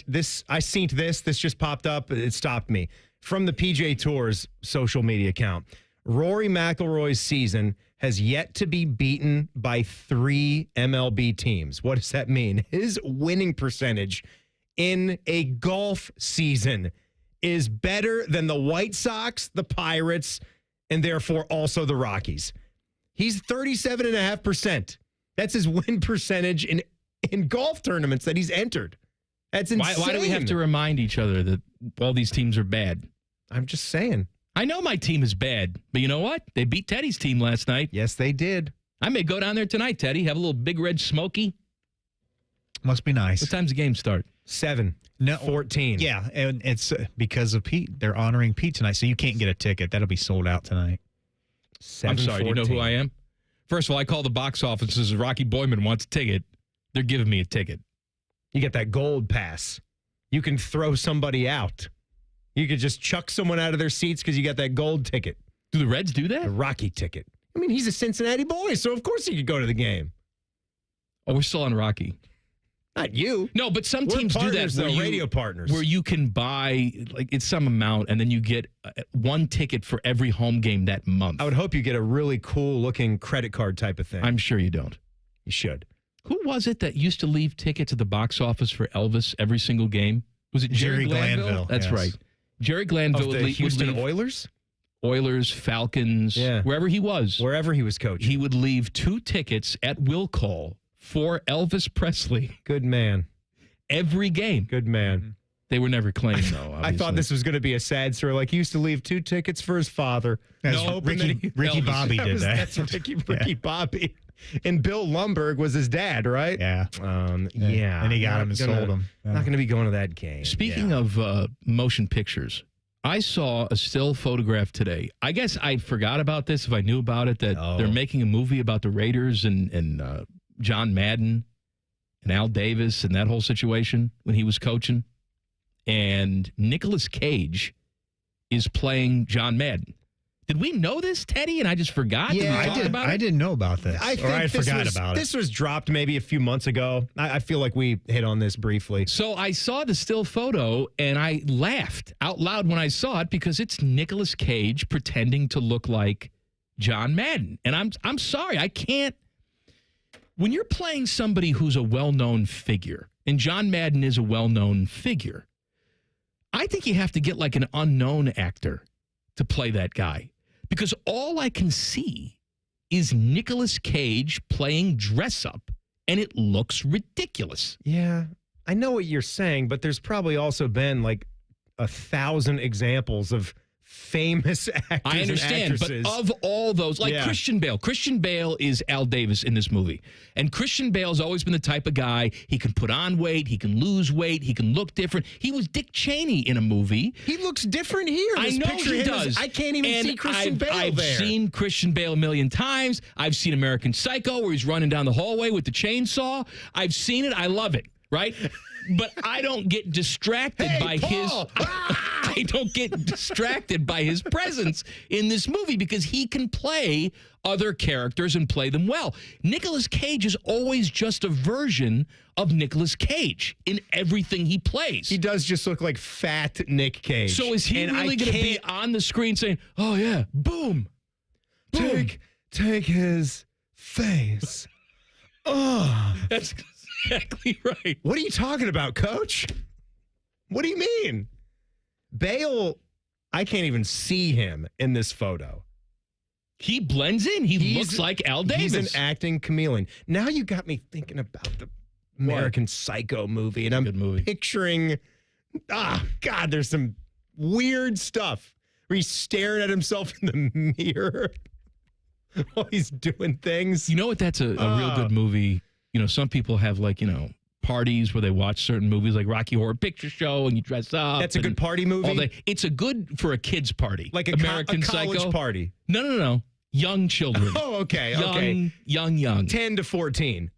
seen this. This just popped up. It stopped me. From the PJ Tours social media account. Rory McIlroy's season has yet to be beaten by 3 MLB teams. What does that mean? His winning percentage in a golf season is better than the White Sox, the Pirates, and therefore also the Rockies. He's 37.5%. That's his win percentage in golf tournaments that he's entered. That's insane. Why do we have to remind each other that all these teams are bad? I'm just saying. I know my team is bad, but you know what? They beat Teddy's team last night. Yes, they did. I may go down there tonight, Teddy, have a little Big Red Smoky. Must be nice. What time's the game start? 7. No, 14. Yeah, and it's because of Pete. They're honoring Pete tonight, so you can't get a ticket. That'll be sold out tonight. I'm sorry, do you know who I am? First of all, I call the box office and says Rocky Boyman wants a ticket. They're giving me a ticket. You get that gold pass. You can throw somebody out. You could just chuck someone out of their seats because you got that gold ticket. Do the Reds do that? The Rocky ticket. I mean, he's a Cincinnati boy, so of course he could go to the game. Oh, we're still on Rocky. Not you. No, but some We're teams do that. partners, though, radio partners. Where you can buy, like, it's some amount, and then you get one ticket for every home game that month. I would hope you get a really cool-looking credit card type of thing. I'm sure you don't. You should. Who was it that used to leave tickets at the box office for Elvis every single game? Was it Jerry Glanville? That's yes. right. Jerry Glanville Of the Houston Oilers? Oilers, Falcons, wherever he was. Wherever he was coaching. He would leave 2 tickets at will call for Elvis Presley. Good man. Every game. Good man. They were never claimed, though. I thought this was going to be a sad story. Like, he used to leave 2 tickets for his father. Ricky Bobby did that. That's Ricky Bobby. And Bill Lumberg was his dad, right? Yeah. Yeah. And he got him and sold him. Not going to be going to that game. Speaking of motion pictures, I saw a still photograph today. I guess I forgot about this if I knew about it, that they're making a movie about the Raiders and John Madden and Al Davis and that whole situation when he was coaching. And Nicolas Cage is playing John Madden. Did we know this, Teddy? And I just forgot? Yeah, I didn't know about this. I forgot about it. This was dropped maybe a few months ago. I feel like we hit on this briefly. So I saw the still photo, and I laughed out loud when I saw it because it's Nicolas Cage pretending to look like John Madden. And I'm sorry, I can't. When you're playing somebody who's a well-known figure, and John Madden is a well-known figure, I think you have to get like an unknown actor to play that guy. Because all I can see is Nicolas Cage playing dress up, and it looks ridiculous. Yeah, I know what you're saying, but there's probably also been like 1,000 examples of famous actors. I understand, and but of all those, like Christian Bale is Al Davis in this movie. And Christian Bale's always been the type of guy, he can put on weight, he can lose weight, he can look different. He was Dick Cheney in a movie. He looks different here. I know he does. I can't even see Christian Bale I've there. seen Christian Bale a million times. I've seen American Psycho where he's running down the hallway with the chainsaw. I've seen it. I love it, right? But I don't get distracted by his. I don't get distracted by his presence in this movie because he can play other characters and play them well. Nicolas Cage is always just a version of Nicolas Cage in everything he plays. He does just look like fat Nick Cage. So is he really going to be on the screen saying, "Oh yeah, boom, boom. Take his face"? Oh, that's exactly right. What are you talking about, Coach? What do you mean? Bale, I can't even see him in this photo. He blends in. He looks like Al Davis. He's an acting chameleon. Now you got me thinking about the American Psycho movie, and I'm picturing, God, there's some weird stuff where he's staring at himself in the mirror while he's doing things. You know what? That's a real good movie. You know, some people have parties where they watch certain movies like Rocky Horror Picture Show and you dress up. That's a good party movie? It's a good for a kid's party. Like a American college Psycho party? No. Young children. Oh, okay. Young. 10 to 14.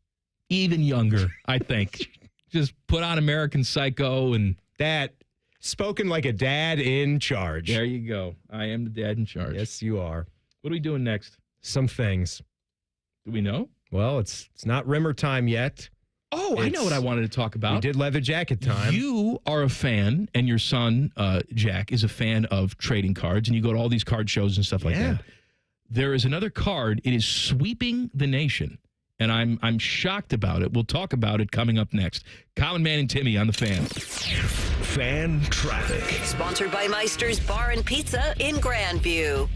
Even younger, I think. Just put on American Psycho and... That, spoken like a dad in charge. There you go. I am the dad in charge. Yes, you are. What are we doing next? Some things. Do we know? Well, it's not Rimmer time yet. Oh, I know what I wanted to talk about. We did leather jacket time. You are a fan, and your son, Jack, is a fan of trading cards, and you go to all these card shows and stuff like that. There is another card. It is sweeping the nation, and I'm shocked about it. We'll talk about it coming up next. Common Man and Timmy on the Fan. Fan Traffic. Sponsored by Meister's Bar and Pizza in Grandview.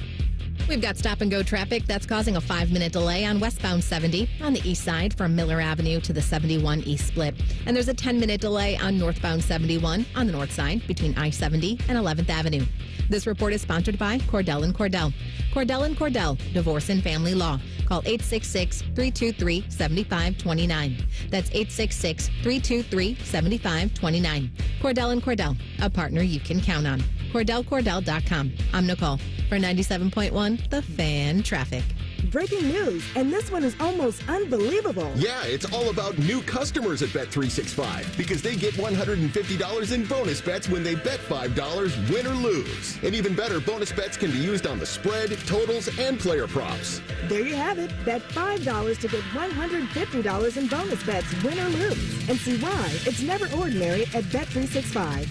We've got stop-and-go traffic that's causing a 5-minute delay on westbound 70 on the east side from Miller Avenue to the 71 East Split. And there's a 10-minute delay on northbound 71 on the north side between I-70 and 11th Avenue. This report is sponsored by Cordell & Cordell. Cordell & Cordell, Divorce and Family Law. Call 866-323-7529. That's 866-323-7529. Cordell & Cordell, a partner you can count on. CordellCordell.com. I'm Nicole for 97.1 The Fan Traffic. breaking news, and this one is almost unbelievable. Yeah, it's all about new customers at Bet365 because they get $150 in bonus bets when they bet $5, win or lose. And even better, bonus bets can be used on the spread, totals, and player props. There you have it. Bet $5 to get $150 in bonus bets, win or lose. And see why it's never ordinary at Bet365.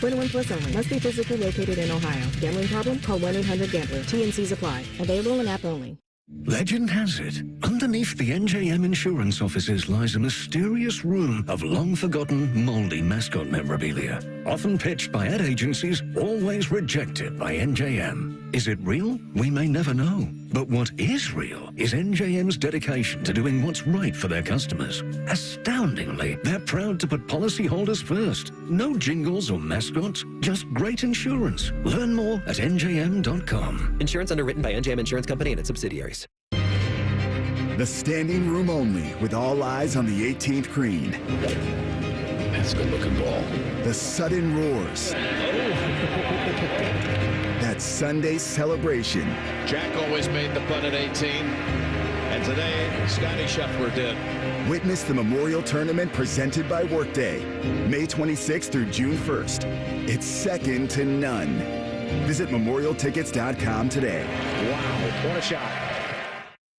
21 plus only. Must be physically located in Ohio. Gambling problem? Call 1-800-GAMBLER. TNCs apply. Available in app only. Legend has it, underneath the NJM insurance offices lies a mysterious room of long-forgotten, moldy mascot memorabilia. Often pitched by ad agencies, always rejected by NJM. Is it real? We may never know. But what is real is NJM's dedication to doing what's right for their customers. Astoundingly, they're proud to put policyholders first. No jingles or mascots, just great insurance. Learn more at njm.com. Insurance underwritten by NJM Insurance Company and its subsidiaries. The standing room only, with all eyes on the 18th green. That's a good-looking ball. The sudden roars. That Sunday celebration. Jack always made the putt at 18, and today Scotty Scheffler did. Witness the Memorial Tournament presented by Workday, May 26th through June 1st. It's second to none. Visit memorialtickets.com today. Wow, what a shot.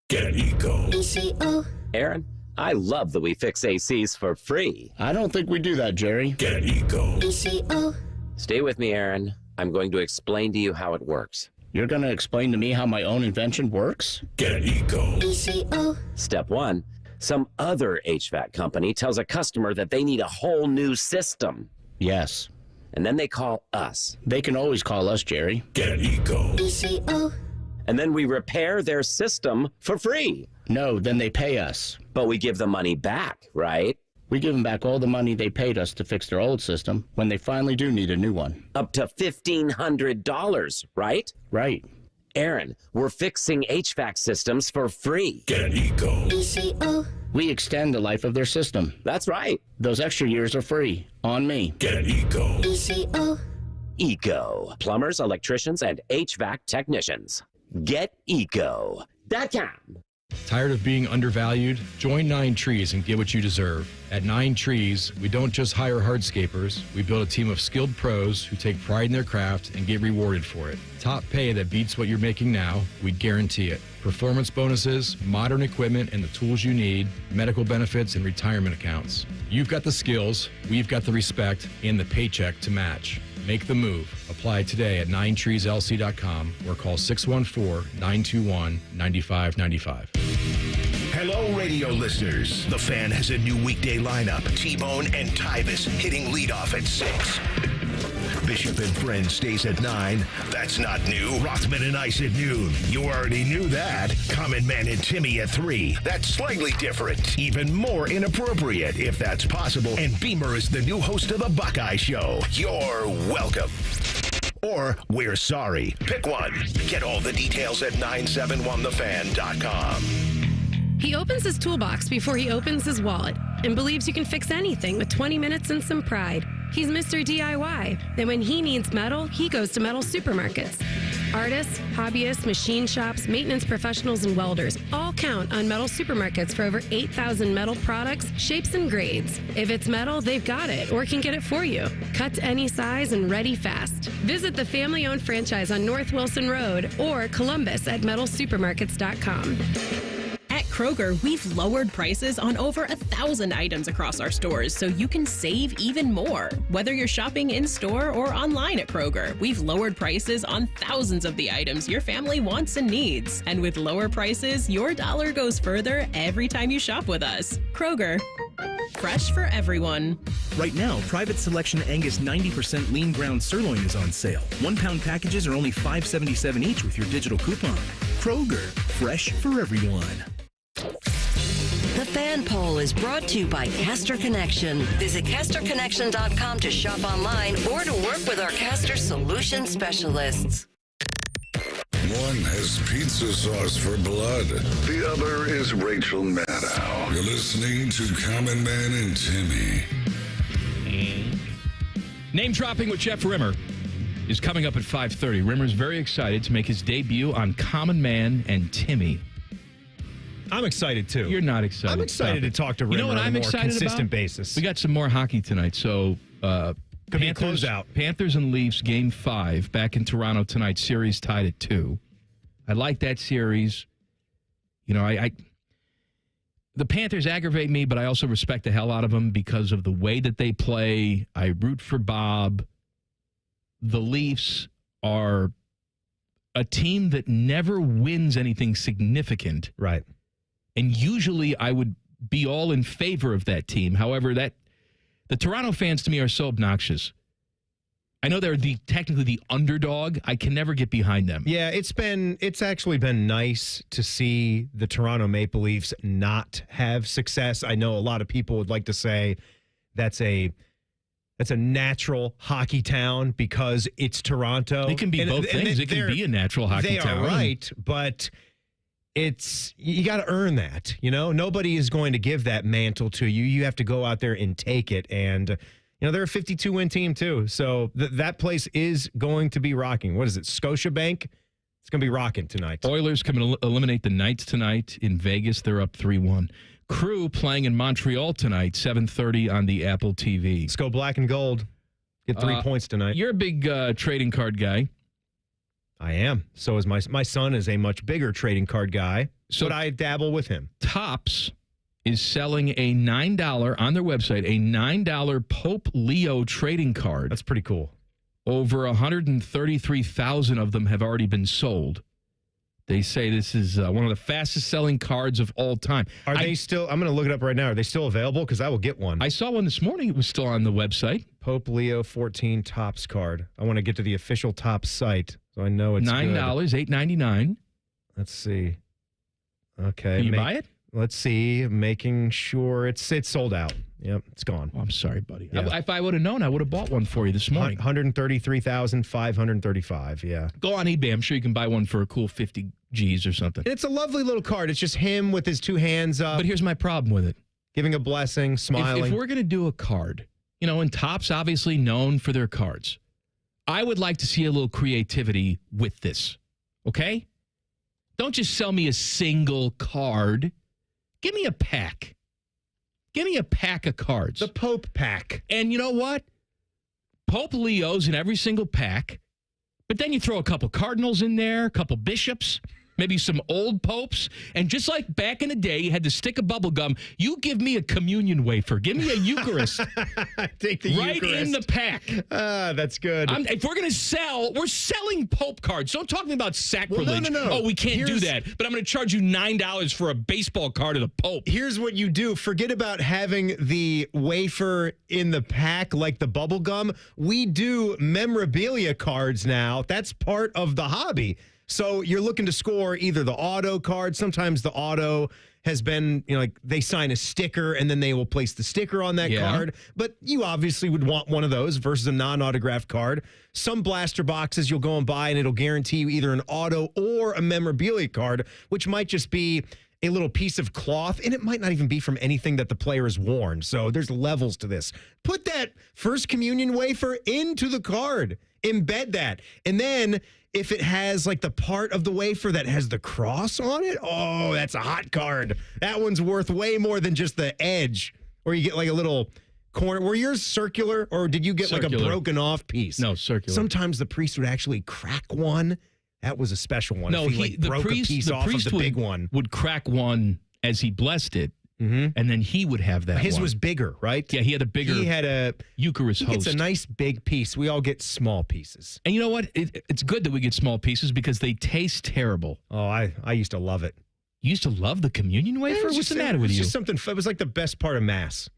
Get Eco. ECO. Aaron, I love that we fix ACs for free. I don't think we do that, Jerry. Get Eco. ECO. Stay with me, Aaron. I'm going to explain to you how it works. You're going to explain to me how my own invention works? Get Eco. ECO. Step 1. Some other HVAC company tells a customer that they need a whole new system. Yes. And then they call us. They can always call us, Jerry. Get Eco. ECO. And then we repair their system for free. No, then they pay us. But we give the money back, right? We give them back all the money they paid us to fix their old system when they finally do need a new one. Up to $1,500, right? Right. Aaron, we're fixing HVAC systems for free. Get Eco. ECO. We extend the life of their system. That's right. Those extra years are free. On me. Get Eco. ECO. Eco. Plumbers, electricians, and HVAC technicians. GetEco.com. Tired of being undervalued? Join 9 Trees and get what you deserve. At 9 Trees, we don't just hire hardscapers. We build a team of skilled pros who take pride in their craft and get rewarded for it. Top pay that beats what you're making now, we guarantee it. Performance bonuses, modern equipment and the tools you need, medical benefits and retirement accounts. You've got the skills, we've got the respect, and the paycheck to match. Make the move. Apply today at 9treeslc.com or call 614-921-9595. Hello, radio listeners. The Fan has a new weekday lineup. T-Bone and Tyvis hitting leadoff at 6. Bishop and Friends stays at 9. That's not new. Rothman and Ice at noon. You already knew that. Common Man and Timmy at 3. That's slightly different. Even more inappropriate, if that's possible. And Beamer is the new host of The Buckeye Show. You're welcome. Or we're sorry. Pick one. Get all the details at 971thefan.com. He opens his toolbox before he opens his wallet and believes you can fix anything with 20 minutes and some pride. He's Mr. DIY. And when he needs metal, he goes to metal supermarkets. Artists, hobbyists, machine shops, maintenance professionals, and welders all count on metal supermarkets for over 8,000 metal products, shapes, and grades. If it's metal, they've got it or can get it for you. Cut to any size and ready fast. Visit the family-owned franchise on North Wilson Road or Columbus at metalsupermarkets.com. At Kroger, we've lowered prices on over 1,000 items across our stores so you can save even more. Whether you're shopping in-store or online at Kroger, we've lowered prices on thousands of the items your family wants and needs. And with lower prices, your dollar goes further every time you shop with us. Kroger, fresh for everyone. Right now, Private Selection Angus 90% lean ground sirloin is on sale. 1-pound packages are only $5.77 each with your digital coupon. Kroger, fresh for everyone. The Fan Poll is brought to you by Caster Connection. Visit CasterConnection.com to shop online or to work with our Caster Solution specialists. One has pizza sauce for blood. The other is Rachel Maddow. You're listening to Common Man and Timmy. Name dropping with Jeff Rimmer. is coming up at 5:30. Rimmer's very excited to make his debut on Common Man and Timmy. I'm excited, too. You're not excited. I'm excited to talk to Rimmer on a more consistent basis. We got some more hockey tonight, so could be a closeout. Panthers and Leafs, Game 5, back in Toronto tonight. Series tied at 2. I like that series. You know, the Panthers aggravate me, but I also respect the hell out of them because of the way that they play. I root for Bob. The Leafs are a team that never wins anything significant. Right. And usually I would be all in favor of that team. However, the Toronto fans to me are so obnoxious. I know they're technically the underdog. I can never get behind them. Yeah, it's actually been nice to see the Toronto Maple Leafs not have success. I know a lot of people would like to say that's a natural hockey town because it's Toronto. It can be both things. It can be a natural hockey town. They are right, but you got to earn that. You know, nobody is going to give that mantle to you. You have to go out there and take it. And they're a 52-win team too. So that place is going to be rocking. What is it, Scotiabank? It's going to be rocking tonight. Oilers can eliminate the Knights tonight in Vegas. They're up 3-1. Crew playing in Montreal tonight, 7:30 on the Apple TV. Let's go black and gold. Get 3 points tonight. You're a big trading card guy. I am. So is my son is a much bigger trading card guy. So I dabble with him. Topps is selling a $9 on their website, a $9 Pope Leo trading card. That's pretty cool. Over 133,000 of them have already been sold. They say this is one of the fastest selling cards of all time. Are they still? I'm going to look it up right now. Are they still available? Because I will get one. I saw one this morning. It was still on the website. Pope Leo 14 Topps card. I want to get to the official Topps site, so I know it's $9, $8.99. Let's see. Okay. Can you buy it? Let's see. Making sure it's sold out. Yep, it's gone. Oh, I'm sorry, buddy. Yeah. If I would have known, I would have bought one for you this morning. 133,535. Yeah. Go on eBay. I'm sure you can buy one for a cool 50 G's or something. And it's a lovely little card. It's just him with his 2 hands up. But here's my problem with it. Giving a blessing, smiling. If we're going to do a card, and Topps obviously known for their cards, I would like to see a little creativity with this. Okay? Don't just sell me a single card. Give me a pack. Give me a pack of cards. The Pope pack. And you know what? Pope Leo's in every single pack. But then you throw a couple Cardinals in there, a couple Bishops, maybe some old popes. And just like back in the day, you had to stick a bubble gum. You give me a communion wafer. Give me a Eucharist. Take the right Eucharist. In the pack. That's good. If we're going to sell, we're selling Pope cards. Don't talk to me about sacrilege. Well, no. Oh, we can't do that. But I'm going to charge you $9 for a baseball card of the Pope. Here's what you do. Forget about having the wafer in the pack like the bubble gum. We do memorabilia cards now. That's part of the hobby. So you're looking to score either the auto card. Sometimes the auto has been, like they sign a sticker and then they will place the sticker on that card. But you obviously would want one of those versus a non-autographed card. Some blaster boxes you'll go and buy and it'll guarantee you either an auto or a memorabilia card, which might just be a little piece of cloth, and it might not even be from anything that the player has worn. So there's levels to this. Put that First Communion wafer into the card. Embed that. And then if it has like the part of the wafer that has the cross on it, oh, that's a hot card. That one's worth way more than just the edge. Or you get like a little corner. Were yours circular, or did you get like a broken off piece? No, circular. Sometimes the priest would actually crack one. That was a special one. No, the priest big one. Would crack one as he blessed it, and then he would have that. His one. was bigger, right? Yeah, he had a bigger. He had a Eucharist host. It's a nice big piece. We all get small pieces, and you know what? It's good that we get small pieces because they taste terrible. Oh, I used to love it. You used to love the communion wafer? What's the matter with you? It was just something. It was like the best part of Mass.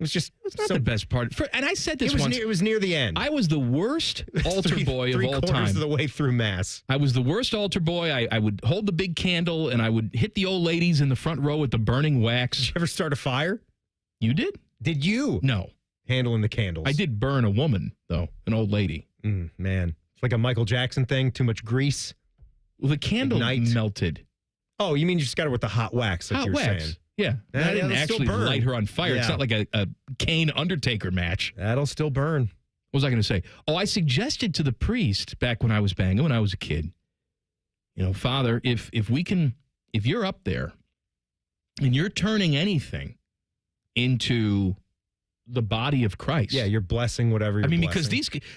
It's not the best part. And I said this once. It was near the end. I was the worst altar boy of all time. 3/4 of the way through Mass. I was the worst altar boy. I would hold the big candle, and I would hit the old ladies in the front row with the burning wax. Did you ever start a fire? You did? Did you? No. Handling the candles. I did burn a woman, though, an old lady. Man. It's like a Michael Jackson thing, too much grease. Well, the candle melted. Oh, you mean you just got her with the hot wax, like you were saying? Yeah, I didn't actually light her on fire. Yeah. It's not like a Kane Undertaker match. That'll still burn. What was I going to say? Oh, I suggested to the priest back when I was banging, when I was a kid, Father, if you're up there and you're turning anything into the body of Christ. Yeah, you're blessing whatever you're blessing. Because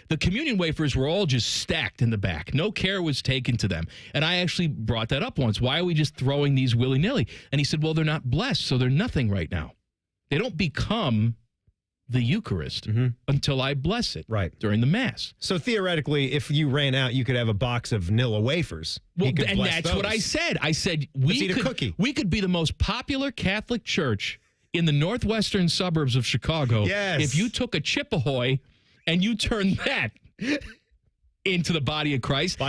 the communion wafers were all just stacked in the back. No care was taken to them. And I actually brought that up once. Why are we just throwing these willy-nilly? And he said, well, they're not blessed, so they're nothing right now. They don't become the Eucharist until I bless it during the Mass. So theoretically, if you ran out, you could have a box of vanilla wafers. Well, and that's what I said. I said we could be the most popular Catholic church in the northwestern suburbs of Chicago. Yes. If you took a Chip Ahoy and you turned that into the body of Christ,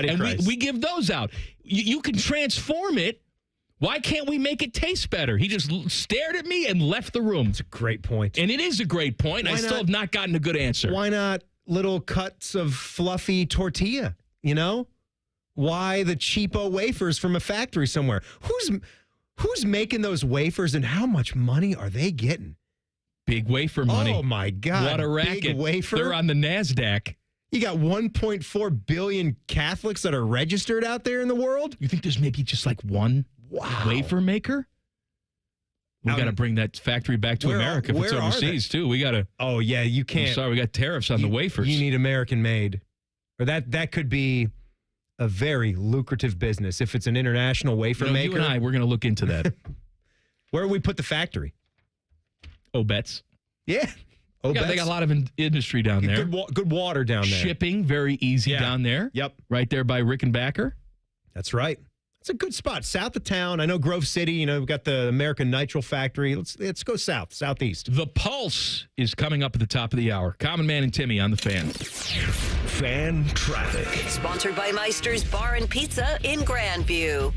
we give those out. You can transform it. Why can't we make it taste better? He just stared at me and left the room. It's a great point. And it is a great point. I still have not gotten a good answer. Why not little cuts of fluffy tortilla, Why the cheapo wafers from a factory somewhere? Who's making those wafers and how much money are they getting? Big wafer money. Oh, my God. What a racket. Big wafer. They're on the NASDAQ. You got 1.4 billion Catholics that are registered out there in the world? You think there's maybe just like one wafer maker? We got to bring that factory back to America if it's overseas, too. We got to. Oh, yeah, you can't. I'm sorry, we got tariffs on the wafers. You need American made. Or that could be a very lucrative business if it's an international wafer maker. You and I, we're going to look into that. Where do we put the factory? Obets. Yeah. Yeah, they got a lot of industry down there. Good water down there. Shipping, very easy down there. Yep. Right there by Rickenbacker. That's right. It's a good spot. South of town. I know Grove City, we've got the American Nitrile Factory. Let's go southeast. The Pulse is coming up at the top of the hour. Common Man and Timmy on the Fan. Fan traffic. Sponsored by Meister's Bar and Pizza in Grandview.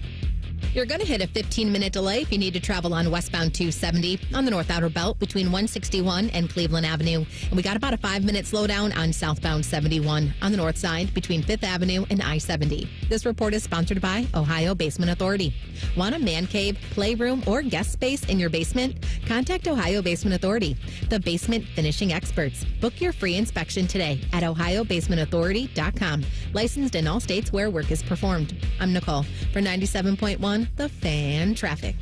You're going to hit a 15-minute delay if you need to travel on westbound 270 on the North Outer Belt between 161 and Cleveland Avenue. And we got about a 5-minute slowdown on southbound 71 on the north side between 5th Avenue and I-70. This report is sponsored by Ohio Basement Authority. Want a man cave, playroom, or guest space in your basement? Contact Ohio Basement Authority, the basement finishing experts. Book your free inspection today at ohiobasementauthority.com. Licensed in all states where work is performed. I'm Nicole for 97.1 The Fan Traffic.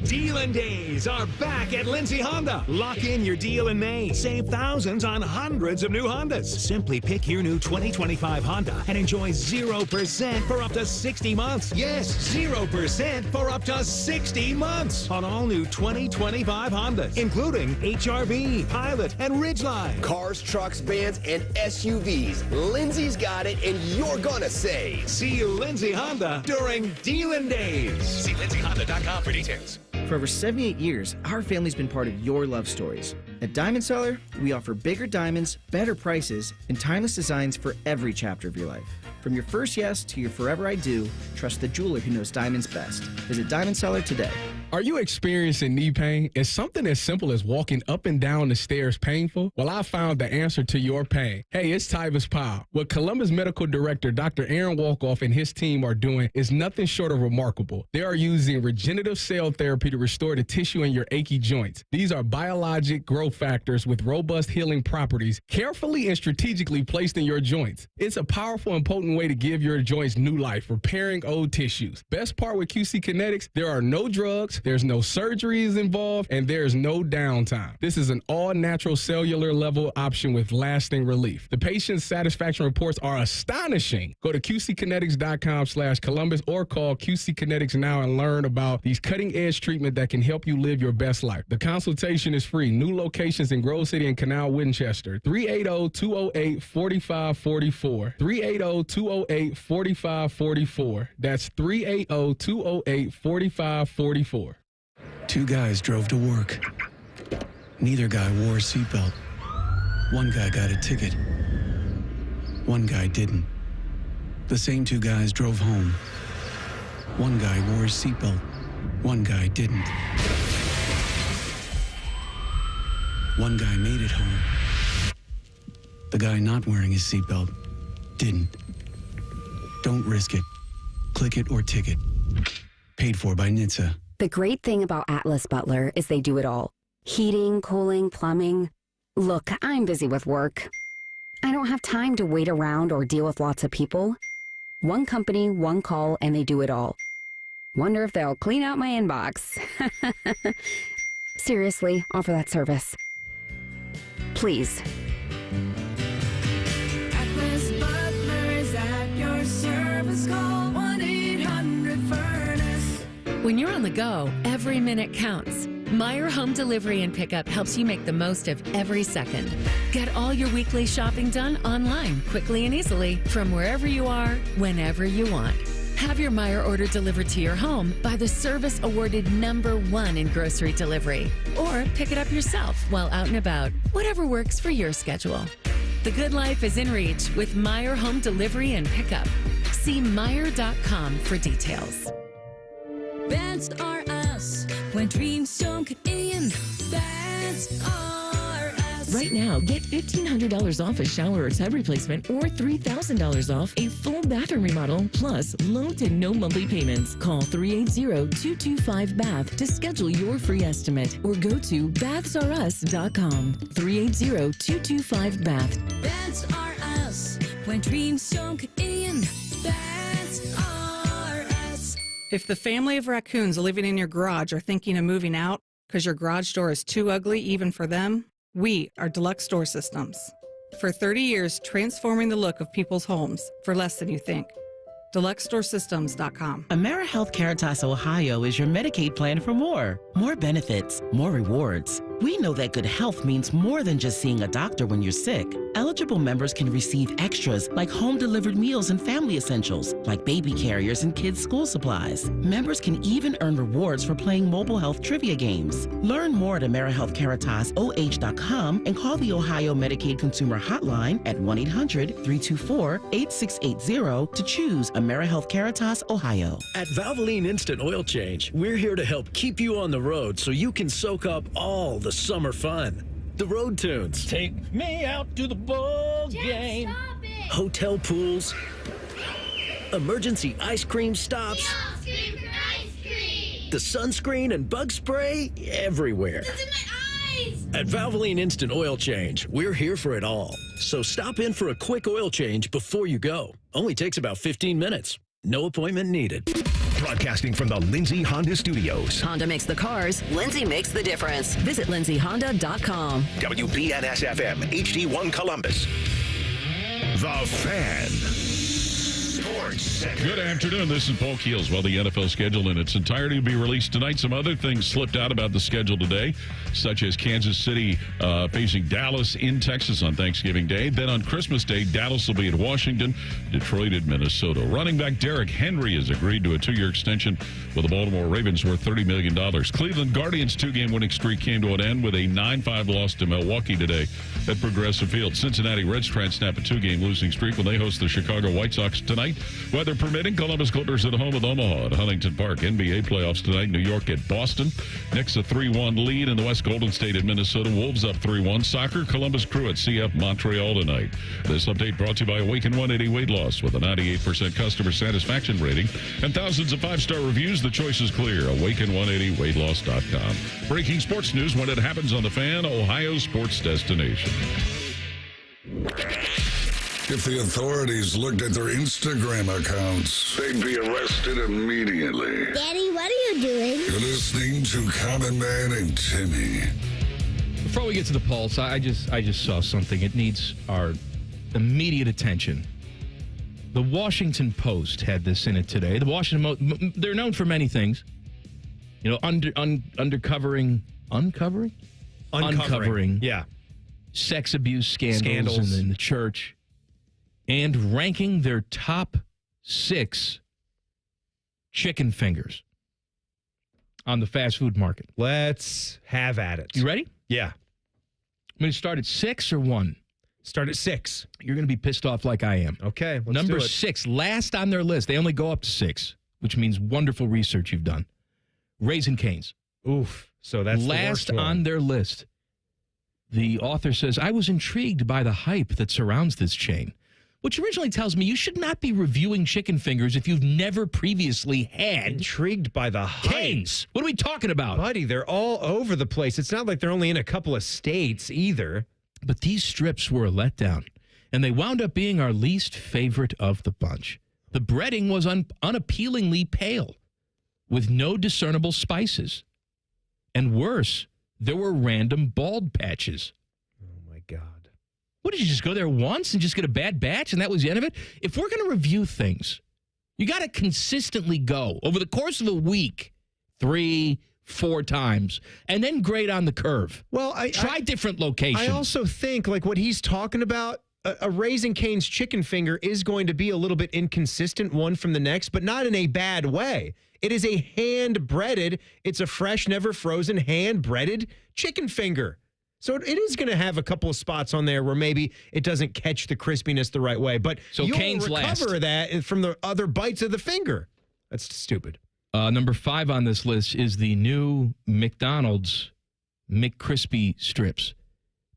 Dealin' Days are back at Lindsay Honda. Lock in your deal in May. Save thousands on hundreds of new Hondas. Simply pick your new 2025 Honda and enjoy 0% for up to 60 months. Yes, 0% for up to 60 months on all new 2025 Hondas, including HR-V, Pilot, and Ridgeline. Cars, trucks, vans, and SUVs. Lindsay's got it, and you're gonna save. See Lindsay Honda during Dealin' Days. See lindsayhonda.com for details. For over 78 years, our family's been part of your love stories. At Diamond Seller, we offer bigger diamonds, better prices, and timeless designs for every chapter of your life. From your first yes to your forever I do, trust the jeweler who knows diamonds best. Visit Diamond Seller today. Are you experiencing knee pain? Is something as simple as walking up and down the stairs painful? Well, I found the answer to your pain. Hey, it's Tyvis Powell. What Columbus Medical Director Dr. Aaron Walkoff and his team are doing is nothing short of remarkable. They are using regenerative cell therapy to restore the tissue in your achy joints. These are biologic growth factors with robust healing properties carefully and strategically placed in your joints. It's a powerful and potent way to give your joints new life, repairing old tissues. Best part with QC Kinetics, there are no drugs, there's no surgeries involved, and there's no downtime. This is an all-natural cellular level option with lasting relief. The patient's satisfaction reports are astonishing. Go to qckinetics.com/Columbus or call QC Kinetics now and learn about these cutting-edge treatment that can help you live your best life. The consultation is free. New locations in Grove City and Canal Winchester. 380-208-4544. 380-208-4544. That's 380-208-4544. Two guys drove to work. Neither guy wore a seatbelt. One guy got a ticket. One guy didn't. The same two guys drove home. One guy wore his seatbelt. One guy didn't. One guy made it home. The guy not wearing his seatbelt didn't. Don't risk it. Click it or ticket. Paid for by NHTSA. The great thing about Atlas Butler is they do it all. Heating, cooling, plumbing. Look, I'm busy with work. I don't have time to wait around or deal with lots of people. One company, one call, and they do it all. Wonder if they'll clean out my inbox. Seriously, offer that service. Please. Atlas Butler is at your service. Call 1-800-FURNACE. When you're on the go, every minute counts. Meyer Home Delivery and Pickup helps you make the most of every second. Get all your weekly shopping done online, quickly and easily, from wherever you are, whenever you want. Have your Meyer order delivered to your home by the service awarded #1 in grocery delivery. Or pick it up yourself while out and about, whatever works for your schedule. The good life is in reach with Meyer Home Delivery and Pickup. See Meyer.com for details. That's are us. When dreams don't get in, that's are us. Right now, get $1,500 off a shower or tub replacement or $3,000 off a full bathroom remodel, plus low to no monthly payments. Call 380-225-BATH to schedule your free estimate or go to bathsareus.com. 380-225-BATH. That's are us. When dreams don't get in, that's are us. If the family of raccoons living in your garage are thinking of moving out because your garage door is too ugly even for them, we are Deluxe Door Systems. For 30 years, transforming the look of people's homes for less than you think. DeluxeDoorSystems.com. AmeriHealth Caritas Ohio is your Medicaid plan for more benefits, more rewards. We know that good health means more than just seeing a doctor when you're sick. Eligible members can receive extras like home-delivered meals and family essentials, like baby carriers and kids' school supplies. Members can even earn rewards for playing mobile health trivia games. Learn more at AmeriHealthCaritasoh.com and call the Ohio Medicaid Consumer Hotline at 1-800-324-8680 to choose AmeriHealth Caritas Ohio. At Valvoline Instant Oil Change, we're here to help keep you on the road so you can soak up all the summer fun. The road tunes. Take me out to the ball game. Hotel pools. Emergency ice cream stops. The sunscreen and bug spray everywhere. At Valvoline Instant Oil Change, we're here for it all. So stop in for a quick oil change before you go. Only takes about 15 minutes. No appointment needed. Broadcasting from the Lindsay Honda Studios. Honda makes the cars. Lindsay makes the difference. Visit lindsayhonda.com. WBNS-FM, HD1 Columbus. The Fan. Sports Center. Good afternoon. This is Paul Keels. Well, the NFL schedule in its entirety will be released tonight. Some other things slipped out about the schedule today, such as Kansas City facing Dallas in Texas on Thanksgiving Day. Then on Christmas Day, Dallas will be at Washington, Detroit at Minnesota. Running back Derrick Henry has agreed to a 2-year extension with the Baltimore Ravens worth $30 million. Cleveland Guardians' 2-game winning streak came to an end with a 9-5 loss to Milwaukee today at Progressive Field. Cincinnati Reds try and snap a 2-game losing streak when they host the Chicago White Sox tonight. Weather permitting, Columbus Clippers at home with Omaha at Huntington Park. NBA playoffs tonight, New York at Boston. Knicks a 3-1 lead in the West. Golden State at Minnesota. Wolves up 3-1. Soccer, Columbus Crew at CF Montreal tonight. This update brought to you by Awaken 180 Weight Loss with a 98% customer satisfaction rating and thousands of 5-star reviews. The choice is clear. Awaken180weightloss.com. Breaking sports news when it happens on The Fan, Ohio's sports destination. If the authorities looked at their Instagram accounts, they'd be arrested immediately. Daddy, what are you doing? You're listening to Common Man and Timmy. Before we get to the pulse, I just saw something. It needs our immediate attention. The Washington Post had this in it today. The Washington they're known for many things. You know, uncovering. Yeah. Sex abuse scandals. In the church. And ranking their top 6 chicken fingers on the fast food market. Let's have at it. You ready? Yeah. I'm going to start at 6 or 1. Start at 6. You're going to be pissed off like I am. Okay, let's Number do it. 6, last on their list. They only go up to 6, which means wonderful research you've done. Raisin Cane's. Oof. So that's last the worst one. on their list. The author says, I was intrigued by the hype that surrounds this chain, which originally tells me you should not be reviewing chicken fingers if you've never previously had. Intrigued by the hype. Canes. What are we talking about? Buddy, they're all over the place. It's not like they're only in a couple of states either. But these strips were a letdown. and they wound up being our least favorite of the bunch. The breading was unappealingly pale, with no discernible spices. And worse, there were random bald patches. Oh, my God. What, did you just go there once and just get a bad batch and that was the end of it? If we're going to review things, you got to consistently go over the course of a week, 3-4 times, and then grade on the curve. Well, try different locations. I also think, like, what he's talking about, a Raising Cane's chicken finger is going to be a little bit inconsistent one from the next, but not in a bad way. It is a hand-breaded, it's a fresh, never frozen, hand-breaded chicken finger. So it is going to have a couple of spots on there where maybe it doesn't catch the crispiness the right way. But so you'll Cane's recover last. that from the other bites of the finger. That's stupid. Number 5 on this list is the new McDonald's McCrispy strips.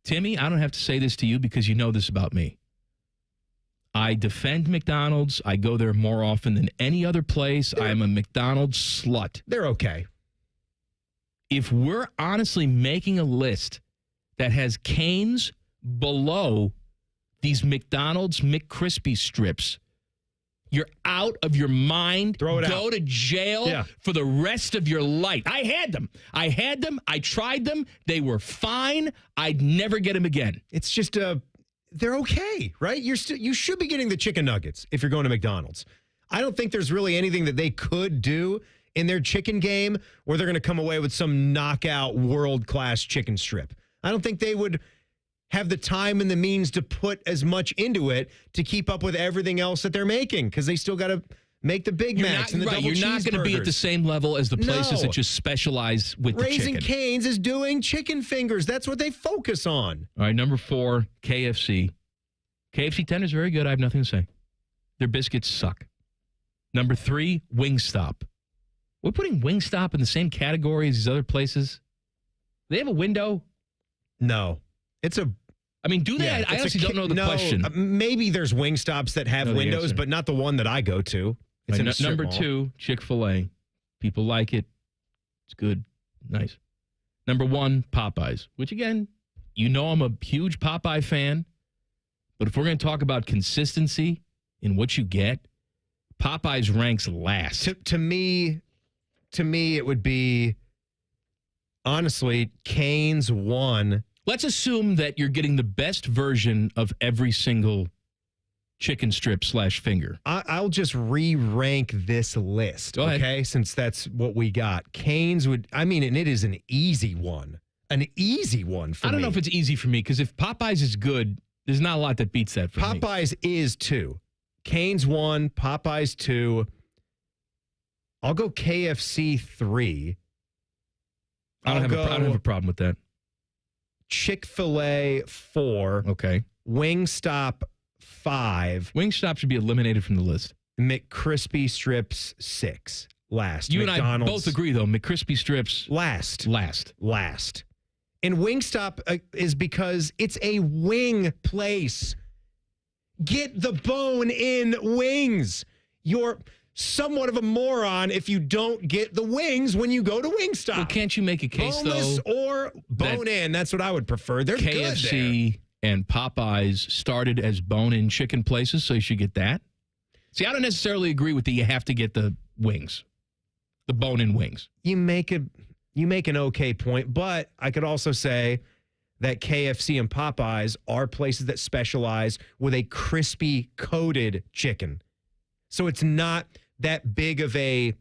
Timmy, I don't have to say this to you because you know this about me. I defend McDonald's. I go there more often than any other place. I'm a McDonald's slut. They're okay. If we're honestly making a list that has Cane's below these McDonald's McCrispy strips, you're out of your mind. Throw it out. Go to jail for the rest of your life. I had them. I tried them. They were fine. I'd never get them again. It's just they're okay, right? You should be getting the chicken nuggets if you're going to McDonald's. I don't think there's really anything that they could do in their chicken game where they're going to come away with some knockout world-class chicken strip. I don't think they would have the time and the means to put as much into it to keep up with everything else that they're making because they still got to make the Big Macs and the double cheeseburgers. You're not going to be at the same level as the places that just specialize with the chicken. Raising Cane's is doing chicken fingers. That's what they focus on. All right, number 4, KFC. KFC tenders very good. I have nothing to say. Their biscuits suck. Number 3, Wingstop. We're putting Wingstop in the same category as these other places. They have a window? No. I mean, do they? Yeah, I honestly don't know the question. Maybe there's Wingstops that have windows, but not the one that I go to. It's in a strip number mall. 2, Chick-fil-A. People like it. It's good. Nice. Number 1, Popeyes, which, again, you know I'm a huge Popeye fan. But if we're going to talk about consistency in what you get, Popeyes ranks last. To me, it would be, honestly, Cane's 1. Let's assume that you're getting the best version of every single chicken strip / finger. I'll just re-rank this list, Go ahead. okay? Since that's what we got. Cane's would, and it is an easy one. An easy one for me. I don't know if it's easy for me, because if Popeyes is good, there's not a lot that beats that for me. Popeyes is 2. Cane's 1, Popeyes 2. I'll go KFC 3. I don't have a problem with that. Chick-fil-A 4. Okay. Wingstop 5. Wingstop should be eliminated from the list. McCrispy strips 6. Last. You McDonald's, and I both agree, though. McCrispy strips last. Last. And Wingstop is because it's a wing place. Get the bone-in wings. You're somewhat of a moron if you don't get the wings when you go to Wingstop. Well, can't you make a case, Boneless though, or bone-in? That's what I would prefer. They're good there. KFC and Popeyes started as bone-in chicken places, so you should get that. See, I don't necessarily agree with you have to get the wings, the bone-in wings. You make an okay point, but I could also say that KFC and Popeyes are places that specialize with a crispy coated chicken. So it's not that big of a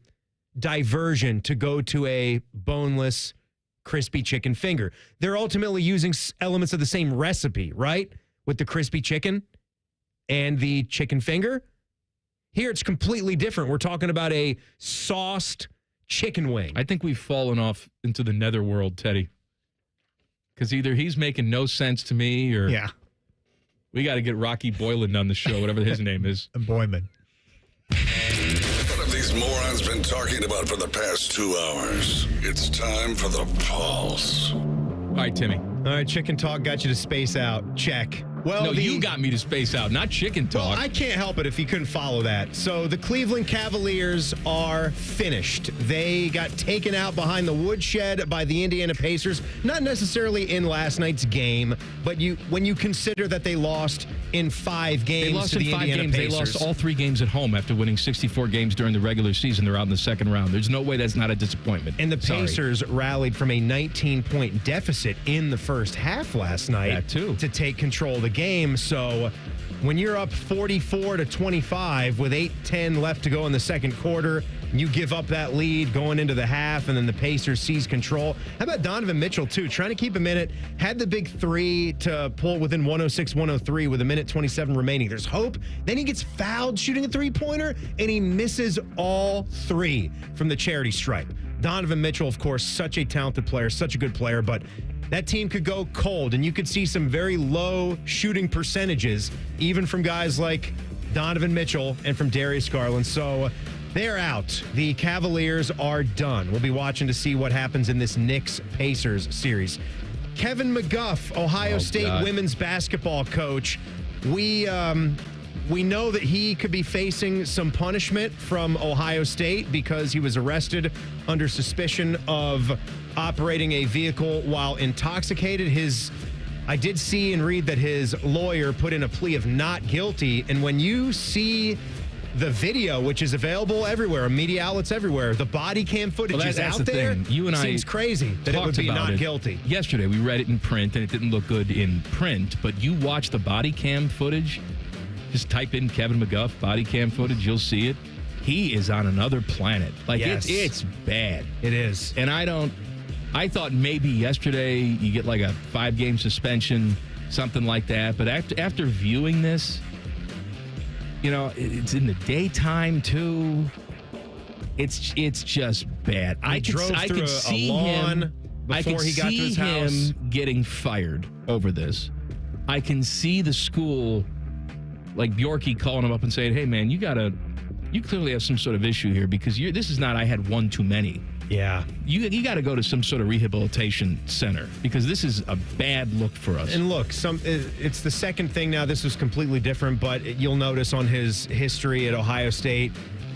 diversion to go to a boneless, crispy chicken finger. They're ultimately using elements of the same recipe, right? With the crispy chicken and the chicken finger. Here it's completely different. We're talking about a sauced chicken wing. I think we've fallen off into the netherworld, Teddy. Because either he's making no sense to me or we got to get Rocky Boylan on the show, whatever his name is. Boyman. What have these morons been talking about for the past 2 hours? It's time for the Pulse. All right, Timmy. All right, chicken talk got you to space out. Check. Well, no, you got me to space out, not chicken talk. Well, I can't help it if you couldn't follow that. So the Cleveland Cavaliers are finished. They got taken out behind the woodshed by the Indiana Pacers. Not necessarily in last night's game, but when you consider that they lost in 5 games They lost to in the 5 Indiana games. Pacers. They lost all 3 games at home after winning 64 games during the regular season. They're out in the second round. There's no way that's not a disappointment. And the Sorry. Pacers rallied from a 19-point deficit in the first half last night That too. to take control of the game. So when you're up 44-25 with 8:10 left to go in the second quarter, you give up that lead going into the half, and then the Pacers seize control. How about Donovan Mitchell, too? Trying to keep him in it. Had the big 3 to pull within 106-103 with 1:27 remaining. There's hope. Then he gets fouled shooting a three-pointer, and he misses all 3 from the charity stripe. Donovan Mitchell, of course, such a talented player, such a good player, but that team could go cold, and you could see some very low shooting percentages, even from guys like Donovan Mitchell and from Darius Garland. So they're out. The Cavaliers are done. We'll be watching to see what happens in this Knicks-Pacers series. Kevin McGuff, Ohio State women's basketball coach. We know that he could be facing some punishment from Ohio State because he was arrested under suspicion of operating a vehicle while intoxicated. I did see and read that his lawyer put in a plea of not guilty. And when you see the video, which is available everywhere, media outlets everywhere, the body cam footage is out there. You and I seems crazy that it would be not guilty. Yesterday, we read it in print, and it didn't look good in print. But you watch the body cam footage. Just type in Kevin McGuff body cam footage. You'll see it. He is on another planet. Like, yes. it's bad. It is. And I thought maybe yesterday you get like a 5-game suspension, something like that. But after viewing this, you know, it's in the daytime too. It's just bad. I could see him before he got to his house. Getting fired over this. I can see the school, like Bjorky, calling him up and saying, "Hey man, you clearly have some sort of issue here because this is not I had one too many. Yeah. You got to go to some sort of rehabilitation center because this is a bad look for us." And look, it's the second thing now. This was completely different, but you'll notice on his history at Ohio State,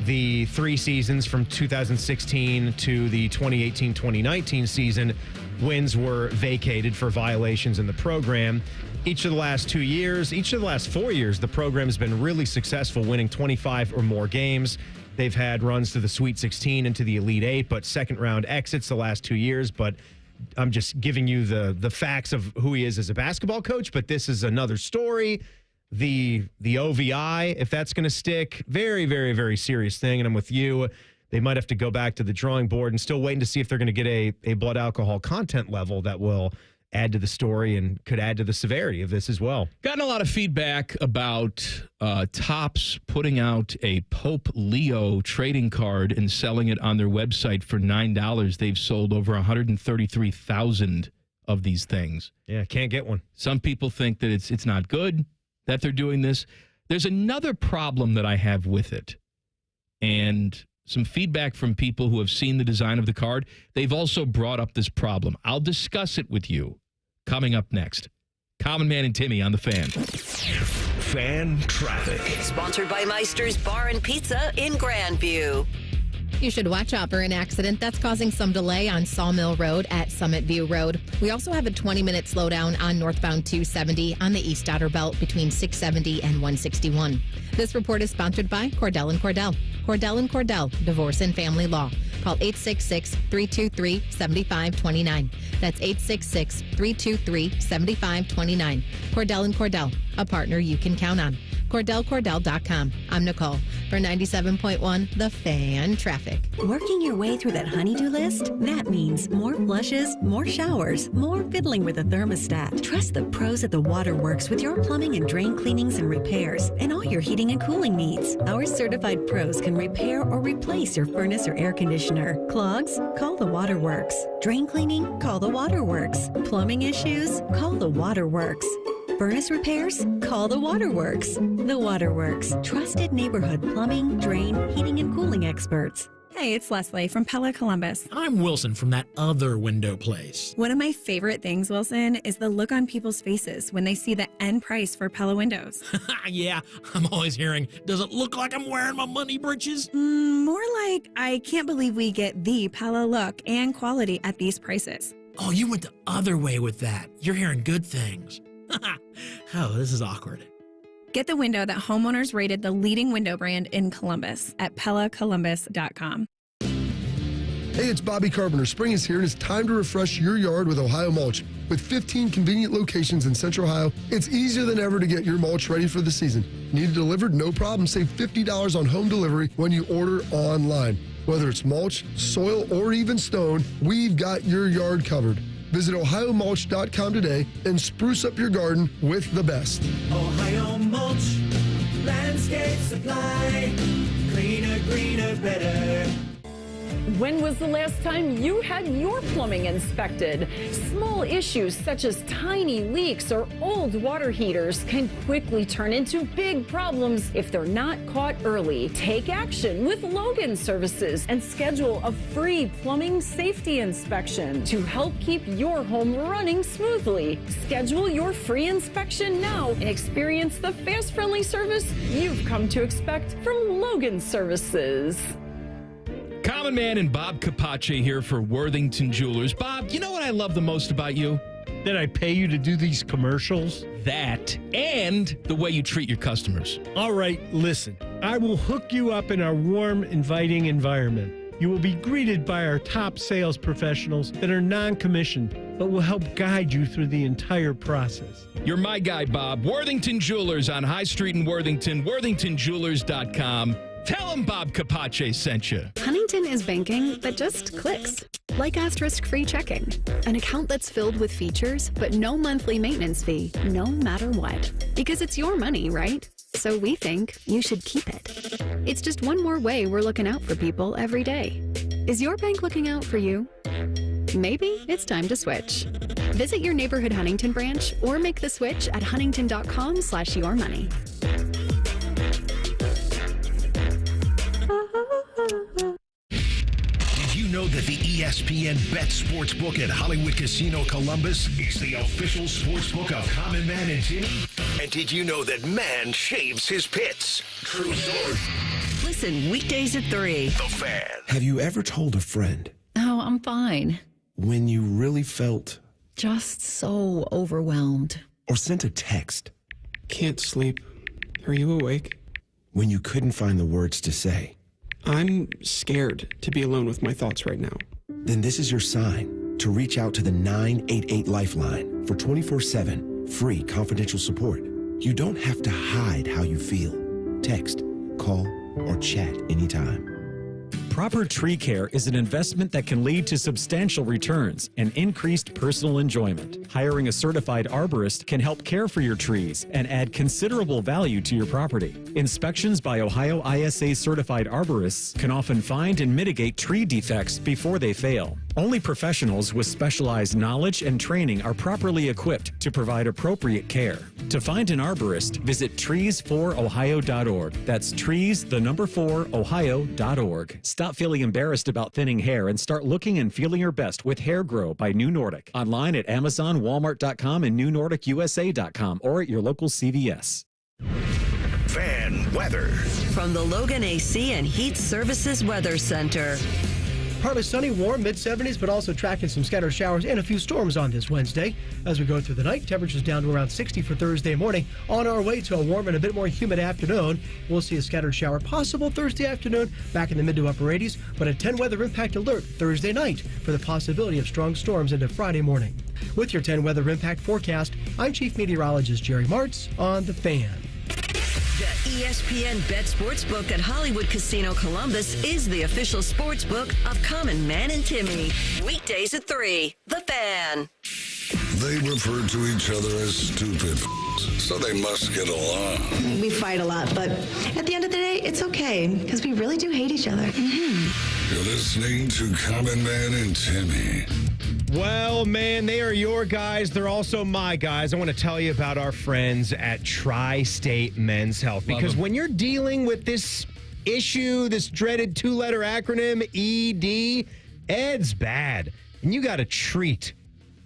the 3 seasons from 2016 to the 2018-2019 season, wins were vacated for violations in the program. Each of the last 2 years, each of the last 4 years, the program has been really successful, winning 25 or more games. They've had runs to the Sweet 16 and to the Elite 8, but second-round exits the last 2 years. But I'm just giving you the facts of who he is as a basketball coach, but this is another story. The OVI, if that's going to stick, very, very, very serious thing, and I'm with you. They might have to go back to the drawing board and still waiting to see if they're going to get a blood alcohol content level that will add to the story and could add to the severity of this as well. Gotten a lot of feedback about Topps putting out a Pope Leo trading card and selling it on their website for $9. They've sold over 133,000 of these things. Yeah, can't get one. Some people think that it's not good that they're doing this. There's another problem that I have with it. And some feedback from people who have seen the design of the card. They've also brought up this problem. I'll discuss it with you coming up next. Common Man and Timmy on The Fan. Fan Traffic. Sponsored by Meister's Bar and Pizza in Grandview. You should watch out for an accident that's causing some delay on Sawmill Road at Summit View Road. We also have a 20-minute slowdown on northbound 270 on the East Outer Belt between 670 and 161. This report is sponsored by Cordell & Cordell. Cordell & Cordell, Divorce and Family Law. Call 866-323-7529. That's 866-323-7529. Cordell & Cordell, a partner you can count on. CordellCordell.com. I'm Nicole for 97.1 The Fan Traffic. Working your way through that honey-do list? That means more flushes, more showers, more fiddling with a thermostat. Trust the pros at the Waterworks with your plumbing and drain cleanings and repairs and all your heating and cooling needs. Our certified pros can repair or replace your furnace or air conditioner. Clogs? Call the Waterworks. Drain cleaning? Call the Waterworks. Plumbing issues? Call the Waterworks. Furnace repairs? Call the Waterworks. The Waterworks, trusted neighborhood plumbing, drain, heating, and cooling experts. Hey, it's Leslie from Pella Columbus. I'm Wilson from that other window place. One of my favorite things, Wilson, is the look on people's faces when they see the end price for Pella windows. Yeah, I'm always hearing, does it look like I'm wearing my money britches? More like, I can't believe we get the Pella look and quality at these prices. Oh, you went the other way with that. You're hearing good things. Oh, this is awkward. Get the window that homeowners rated the leading window brand in Columbus at PellaColumbus.com. Hey, it's Bobby Carpenter. Spring is here, and it's time to refresh your yard with Ohio Mulch. With 15 convenient locations in Central Ohio, it's easier than ever to get your mulch ready for the season. Need it delivered? No problem. Save $50 on home delivery when you order online. Whether it's mulch, soil, or even stone, we've got your yard covered. Visit OhioMulch.com today and spruce up your garden with the best. Ohio Mulch, landscape supply, cleaner, greener, better. When was the last time you had your plumbing inspected? Small issues such as tiny leaks or old water heaters can quickly turn into big problems if they're not caught early. Take action with Logan Services and schedule a free plumbing safety inspection to help keep your home running smoothly. Schedule your free inspection now and experience the fast, friendly service you've come to expect from Logan Services. Common Man and Bob Capace here for Worthington Jewelers. Bob, you know what I love the most about you? That I pay you to do these commercials? That and the way you treat your customers. All right, listen. I will hook you up in our warm, inviting environment. You will be greeted by our top sales professionals that are non-commissioned, but will help guide you through the entire process. You're my guy, Bob. Worthington Jewelers on High Street in Worthington, worthingtonjewelers.com. Tell them Bob Capace sent you. Huntington is banking that just clicks. Like asterisk-free checking. An account that's filled with features, but no monthly maintenance fee, no matter what. Because it's your money, right? So we think you should keep it. It's just one more way we're looking out for people every day. Is your bank looking out for you? Maybe it's time to switch. Visit your neighborhood Huntington branch or make the switch at huntington.com/yourmoney. Did you know that the ESPN Bet Sportsbook at Hollywood Casino Columbus is the official sportsbook of Common Man and Timmy? And did you know that man shaves his pits? True story. Listen weekdays at 3. The Fan. Have you ever told a friend Oh, I'm fine. when you really felt Just so overwhelmed. or sent a text Can't sleep. Are you awake? when you couldn't find the words to say? I'm scared to be alone with my thoughts right now. Then this is your sign to reach out to the 988 Lifeline for 24/7 free confidential support. You don't have to hide how you feel. Text, call, or chat anytime. Proper tree care is an investment that can lead to substantial returns and increased personal enjoyment. Hiring a certified arborist can help care for your trees and add considerable value to your property. Inspections by Ohio ISA certified arborists can often find and mitigate tree defects before they fail. Only professionals with specialized knowledge and training are properly equipped to provide appropriate care. To find an arborist, visit trees4ohio.org. That's trees4ohio.org. Stop feeling embarrassed about thinning hair and start looking and feeling your best with Hair Grow by New Nordic. Online at Amazon, Walmart.com, and NewNordicUSA.com, or at your local CVS. Fan weather. From the Logan AC and Heat Services Weather Center. Partly sunny, warm, mid-70s, but also tracking some scattered showers and a few storms on this Wednesday. As we go through the night, temperatures down to around 60 for Thursday morning. On our way to a warm and a bit more humid afternoon. We'll see a scattered shower possible Thursday afternoon, back in the mid to upper 80s, but a 10 weather impact alert Thursday night for the possibility of strong storms into Friday morning. With your 10 weather impact forecast, I'm Chief Meteorologist Jerry Martz on The Fan. The ESPN Bet Sportsbook at Hollywood Casino Columbus is the official sportsbook of Common Man and Timmy. Weekdays at 3. The Fan. They refer to each other as stupid, so they must get along. We fight a lot, but at the end of the day, it's okay, because we really do hate each other. You're listening to Common Man and Timmy. Well, man, they are your guys. They're also my guys. I want to tell you about our friends at Tri-State Men's Health. Because when you're dealing with this issue, this dreaded 2-letter acronym, ED, ED's bad. And you got to treat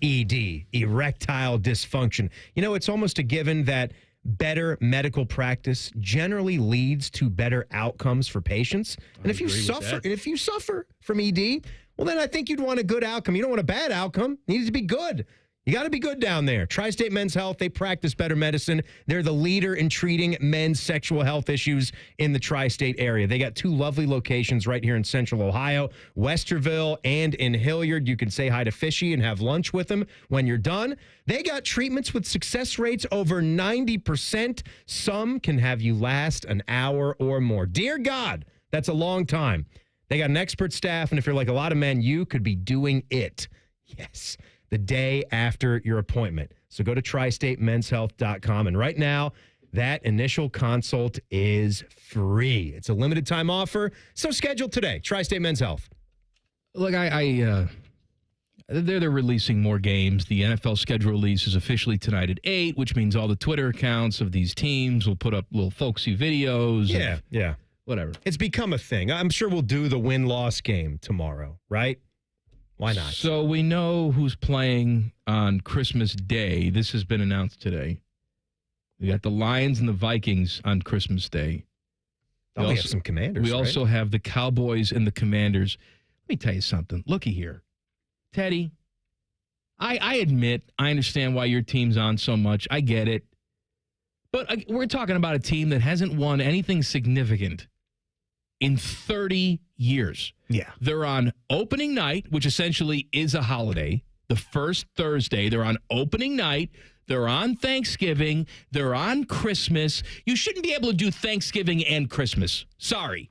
ED, erectile dysfunction. You know, it's almost a given that better medical practice generally leads to better outcomes for patients. And if you suffer from ED, well, then I think you'd want a good outcome. You don't want a bad outcome. You need it to be good. You got to be good down there. Tri-State Men's Health, they practice better medicine. They're the leader in treating men's sexual health issues in the tri-state area. They got 2 lovely locations right here in Central Ohio, Westerville and in Hilliard. You can say hi to Fishy and have lunch with them when you're done. They got treatments with success rates over 90%. Some can have you last an hour or more. Dear God, that's a long time. They got an expert staff, and if you're like a lot of men, you could be doing it. Yes. The day after your appointment. So go to tristatemenshealth.com. And right now, that initial consult is free. It's a limited time offer. So schedule today. Tri-State Men's Health. Look, they're releasing more games. The NFL schedule release is officially tonight at 8, which means all the Twitter accounts of these teams will put up little folksy videos. Yeah. Whatever. It's become a thing. I'm sure we'll do the win-loss game tomorrow, right? Why not? So we know who's playing on Christmas Day. This has been announced today. We got the Lions and the Vikings on Christmas Day. We have some Commanders. We also have the Cowboys and the Commanders. Let me tell you something. Looky here. Teddy, I admit, I understand why your team's on so much. I get it. But we're talking about a team that hasn't won anything significant in 30 years. Yeah. They're on opening night, which essentially is a holiday, the first Thursday. They're on opening night. They're on Thanksgiving. They're on Christmas. You shouldn't be able to do Thanksgiving and Christmas. Sorry.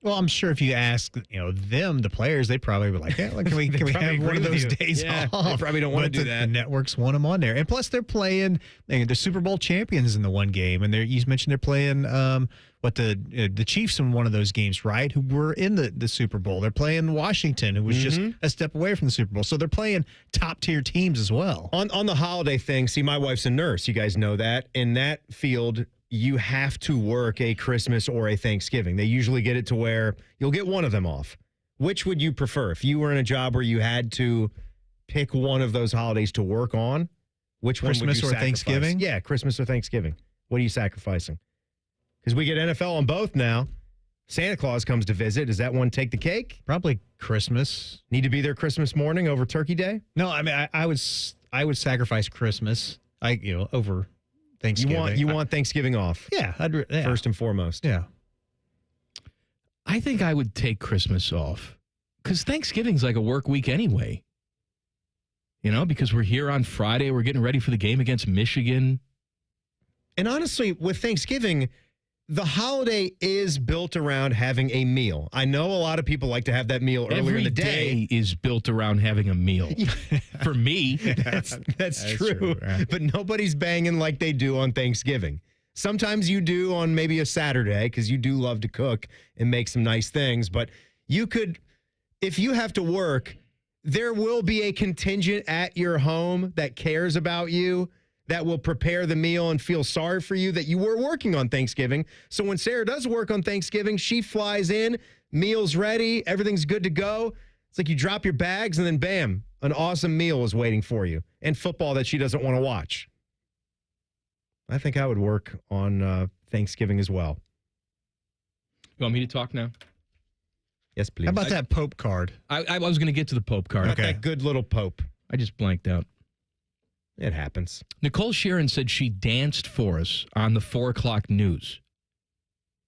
Well, I'm sure if you ask, the players, they probably be like, yeah, can we have one of those days off? They probably don't want to do that. The networks want them on there. And plus, they're playing, the Super Bowl champions in the one game. And you mentioned they're playing the Chiefs in one of those games, right? Who were in the Super Bowl. They're playing Washington, who was just a step away from the Super Bowl. So they're playing top-tier teams as well. On the holiday thing, see, my wife's a nurse. You guys know that. In that field, you have to work a Christmas or a Thanksgiving. They usually get it to where you'll get one of them off. Which would you prefer? If you were in a job where you had to pick one of those holidays to work on, which one would you Christmas or sacrifice? Thanksgiving? Yeah, Christmas or Thanksgiving. What are you sacrificing? Because we get NFL on both now. Santa Claus comes to visit. Does that one take the cake? Probably Christmas. Need to be there Christmas morning over Turkey Day? No, I mean, I would sacrifice Christmas. Over Thanksgiving. You want Thanksgiving off? Yeah, First and foremost. Yeah. I think I would take Christmas off because Thanksgiving's like a work week anyway. Because we're here on Friday. We're getting ready for the game against Michigan. And honestly, with Thanksgiving, the holiday is built around having a meal. I know a lot of people like to have that meal earlier in the day. Every day is built around having a meal. For me. That's true. Right? But nobody's banging like they do on Thanksgiving. Sometimes you do on maybe a Saturday because you do love to cook and make some nice things. But you could, if you have to work, there will be a contingent at your home that cares about you, that will prepare the meal and feel sorry for you that you were working on Thanksgiving. So when Sarah does work on Thanksgiving, she flies in, meal's ready, everything's good to go. It's like you drop your bags and then bam, an awesome meal is waiting for you and football that she doesn't want to watch. I think I would work on Thanksgiving as well. You want me to talk now? Yes, please. How about that Pope card? I was going to get to the Pope card. Okay. That good little Pope. I just blanked out. It happens. Nicole Shearin said she danced for us on the 4 o'clock news,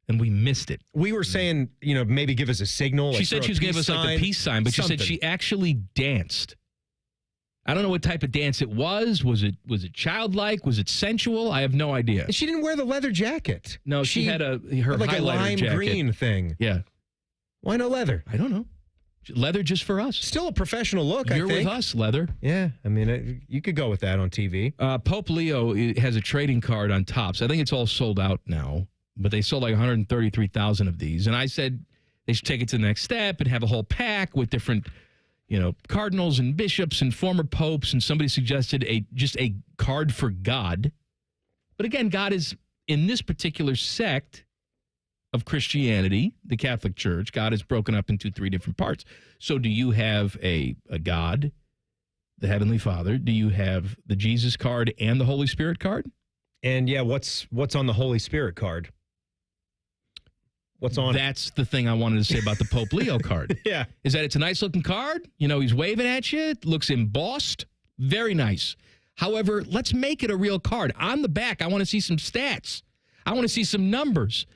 and we missed it. We were saying, maybe give us a signal. She said she was going to give us like the peace sign, but something. She said she actually danced. I don't know what type of dance it was. Was it childlike? Was it sensual? I have no idea. And she didn't wear the leather jacket. No, she had her like a lime jacket. Green thing. Yeah. Why no leather? I don't know. Leather just for us. Still a professional look, I think. You're with us, leather. Yeah. I mean, you could go with that on TV. Pope Leo has a trading card on Topps. I think it's all sold out now, but they sold like 133,000 of these. And I said they should take it to the next step and have a whole pack with different, cardinals and bishops and former popes. And somebody suggested just a card for God. But again, God is, in this particular sect, of Christianity, the Catholic Church, God is broken up into 3 different parts. So do you have a God, the Heavenly Father? Do you have the Jesus card and the Holy Spirit card? And yeah, what's on the Holy Spirit card? What's on That's the thing I wanted to say about the Pope Leo card. Yeah. Is that it's a nice looking card. You know, he's waving at you. It looks embossed. Very nice. However, let's make it a real card. On the back, I want to see some stats. I want to see some numbers.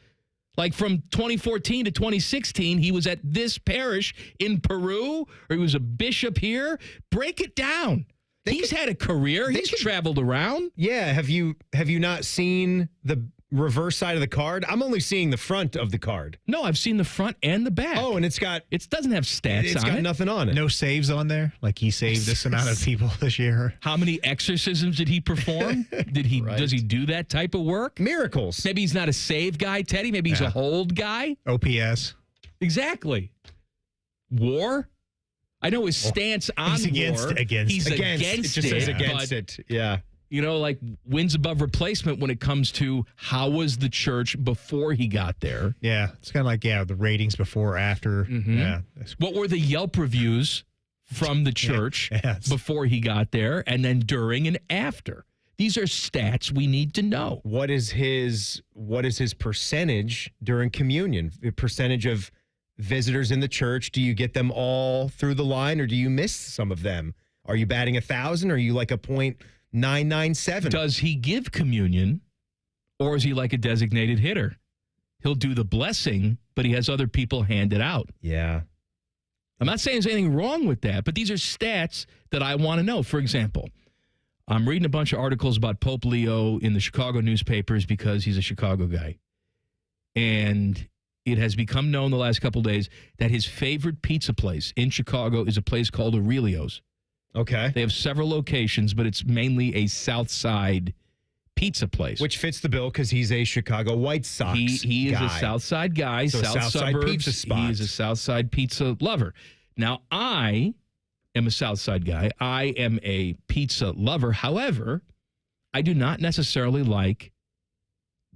Like from 2014 to 2016, he was at this parish in Peru, or he was a bishop here. Break it down. He's had a career. He's traveled around. Yeah. Have you not seen the reverse side of the card? I'm only seeing the front of the card. No, I've seen the front and the back. Oh, and it doesn't have stats on it. It's got nothing on it. No saves on there? Like he saved this amount of people this year? How many exorcisms did he perform? Does he do that type of work? Miracles. Maybe he's not a save guy, Teddy. Maybe he's a hold guy. OPS. Exactly. War? I know his stance on he's war. Against. It just says against it. Yeah. You know, like wins above replacement when it comes to how was the church before he got there. Yeah. It's kind of like, the ratings before, after. Mm-hmm. Yeah. What were the Yelp reviews from the church before he got there, and then during and after? These are stats we need to know. What is his percentage during communion? The percentage of visitors in the church? Do you get them all through the line, or do you miss some of them? Are you batting 1,000? Or are you like a .997? Does he give communion, or is he like a designated hitter? He'll do the blessing, but he has other people hand it out. Yeah. I'm not saying there's anything wrong with that, but these are stats that I want to know. For example, I'm reading a bunch of articles about Pope Leo in the Chicago newspapers because he's a Chicago guy. And it has become known the last couple of days that his favorite pizza place in Chicago is a place called Aurelio's. Okay. They have several locations, but it's mainly a South Side pizza place. Which fits the bill because he's a Chicago White Sox He is a South Side guy, so South Side suburbs. pizza spot. He is a South Side pizza lover. Now, I am a South Side guy. I am a pizza lover. However, I do not necessarily like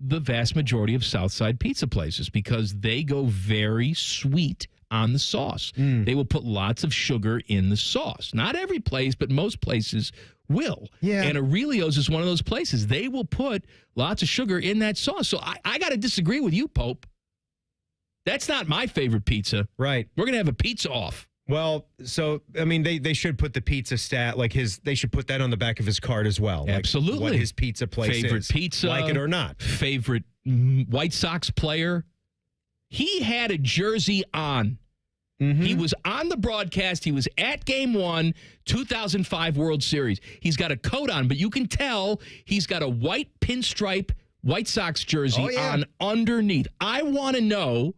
the vast majority of South Side pizza places because they go very sweet on the sauce. They will put lots of sugar in the sauce. Not every place, but most places will. Yeah. And Aurelio's is one of those places. They will put lots of sugar in that sauce. So I got to disagree with you, Pope. That's not my favorite pizza. Right. We're going to have a pizza off. Well, so, I mean, they should put the pizza stat, like they should put that on the back of his card as well. Like Absolutely. what his pizza place favorite is. Pizza. Like it or not. Favorite White Sox player. He had a jersey on. Mm-hmm. He was on the broadcast. He was at Game 1, 2005 World Series. He's got a coat on, but you can tell he's got a white pinstripe White Sox jersey on underneath. I want to know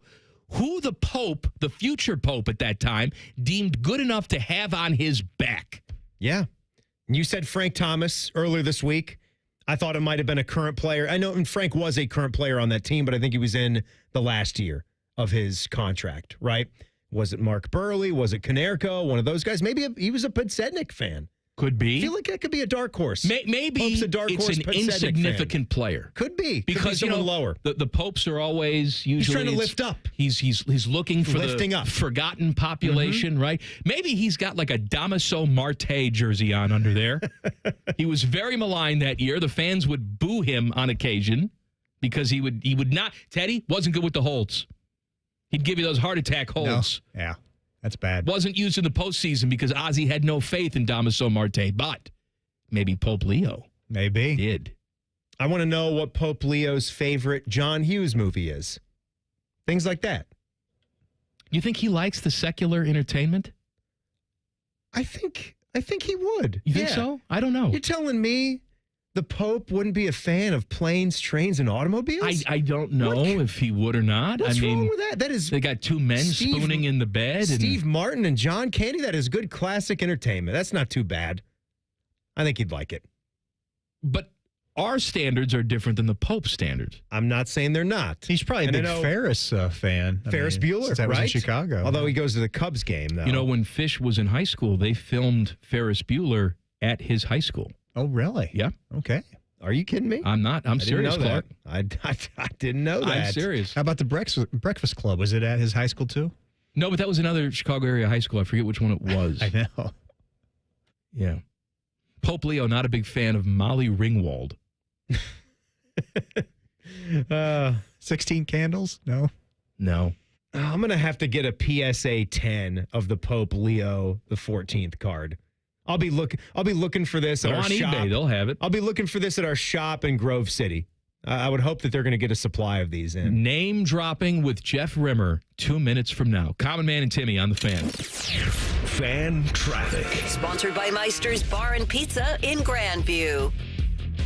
who the Pope, the future Pope at that time, deemed good enough to have on his back. Yeah. You said Frank Thomas earlier this week. I thought it might have been a current player. I know, and Frank was a current player on that team, but I think he was in the last year of his contract, right? Was it Mark Burley? Was it Konerko? One of those guys? Maybe he was a Podsednik fan. Could be. I feel like that could be a dark horse. Maybe Pope's a dark it's horse an Podsednik insignificant fan. player. Could be. Because, someone lower. The popes are always usually... He's trying to lift up. He's looking for Lifting the up. forgotten population, right? Maybe he's got like a Damaso Marte jersey on under there. He was very maligned that year. The fans would boo him on occasion because he would not... Teddy wasn't good with the holds. He'd give you those heart attack holds. No. Yeah, that's bad. Wasn't used in the postseason because Ozzie had no faith in Damaso Marte, but maybe Pope Leo maybe did. I want to know what Pope Leo's favorite John Hughes movie is. Things like that. You think he likes the secular entertainment? I think he would. You think so? I don't know. You're telling me the Pope wouldn't be a fan of planes, trains, and automobiles? I don't know if he would or not. What's I mean, wrong with that? That is they got two men spooning in the bed. Steve Martin and John Candy. That is good classic entertainment. That's not too bad. I think he'd like it. But our standards are different than the Pope's standards. I'm not saying they're not. He's probably a big Ferris fan. Ferris Bueller, since that right? was in Chicago. Although he goes to the Cubs game, though. You know, when Fish was in high school, they filmed Ferris Bueller at his high school. Oh, really? Yeah. Okay. Are you kidding me? I'm not. I'm serious, Clark. I didn't know that. I'm serious. How about the Breakfast Club? Was it at his high school too? No, but that was another Chicago area high school. I forget which one it was. I know. Yeah. Pope Leo, not a big fan of Molly Ringwald. 16 Candles? No. I'm going to have to get a PSA 10 of the Pope Leo the 14th card. I'll be looking for this at our shop. eBay, they'll have it. I'll be looking for this at our shop in Grove City. I would hope that they're going to get a supply of these in. Name dropping with Jeff Rimmer 2 minutes from now. Common Man and Timmy on the Fan. Fan traffic. Sponsored by Meister's Bar and Pizza in Grandview.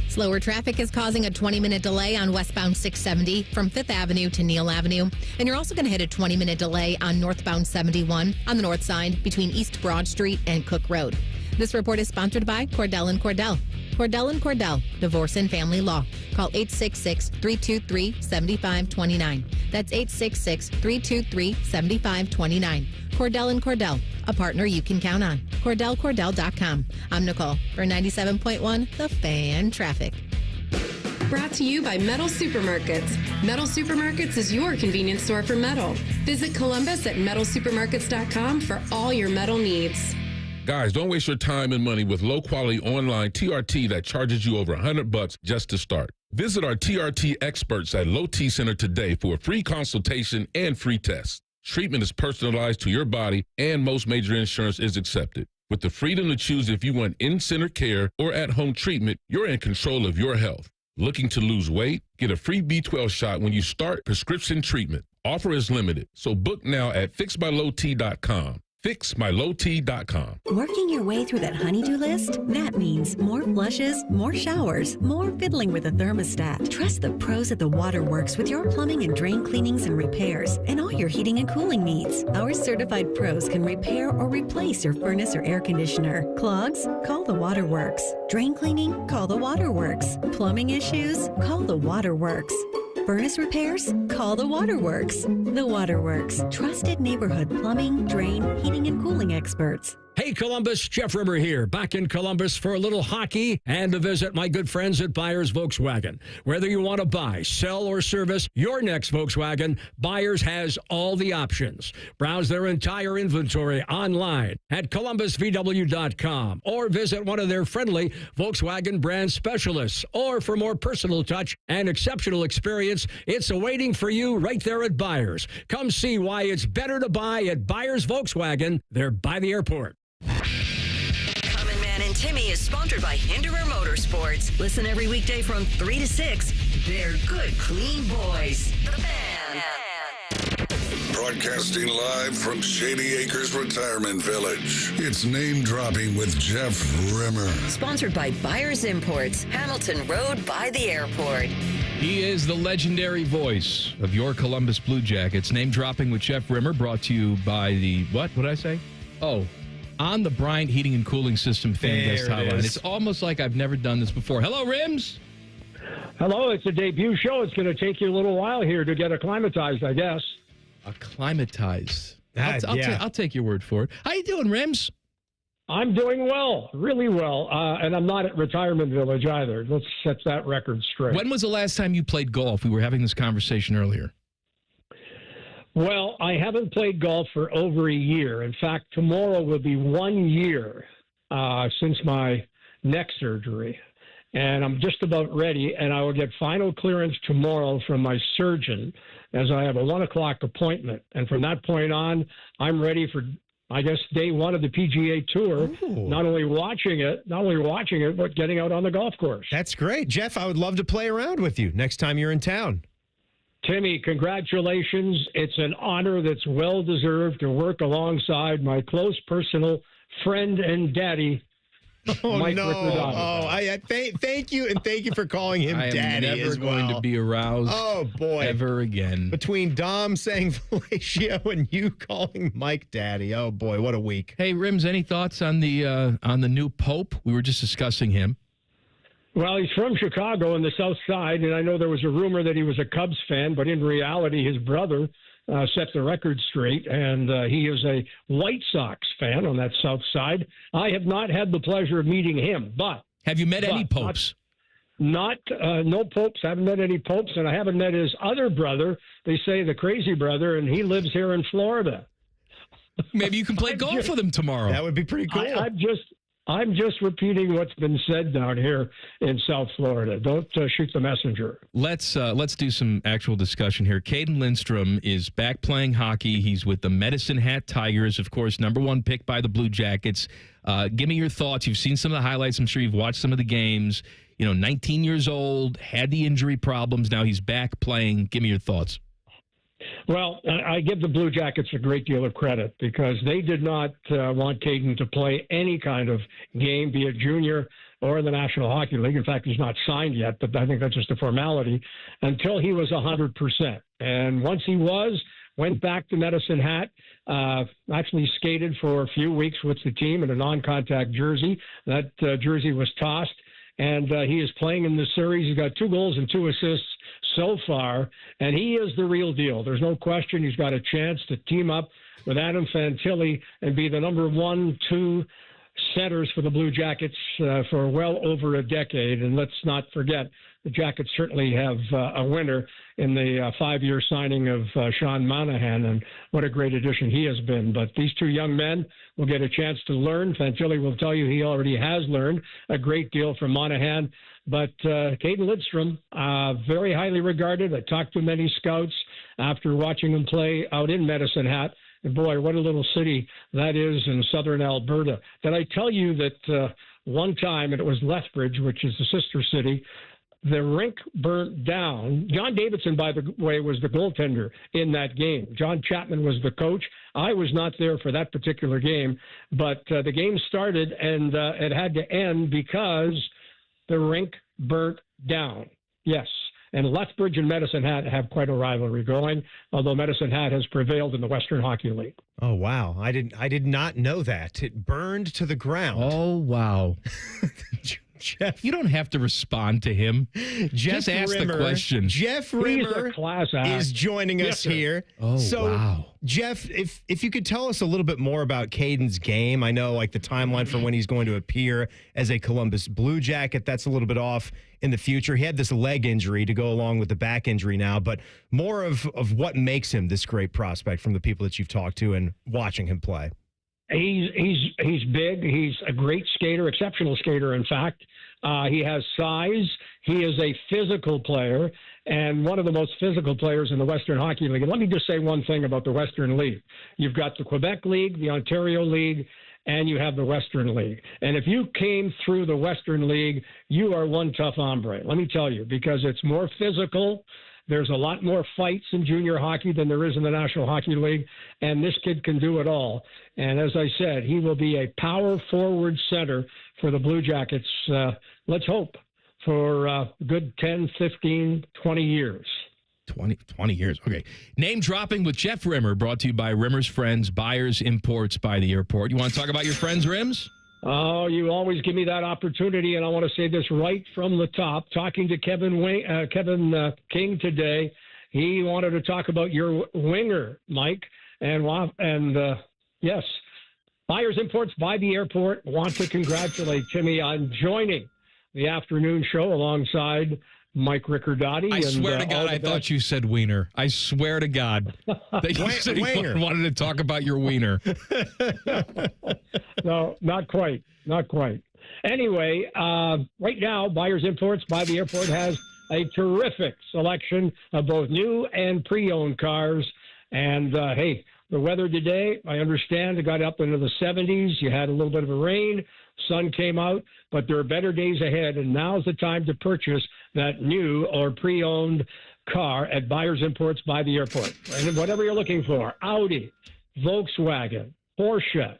Slower traffic is causing a 20-minute delay on westbound 670 from 5th Avenue to Neal Avenue. And you're also going to hit a 20-minute delay on northbound 71 on the north side between East Broad Street and Cook Road. This report is sponsored by Cordell & Cordell. Cordell & Cordell, Divorce and Family Law. Call 866-323-7529. That's 866-323-7529. Cordell & Cordell, a partner you can count on. CordellCordell.com. I'm Nicole for 97.1 The Fan Traffic. Brought to you by Metal Supermarkets. Metal Supermarkets is your convenience store for metal. Visit Columbus at metalsupermarkets.com for all your metal needs. Guys, don't waste your time and money with low-quality online TRT that charges you over $100 just to start. Visit our TRT experts at Low T Center today for a free consultation and free test. Treatment is personalized to your body, and most major insurance is accepted. With the freedom to choose if you want in-center care or at-home treatment, you're in control of your health. Looking to lose weight? Get a free B12 shot when you start prescription treatment. Offer is limited, so book now at fixbylowt.com. fixmylowt.com. Working your way through that honey-do list? That means more flushes, more showers, more fiddling with a thermostat. Trust the pros at the Waterworks with your plumbing and drain cleanings and repairs and all your heating and cooling needs. Our certified pros can repair or replace your furnace or air conditioner. Clogs? Call the Waterworks. Drain cleaning? Call the Waterworks. Plumbing issues? Call the Waterworks. Furnace repairs? Call the Waterworks. The Waterworks, trusted neighborhood plumbing, drain, heating, and cooling experts. Hey, Columbus, Jeff Rimmer here, back in Columbus for a little hockey and to visit my good friends at Byers Volkswagen. Whether you want to buy, sell, or service your next Volkswagen, Byers has all the options. Browse their entire inventory online at columbusvw.com or visit one of their friendly Volkswagen brand specialists. Or for more personal touch and exceptional experience, it's awaiting for you right there at Byers. Come see why it's better to buy at Byers Volkswagen. They're by the airport. Common Man and Timmy is sponsored by Hinderer Motorsports. Listen every weekday from 3 to 6. They're good, clean boys. The Fan. Broadcasting live from Shady Acres Retirement Village. It's Name Dropping with Jeff Rimmer. Sponsored by Byers Imports, Hamilton Road by the airport. He is the legendary voice of your Columbus Blue Jackets. Name Dropping with Jeff Rimmer, brought to you by the, what did I say? Oh, on the Bryant Heating and Cooling System fan guest hotline. It's almost like I've never done this before. Hello, Rims. Hello, it's a debut show. It's going to take you a little while here to get acclimatized, I guess. Acclimatized. Yeah. I'll take your word for it. How you doing, Rims? I'm doing well, really well, and I'm not at Retirement Village either. Let's set that record straight. When was the last time you played golf? We were having this conversation earlier. Well, I haven't played golf for over a year. In fact, tomorrow will be 1 year since my neck surgery. And I'm just about ready, and I will get final clearance tomorrow from my surgeon as I have a 1 o'clock appointment. And from that point on, I'm ready for, I guess, day one of the PGA Tour. Ooh. Not only watching it, but getting out on the golf course. That's great. Jeff, I would love to play around with you next time you're in town. Timmy, congratulations. It's an honor that's well-deserved to work alongside my close personal friend and daddy, Mike Riccordano. Thank you, and thank you for calling him daddy I am never as well. going to be aroused ever again. Between Dom saying fellatio and you calling Mike daddy. Oh, boy, what a week. Hey, Rims, any thoughts on the new Pope? We were just discussing him. Well, he's from Chicago in the South Side, and I know there was a rumor that he was a Cubs fan, but in reality, his brother set the record straight, and he is a White Sox fan on that South Side. I have not had the pleasure of meeting him, but... Have you met any Popes? No popes. Haven't met any popes, and I haven't met his other brother. They say the crazy brother, and he lives here in Florida. Maybe you can play golf with him tomorrow. That would be pretty cool. I'm just repeating what's been said down here in South Florida. Don't shoot the messenger. Let's do some actual discussion here. Caden Lindstrom is back playing hockey. He's with the Medicine Hat Tigers, of course, #1 pick by the Blue Jackets. Give me your thoughts. You've seen some of the highlights. I'm sure you've watched some of the games. 19 years old, had the injury problems. Now he's back playing. Give me your thoughts. Well, I give the Blue Jackets a great deal of credit because they did not want Caden to play any kind of game, be it junior or in the National Hockey League. In fact, he's not signed yet, but I think that's just a formality, until he was 100%. And once he went back to Medicine Hat, actually skated for a few weeks with the team in a non-contact jersey. That jersey was tossed, and he is playing in the series. He's got 2 goals and 2 assists so far, and he is the real deal. There's no question he's got a chance to team up with Adam Fantilli and be the number 1-2 centers for the Blue Jackets for well over a decade. And let's not forget, the Jackets certainly have a winner in the 5-year signing of Sean Monahan, and what a great addition he has been. But these 2 young men will get a chance to learn. Fantilli will tell you he already has learned a great deal from Monahan. But Caden Lindstrom, very highly regarded. I talked to many scouts after watching him play out in Medicine Hat. And boy, what a little city that is in southern Alberta. Did I tell you that one time, and it was Lethbridge, which is the sister city, the rink burnt down. John Davidson, by the way, was the goaltender in that game. John Chapman was the coach. I was not there for that particular game, but the game started, and it had to end because the rink burnt down. Yes. And Lethbridge and Medicine Hat have quite a rivalry going, although Medicine Hat has prevailed in the Western Hockey League. Oh, wow. I did not know that. It burned to the ground. Oh, wow. Jeff, you don't have to respond to him. Just ask the question. Jeff Rimmer is joining us here. Oh, wow. Jeff, if you could tell us a little bit more about Caden's game. I know the timeline for when he's going to appear as a Columbus Blue Jacket, that's a little bit off in the future. He had this leg injury to go along with the back injury now, but more of what makes him this great prospect from the people that you've talked to and watching him play. He's big. He's a great skater, exceptional skater, in fact. He has size. He is a physical player, and one of the most physical players in the Western Hockey League. And let me just say one thing about the Western League. You've got the Quebec League, the Ontario League, and you have the Western League. And if you came through the Western League, you are one tough hombre. Let me tell you, because it's more physical. There's a lot more fights in junior hockey than there is in the National Hockey League, and this kid can do it all. And as I said, he will be a power forward center for the Blue Jackets, let's hope, for a good 10, 15, 20 years. 20 years. Okay. Name dropping with Jeff Rimmer, brought to you by Rimmer's Friends, Buyers Imports by the Airport. You want to talk about your friends, Rims? Oh, you always give me that opportunity, and I want to say this right from the top. Talking to Kevin King today, he wanted to talk about your winger, Mike, and yes, Buyers Imports by the Airport want to congratulate Timmy on joining the afternoon show alongside Mike Riccardotti. I swear to God, I thought you said wiener. I swear to God that you said you wanted to talk about your wiener. No, not quite. Not quite. Anyway, right now, Buyers Imports by the Airport has a terrific selection of both new and pre-owned cars. And, hey, the weather today, I understand, it got up into the 70s. You had a little bit of a rain. Sun came out, but there are better days ahead, and now's the time to purchase that new or pre-owned car at Buyers Imports by the Airport. And whatever you're looking for, Audi, Volkswagen, Porsche,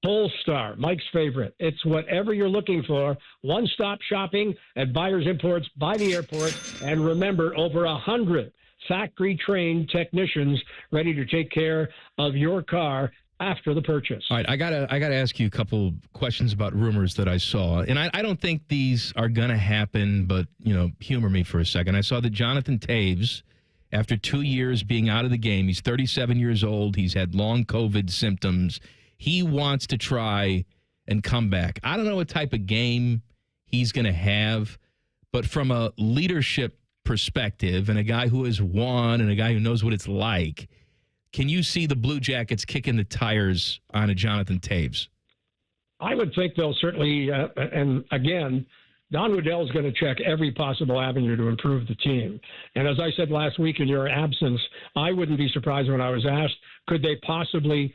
Polestar, Mike's favorite. It's whatever you're looking for. One-stop shopping at Buyers Imports by the Airport. And remember, over 100 factory-trained technicians ready to take care of your car after the purchase. All right, I gotta ask you a couple questions about rumors that I saw, and I don't think these are gonna happen, but humor me for a second. I saw that Jonathan Taves, after 2 years being out of the game, he's 37 years old. He's had long COVID symptoms. He wants to try and come back. I don't know what type of game he's gonna have, But from a leadership perspective and a guy who has won and a guy who knows what it's like, can you see the Blue Jackets kicking the tires on a Jonathan Toews? I would think they'll certainly, and again, Don Waddell is going to check every possible avenue to improve the team. And as I said last week in your absence, I wouldn't be surprised when I was asked, could they possibly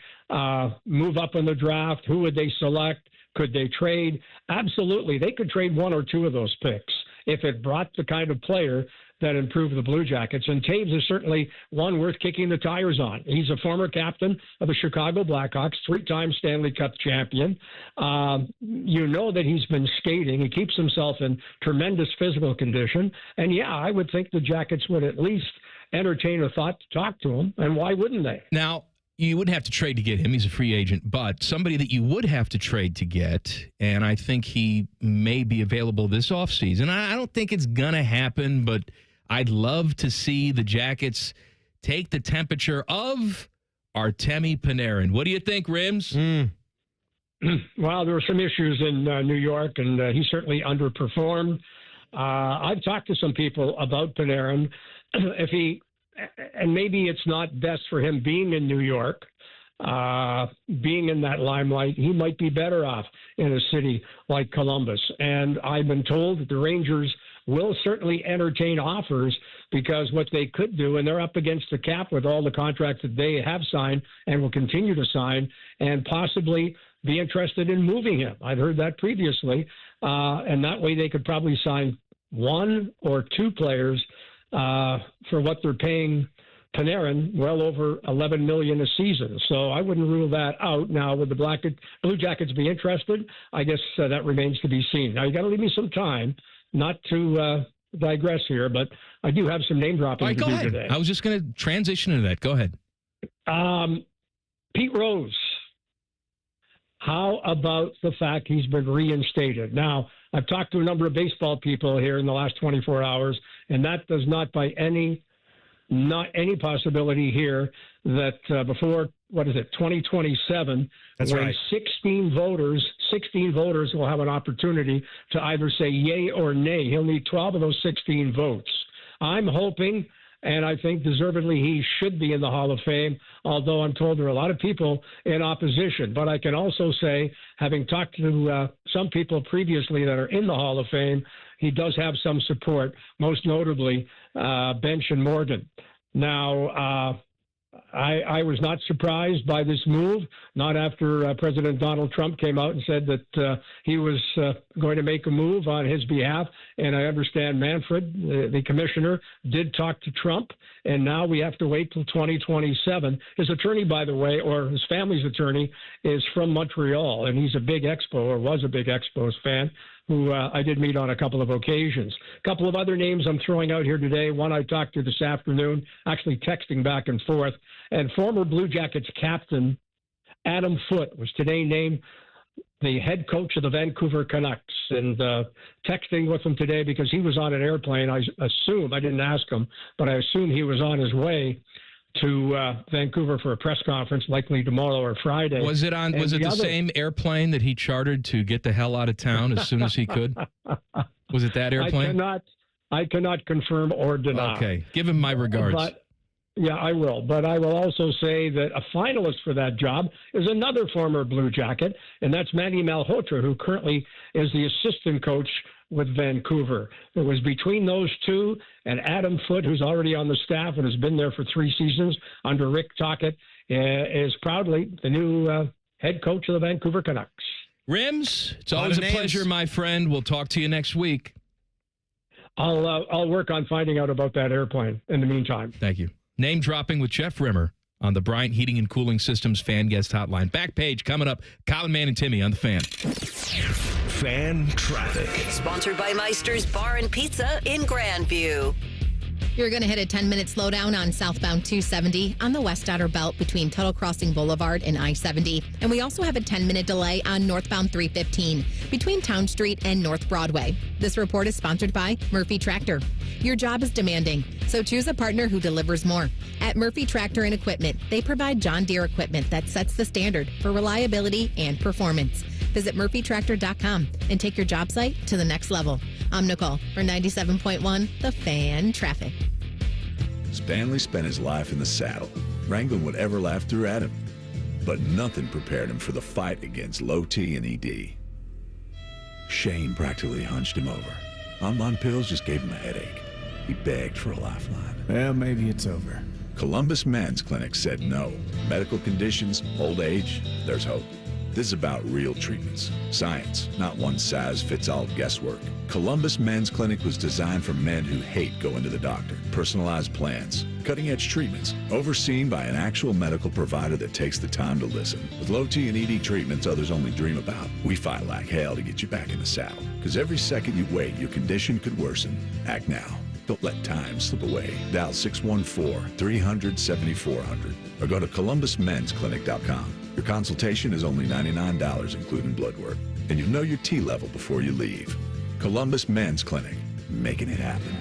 move up in the draft? Who would they select? Could they trade? Absolutely. They could trade one or two of those picks if it brought the kind of player that improved the Blue Jackets. And Toews is certainly one worth kicking the tires on. He's a former captain of the Chicago Blackhawks, 3-time Stanley Cup champion. You know that he's been skating. He keeps himself in tremendous physical condition. And, yeah, I would think the Jackets would at least entertain a thought to talk to him. And why wouldn't they? Now, you wouldn't have to trade to get him. He's a free agent. But somebody that you would have to trade to get, and I think he may be available this offseason. I don't think it's going to happen, but I'd love to see the Jackets take the temperature of Artemi Panarin. What do you think, Rims? Well, there were some issues in New York, and he certainly underperformed. I've talked to some people about Panarin. And maybe it's not best for him being in New York, being in that limelight. He might be better off in a city like Columbus. And I've been told that the Rangers will certainly entertain offers, because what they could do, and they're up against the cap with all the contracts that they have signed and will continue to sign, and possibly be interested in moving him. I've heard that previously. And that way they could probably sign one or two players for what they're paying Panarin, well over $11 million a season. So I wouldn't rule that out. Now, would the Blue Jackets be interested? I guess that remains to be seen. Now, you got to leave me some time, not to digress here, but I do have some name dropping to do today. I was just going to transition into that. Go ahead. Pete Rose. How about the fact he's been reinstated? Now, I've talked to a number of baseball people here in the last 24 hours, and that does not by any possibility here that before, 2027, That's when right. 16 voters will have an opportunity to either say yay or nay. He'll need 12 of those 16 votes. I'm hoping, and I think deservedly he should be in the Hall of Fame, although I'm told there are a lot of people in opposition. But I can also say, having talked to some people previously that are in the Hall of Fame, he does have some support, most notably Bench and Morgan. Now, I was not surprised by this move, not after President Donald Trump came out and said that he was going to make a move on his behalf. And I understand Manfred, the commissioner, did talk to Trump. And now we have to wait till 2027. His attorney, by the way, or his family's attorney, is from Montreal. And he's a big Expo, or was a big Expos fan, who I did meet on a couple of occasions. A couple of other names I'm throwing out here today. One I talked to this afternoon, actually texting back and forth. And former Blue Jackets captain Adam Foote was today named the head coach of the Vancouver Canucks. And texting with him today because he was on an airplane. I assume, I didn't ask him, but I assume he was on his way to Vancouver for a press conference, likely tomorrow or Friday. Was it the same airplane that he chartered to get the hell out of town as soon as he could? Was it that airplane? I cannot confirm or deny. Okay. Give him my regards. But, yeah, I will. But I will also say that a finalist for that job is another former Blue Jacket, and that's Manny Malhotra, who currently is the assistant coach with Vancouver. It was between those two and Adam Foote, who's already on the staff and has been there for 3 seasons under Rick Tocchet, is proudly the new head coach of the Vancouver Canucks. Rims, it's always a pleasure, my friend. We'll talk to you next week. I'll work on finding out about that airplane in the meantime. Thank you. Name dropping with Jeff Rimmer on the Bryant Heating and Cooling Systems fan guest hotline. Back page coming up. Common Man and Timmy on the Fan. Fan traffic. Sponsored by Meister's Bar and Pizza in Grandview. You're going to hit a 10-minute slowdown on southbound 270 on the West Outer Belt between Tuttle Crossing Boulevard and I-70. And we also have a 10-minute delay on northbound 315 between Town Street and North Broadway. This report is sponsored by Murphy Tractor. Your job is demanding, so choose a partner who delivers more. At Murphy Tractor and Equipment, they provide John Deere equipment that sets the standard for reliability and performance. Visit murphytractor.com and take your job site to the next level. I'm Nicole for 97.1 The Fan Traffic. Stanley spent his life in the saddle, wrangling whatever life threw at him. But nothing prepared him for the fight against low T and ED. Shane practically hunched him over. Online pills just gave him a headache. He begged for a lifeline. Well, maybe it's over. Columbus Men's Clinic said no. Medical conditions, old age, there's hope. This is about real treatments. Science, not one-size-fits-all guesswork. Columbus Men's Clinic was designed for men who hate going to the doctor. Personalized plans, cutting-edge treatments, overseen by an actual medical provider that takes the time to listen. With low T and ED treatments others only dream about, we fight like hell to get you back in the saddle. Because every second you wait, your condition could worsen. Act now. Don't let time slip away. Dial 614-300-7400 or go to columbusmensclinic.com. Your consultation is only $99, including blood work. And you'll know your T level before you leave. Columbus Men's Clinic, making it happen.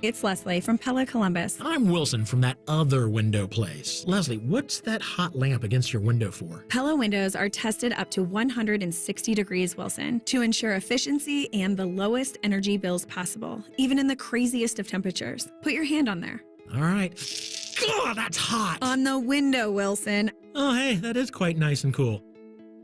It's Leslie from Pella Columbus. I'm Wilson from that other window place. Leslie, what's that hot lamp against your window for? Pella windows are tested up to 160 degrees Wilson to ensure efficiency and the lowest energy bills possible, even in the craziest of temperatures. Put your hand on there. All right. God, that's hot. On the window, Wilson. Oh, hey, that is quite nice and cool.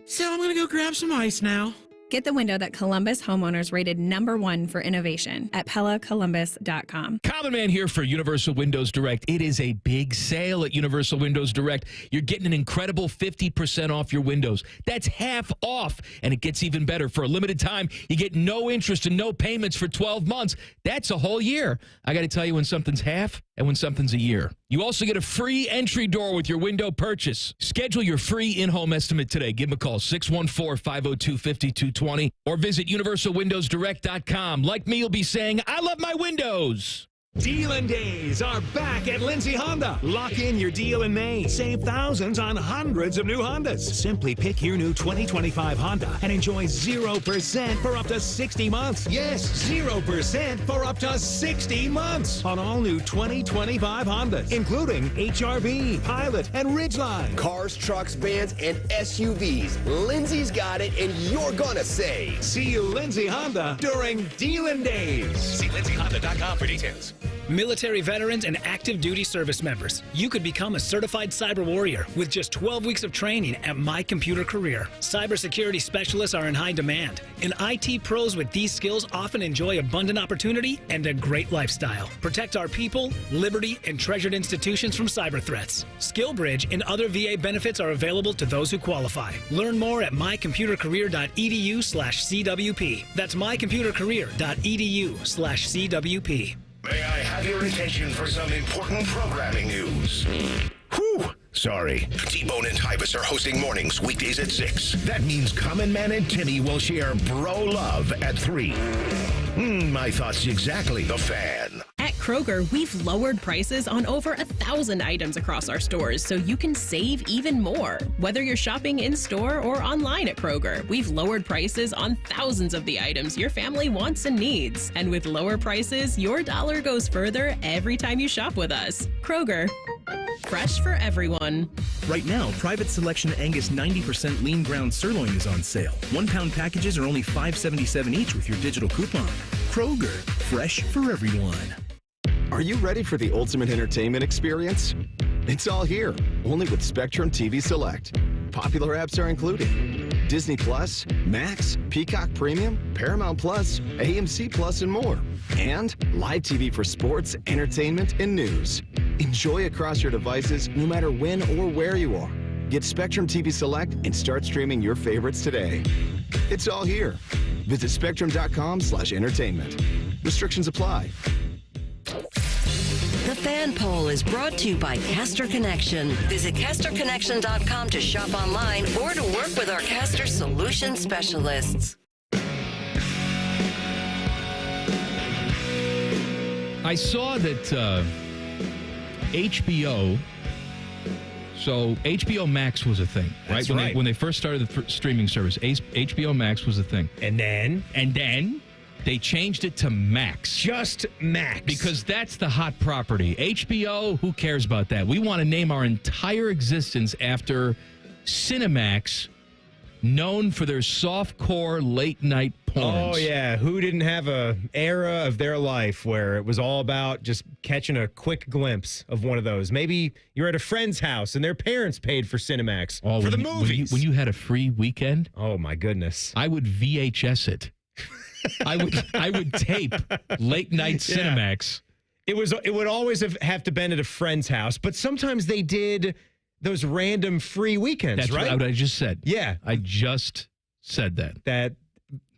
So I'm going to go grab some ice now. Get the window that Columbus homeowners rated #1 for innovation at PellaColumbus.com. Common Man here for Universal Windows Direct. It is a big sale at Universal Windows Direct. You're getting an incredible 50% off your windows. That's half off, and it gets even better. For a limited time, you get no interest and no payments for 12 months. That's a whole year. I got to tell you when something's half and when something's a year. You also get a free entry door with your window purchase. Schedule your free in-home estimate today. Give them a call, 614-502-5220, or visit universalwindowsdirect.com. Like me, you'll be saying, I love my windows. Dealin' Days are back at Lindsay Honda. Lock in your deal in May. Save thousands on hundreds of new Hondas. Simply pick your new 2025 Honda and enjoy 0% for up to 60 months. Yes, 0% for up to 60 months on all new 2025 Hondas, including HRV, Pilot, and Ridgeline. Cars, trucks, vans, and SUVs. Lindsay's got it, and you're gonna save. See you, Lindsay Honda, during Dealin' Days. See lindsayhonda.com for details. Military veterans and active duty service members, you could become a certified cyber warrior with just 12 weeks of training at My Computer Career. Cybersecurity specialists are in high demand, and IT pros with these skills often enjoy abundant opportunity and a great lifestyle. Protect our people, liberty, and treasured institutions from cyber threats. SkillBridge and other VA benefits are available to those who qualify. Learn more at mycomputercareer.edu/CWP. That's mycomputercareer.edu/CWP. May I have your attention for some important programming news? Whew. Sorry. T-Bone and Tybus are hosting mornings weekdays at 6. That means Common Man and Timmy will share Bro Love at 3. My thoughts exactly. The Fan. At Kroger, we've lowered prices on over 1,000 items across our stores, so you can save even more. Whether you're shopping in-store or online at Kroger, we've lowered prices on thousands of the items your family wants and needs. And with lower prices, your dollar goes further every time you shop with us. Kroger, fresh for everyone. Right now, Private Selection Angus 90% lean ground sirloin is on sale. 1 pound packages are only $5.77 each with your digital coupon. Kroger, fresh for everyone. Are you ready for the ultimate entertainment experience? It's all here, only with Spectrum TV Select. Popular apps are included: Disney Plus, Max, Peacock Premium, Paramount Plus, AMC Plus, and more. And live TV for sports, entertainment, and news. Enjoy across your devices no matter when or where you are. Get Spectrum TV Select and start streaming your favorites today. It's all here. Visit spectrum.com/entertainment. Restrictions apply. The Fan Poll is brought to you by Caster Connection. Visit CasterConnection.com to shop online or to work with our Caster Solution Specialists. I saw that HBO, so HBO Max was a thing, right? That's right. When they first started the streaming service, HBO Max was a thing. And then they changed it to Max. Just Max. Because that's the hot property. HBO, who cares about that? We want to name our entire existence after Cinemax, known for their softcore late-night porns. Oh, yeah. Who didn't have a era of their life where it was all about just catching a quick glimpse of one of those? Maybe you're at a friend's house and their parents paid for Cinemax for the movies. When you had a free weekend? Oh, my goodness. I would VHS it. I would tape late-night Cinemax. It would always have to been at a friend's house, but sometimes they did those random free weekends, That's right? what I just said. Yeah. I just said that. That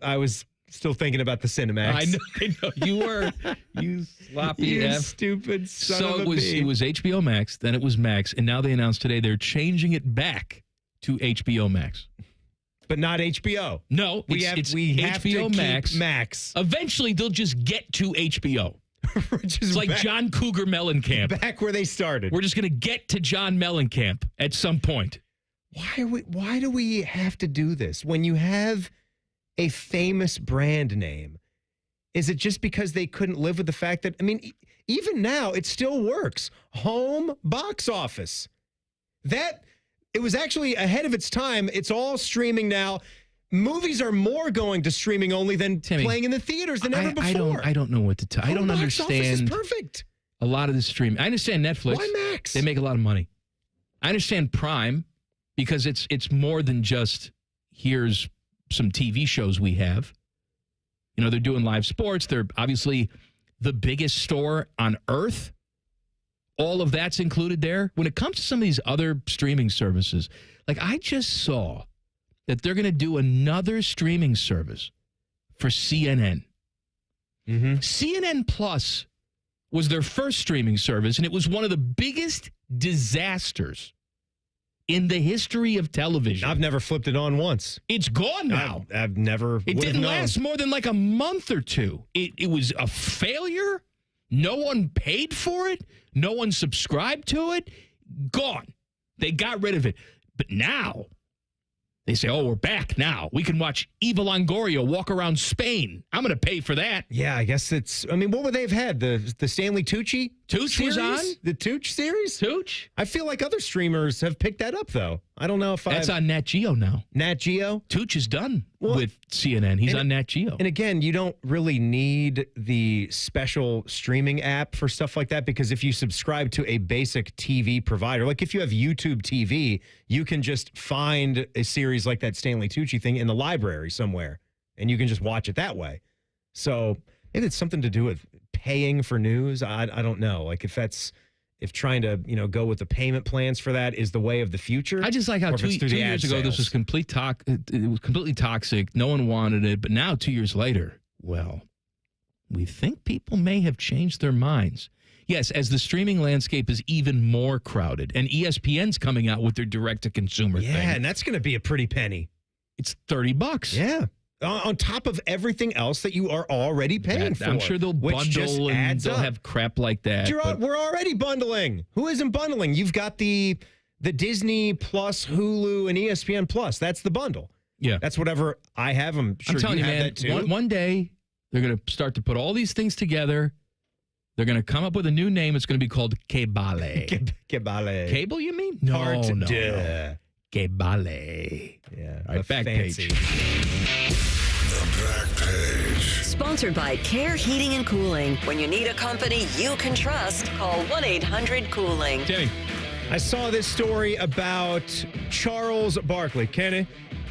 I was still thinking about the Cinemax. I know. You were. You sloppy you F. stupid son So of a bee. it was HBO Max, then it was Max, and now they announced today they're changing it back to HBO Max. But not HBO. No, we have HBO to Max. Keep Max. Eventually, they'll just get to HBO. It's like John Cougar Mellencamp. Back where they started. We're just going to get to John Mellencamp at some point. Why do we have to do this? When you have a famous brand name, is it just because they couldn't live with the fact that, I mean, even now, it still works. Home box office. It was actually ahead of its time. It's all streaming now. Movies are more going to streaming only than playing in the theaters than ever before. I don't know what to tell. I don't box understand. Office is perfect. A lot of the streaming. I understand Netflix. Why Max? They make a lot of money. I understand Prime because it's more than just here's some TV shows we have. You know, they're doing live sports. They're obviously the biggest store on earth. All of that's included there. When it comes to some of these other streaming services, like I just saw that they're going to do another streaming service for CNN. Mm-hmm. CNN Plus was their first streaming service, and it was one of the biggest disasters in the history of television. I've never flipped it on once. It's gone now. I've never. It didn't last more than like a month or two. It was a failure. No one paid for it. No one subscribed to it. Gone. They got rid of it. But now they say, oh, we're back now. We can watch Eva Longoria walk around Spain. I'm going to pay for that. Yeah, I guess what would they have had? The Stanley Tucci? Tucci was on? The Tucci series? Tucci? I feel like other streamers have picked that up, though. I don't know if That's on Nat Geo now. Nat Geo? Tucci is done with CNN. He's on Nat Geo. And again, you don't really need the special streaming app for stuff like that because if you subscribe to a basic TV provider, like if you have YouTube TV, you can just find a series like that Stanley Tucci thing in the library somewhere, and you can just watch it that way. So maybe it's something to do with paying for news. I don't know. Like if trying to go with the payment plans for that is the way of the future. I just like how 2 years ago this was it was completely toxic. No one wanted it, but now 2 years later, well, we think people may have changed their minds. Yes, as the streaming landscape is even more crowded, and ESPN's coming out with their direct-to-consumer thing. Yeah, and that's going to be a pretty penny. It's $30. Yeah. On top of everything else that you are already paying for. I'm sure they'll bundle and they'll have crap like that. We're already bundling. Who isn't bundling? You've got the Disney Plus, Hulu, and ESPN Plus. That's the bundle. Yeah. That's whatever I have. I'm sure telling you you, have man, that too. One day they're going to start to put all these things together. They're going to come up with a new name. It's going to be called Kebale. Kebale. Cable, you mean? No. Kebale. Yeah. All right, back fancy page. The back page. Sponsored by Care Heating and Cooling. When you need a company you can trust, call 1-800-COOLING. Timmy. I saw this story about Charles Barkley. Kenny?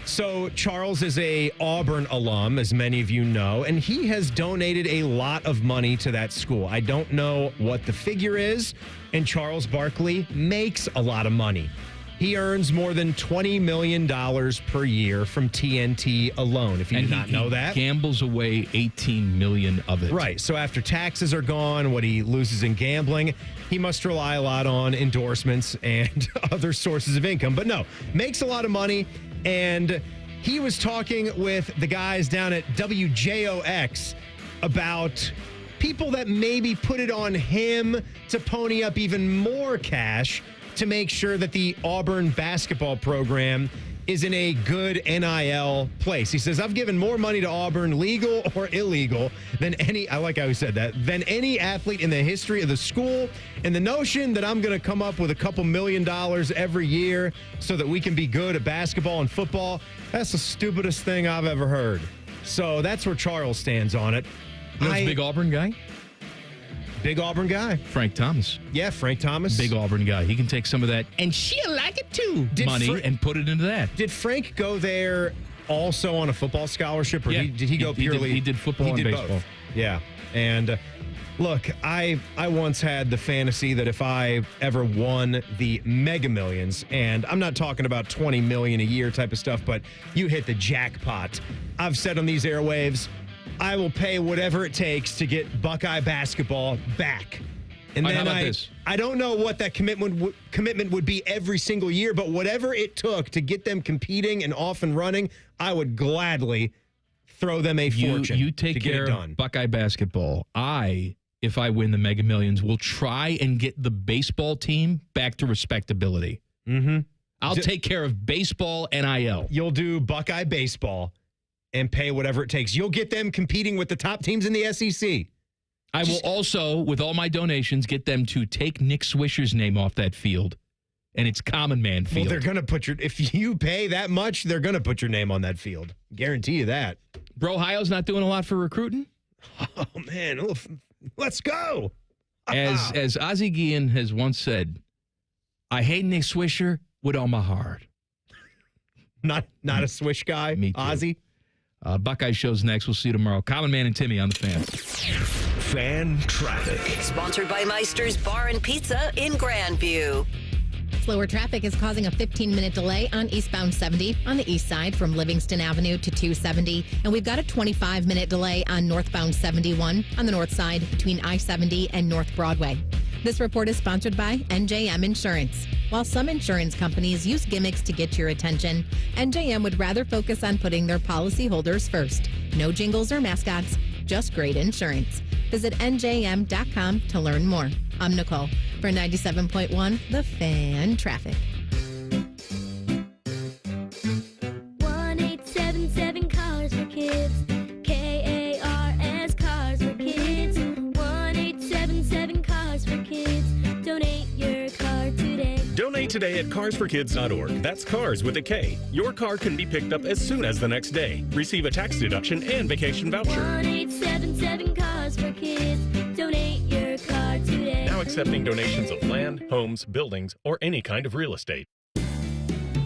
So Charles is a Auburn alum, as many of you know, and he has donated a lot of money to that school. I don't know what the figure is, and Charles Barkley makes a lot of money. He earns more than $20 million per year from TNT alone, if you did not know that. He gambles away $18 million of it. Right. So after taxes are gone, what he loses in gambling, he must rely a lot on endorsements and other sources of income. But no, makes a lot of money. And he was talking with the guys down at WJOX about people that maybe put it on him to pony up even more cash to make sure that the Auburn basketball program is in a good NIL place. He says, I've given more money to Auburn, legal or illegal, than any, I like how he said that, than any athlete in the history of the school. And the notion that I'm going to come up with a couple $1 million every year so that we can be good at basketball and football, that's the stupidest thing I've ever heard. So that's where Charles stands on it. You know, big Auburn guy? Big Auburn guy. Frank Thomas. Yeah, Frank Thomas. Big Auburn guy. He can take some of that, and she'll like it too, money and put it into that. Did Frank go there also on a football scholarship, or did he go purely? He did football and baseball. Both. Yeah. And look, I once had the fantasy that if I ever won the Mega Millions, and I'm not talking about 20 million a year type of stuff, but you hit the jackpot. I've said on these airwaves, I will pay whatever it takes to get Buckeye basketball back. And then I don't know what that commitment would be every single year, but whatever it took to get them competing and off and running, I would gladly throw them a fortune. You take care of Buckeye basketball. If I win the Mega Millions, will try and get the baseball team back to respectability. Mm-hmm. I'll take care of baseball NIL. You'll do Buckeye baseball and pay whatever it takes. You'll get them competing with the top teams in the SEC. I will also, with all my donations, get them to take Nick Swisher's name off that field, and it's Common Man Field. Well, they're going to put if you pay that much, they're going to put your name on that field. Guarantee you that. Bro, Ohio's not doing a lot for recruiting? Oh, man. Let's go. As Ozzie Guillen has once said, I hate Nick Swisher with all my heart. Not a Swish guy, Me too. Ozzie? Buckeye show's next. We'll see you tomorrow. Common Man and Timmy on the Fan. Fan traffic. Sponsored by Meister's Bar and Pizza in Grandview. Slower traffic is causing a 15-minute delay on eastbound 70 on the east side from Livingston Avenue to 270. And we've got a 25-minute delay on northbound 71 on the north side between I-70 and North Broadway. This report is sponsored by NJM Insurance. While some insurance companies use gimmicks to get your attention, NJM would rather focus on putting their policyholders first. No jingles or mascots, just great insurance. Visit njm.com to learn more. I'm Nicole for 97.1 The Fan Traffic. 1877 Cars for Kids. KARS Cars for Kids. 1877 Cars for Kids. Donate your car today. Donate today at carsforkids.org. That's cars with a K. Your car can be picked up as soon as the next day. Receive a tax deduction and vacation voucher. 1877 Cars for Kids. Donate your car today. Now accepting donations of land, homes, buildings, or any kind of real estate.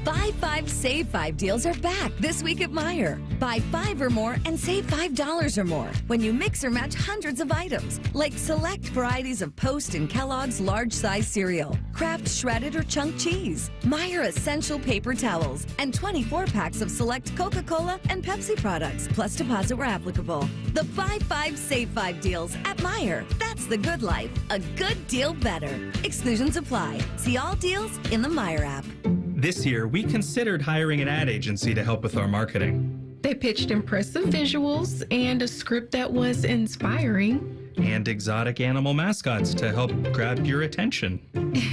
Buy 5, Save 5 deals are back this week at Meijer. Buy 5 or more and save $5 or more when you mix or match hundreds of items, like select varieties of Post and Kellogg's large-size cereal, Kraft shredded or chunk cheese, Meijer essential paper towels, and 24 packs of select Coca-Cola and Pepsi products, plus deposit where applicable. The Buy 5, Save 5 deals at Meijer. That's the good life. A good deal better. Exclusions apply. See all deals in the Meijer app. This year, we considered hiring an ad agency to help with our marketing. They pitched impressive visuals and a script that was inspiring. And exotic animal mascots to help grab your attention.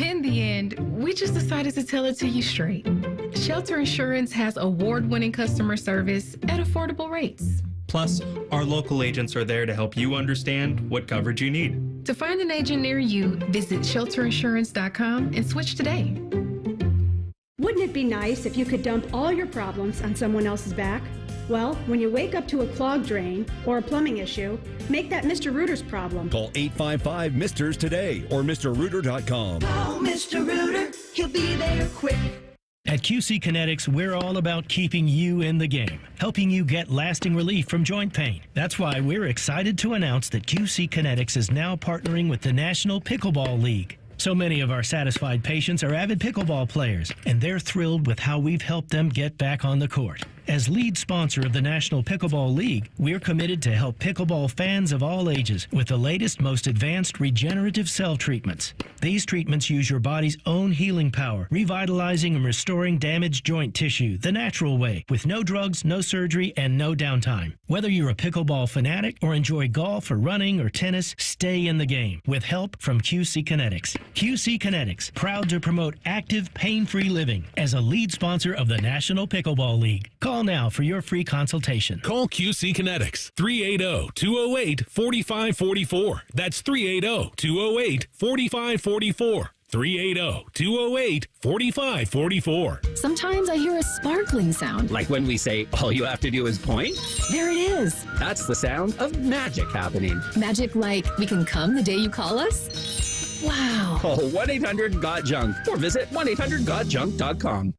In the end, we just decided to tell it to you straight. Shelter Insurance has award-winning customer service at affordable rates. Plus, our local agents are there to help you understand what coverage you need. To find an agent near you, visit shelterinsurance.com and switch today. Wouldn't it be nice if you could dump all your problems on someone else's back? Well, when you wake up to a clogged drain or a plumbing issue, make that Mr. Rooter's problem. Call 855-MISTERS today or MrRooter.com. Call Mr. Rooter. He'll be there quick. At QC Kinetics, we're all about keeping you in the game, helping you get lasting relief from joint pain. That's why we're excited to announce that QC Kinetics is now partnering with the National Pickleball League. So many of our satisfied patients are avid pickleball players, and they're thrilled with how we've helped them get back on the court. As lead sponsor of the National Pickleball League, we're committed to help pickleball fans of all ages with the latest, most advanced regenerative cell treatments. These treatments use your body's own healing power, revitalizing and restoring damaged joint tissue the natural way, with no drugs, no surgery, and no downtime. Whether you're a pickleball fanatic or enjoy golf or running or tennis, stay in the game with help from QC Kinetics. QC Kinetics, proud to promote active, pain-free living as a lead sponsor of the National Pickleball League. Call now for your free consultation. Call QC Kinetics, 380-208-4544. That's 380-208-4544. 380-208-4544. Sometimes I hear a sparkling sound. Like when we say, all you have to do is point? There it is. That's the sound of magic happening. Magic like we can come the day you call us? Wow. Call 1-800-GOT-JUNK or visit 1-800-GOTJUNK.com.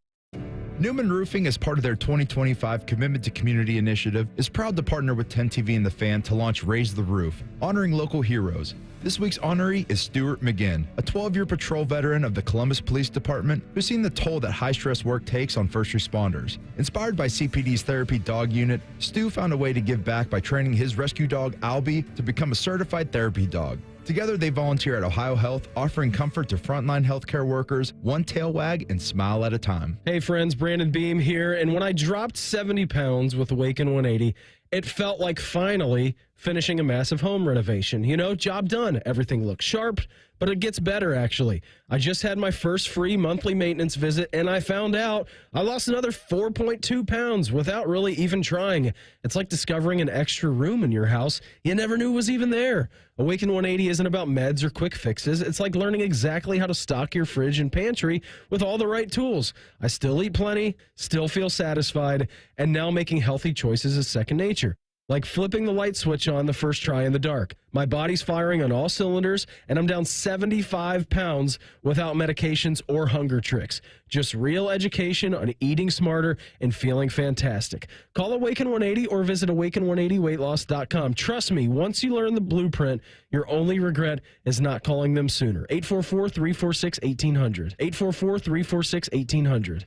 Newman Roofing, as part of their 2025 Commitment to Community initiative, is proud to partner with 10 TV and The Fan to launch Raise the Roof, honoring local heroes. This week's honoree is Stuart McGinn, a 12-year patrol veteran of the Columbus Police Department who's seen the toll that high-stress work takes on first responders. Inspired by CPD's Therapy Dog Unit, Stu found a way to give back by training his rescue dog, Albie, to become a certified therapy dog. Together, they volunteer at Ohio Health, offering comfort to frontline healthcare workers, one tail wag and smile at a time. Hey friends, Brandon Beam here, and when I dropped 70 pounds with Awaken 180, it felt like finally finishing a massive home renovation. You know, job done. Everything looks sharp, but it gets better, actually. I just had my first free monthly maintenance visit, and I found out I lost another 4.2 pounds without really even trying. It's like discovering an extra room in your house you never knew was even there. Awaken 180 isn't about meds or quick fixes. It's like learning exactly how to stock your fridge and pantry with all the right tools. I still eat plenty, still feel satisfied, and now making healthy choices is second nature. Like flipping the light switch on the first try in the dark. My body's firing on all cylinders, and I'm down 75 pounds without medications or hunger tricks. Just real education on eating smarter and feeling fantastic. Call Awaken 180 or visit awaken180weightloss.com. Trust me, once you learn the blueprint, your only regret is not calling them sooner. 844-346-1800. 844-346-1800.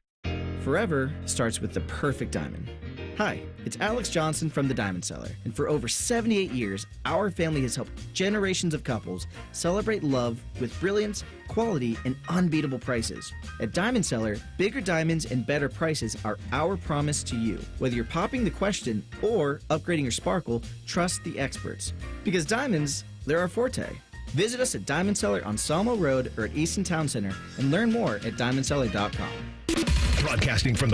Forever starts with the perfect diamond. Hi, it's Alex Johnson from The Diamond Cellar, and for over 78 years, our family has helped generations of couples celebrate love with brilliance, quality, and unbeatable prices. At Diamond Cellar, bigger diamonds and better prices are our promise to you. Whether you're popping the question or upgrading your sparkle, trust the experts. Because diamonds, they're our forte. Visit us at Diamond Cellar on Salmo Road or at Easton Town Center and learn more at diamondcellar.com. Broadcasting from the